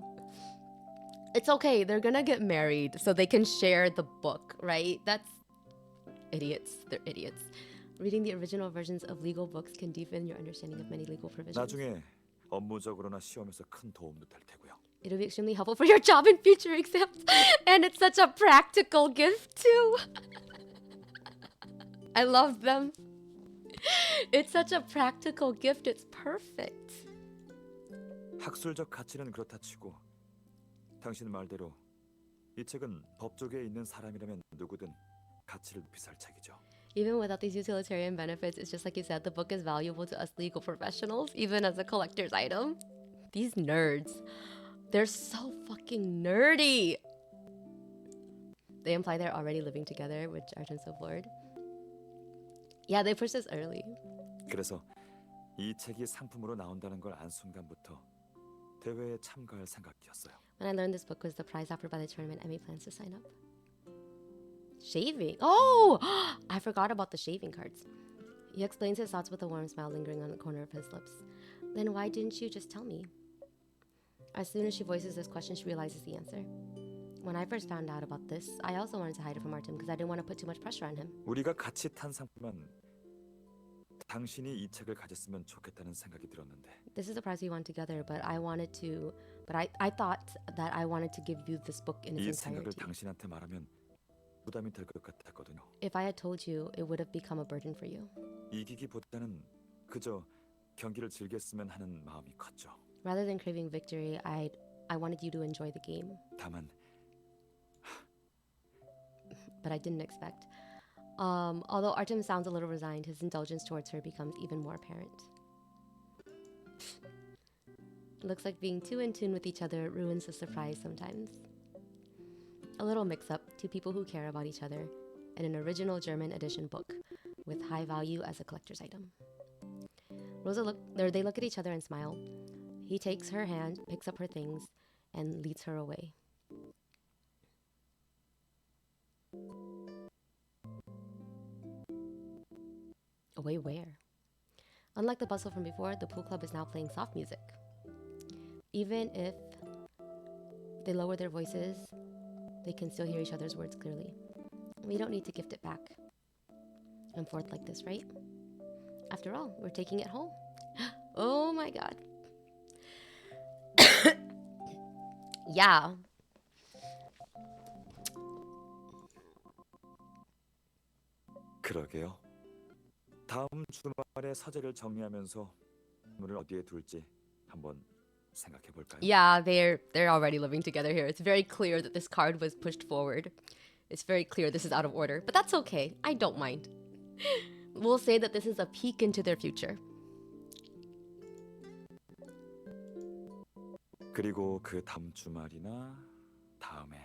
It's okay. They're gonna get married so they can share the book, right? That's idiots. They're idiots. Reading the original versions of legal books can deepen your understanding of many legal provisions. 나중에 업무적으로나 시험에서 큰 도움도 될 테고요. It'll be extremely helpful for your job and future exams. And it's such a practical gift too. I love them. It's such a practical gift. It's perfect. 학술적 가치는 그렇다 치고 당신 말대로 이 책은 법조계에 있는 사람이라면 누구든 가치를 높이 살 책이죠. Even without these utilitarian benefits, it's just like you said, the book is valuable to us legal professionals, even as a collector's item. These nerds. They're so fucking nerdy. They imply they're already living together, which Artem's so bored. Yeah, they pushed this early. 그래서 이 책이 상품으로 나온다는 걸 안 순간부터 대회에 참가할 생각이었어요. When I learned this book was the prize offered by the tournament, Emmy plans to sign up. Shaving. Oh, I forgot about the shaving cards. He explains his thoughts with a warm smile lingering on the corner of his lips. Then why didn't you just tell me? As soon as she voices this question, she realizes the answer. When I first found out about this, I also wanted to hide it from Artem because I didn't want to put too much pressure on him. 우리가 같이 탄 상품만 당신이 이 책을 가졌으면 좋겠다는 생각이 들었는데. This is the prize we won together, but I thought that I wanted to give you this book in 이 its 생각을 entirety. 당신한테 말하면 부담이 될 것 같았거든요. If I had told you, it would have become a burden for you. 이기기보다는 그저 경기를 즐겼으면 하는 마음이 컸죠. Rather than craving victory, I wanted you to enjoy the game. 다만 But I didn't expect. Although Artem sounds a little resigned, his indulgence towards her becomes even more apparent. It looks like being too in tune with each other ruins the surprise sometimes. A little mix-up, two people who care about each other, and an original German edition book with high value as a collector's item. They look at each other and smile. He takes her hand, picks up her things, and leads her away. Away where? Unlike the bustle from before, the pool club is now playing soft music. Even if they lower their voices, they can still hear each other's words clearly. We don't need to gift it back and forth like this, right? After all, we're taking it home. Oh my god. Yeah. 그러게요. 다음 주말에 서재를 정리하면서 문을 어디에 둘지 한번 생각해 볼까요? Yeah, they're already living together here. It's very clear that this card was pushed forward. It's very clear this is out of order, but that's okay. I don't mind. We'll say that this is a peek into their future. 그리고 그 다음 주말이나 다음에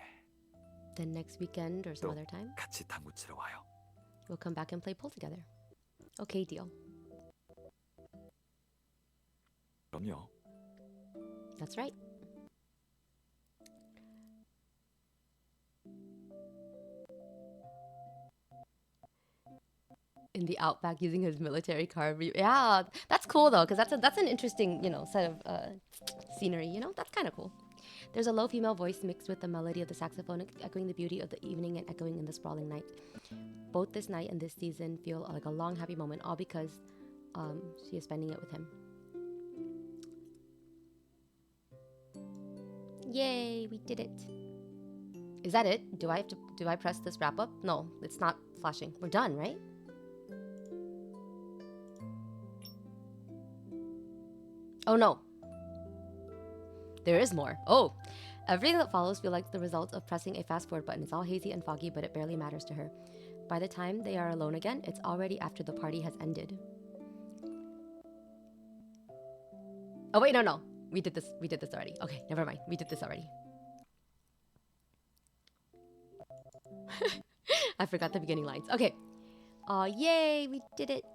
Then next weekend or some 또 other time, 같이 당구 치러 와요. we'll come back and play pool together. Okay, deal. 그럼요. That's right. In the outback using his military card. Yeah, that's cool though, because that's an interesting, set of scenery. That's kind of cool. There's a low female voice mixed with the melody of the saxophone, echoing the beauty of the evening and echoing in the sprawling night. Both this night and this season feel like a long, happy moment, all because she is spending it with him. Yay, we did it. Is that it? Do I press this wrap up? No, it's not flashing. We're done, right? Oh no. There is more. Oh. Everything that follows feels like the result of pressing a fast forward button. It's all hazy and foggy, but it barely matters to her. By the time they are alone again, it's already after the party has ended. Oh wait, no. We did this already. Okay, never mind. We did this already. I forgot the beginning lines. Okay. Yay, we did it.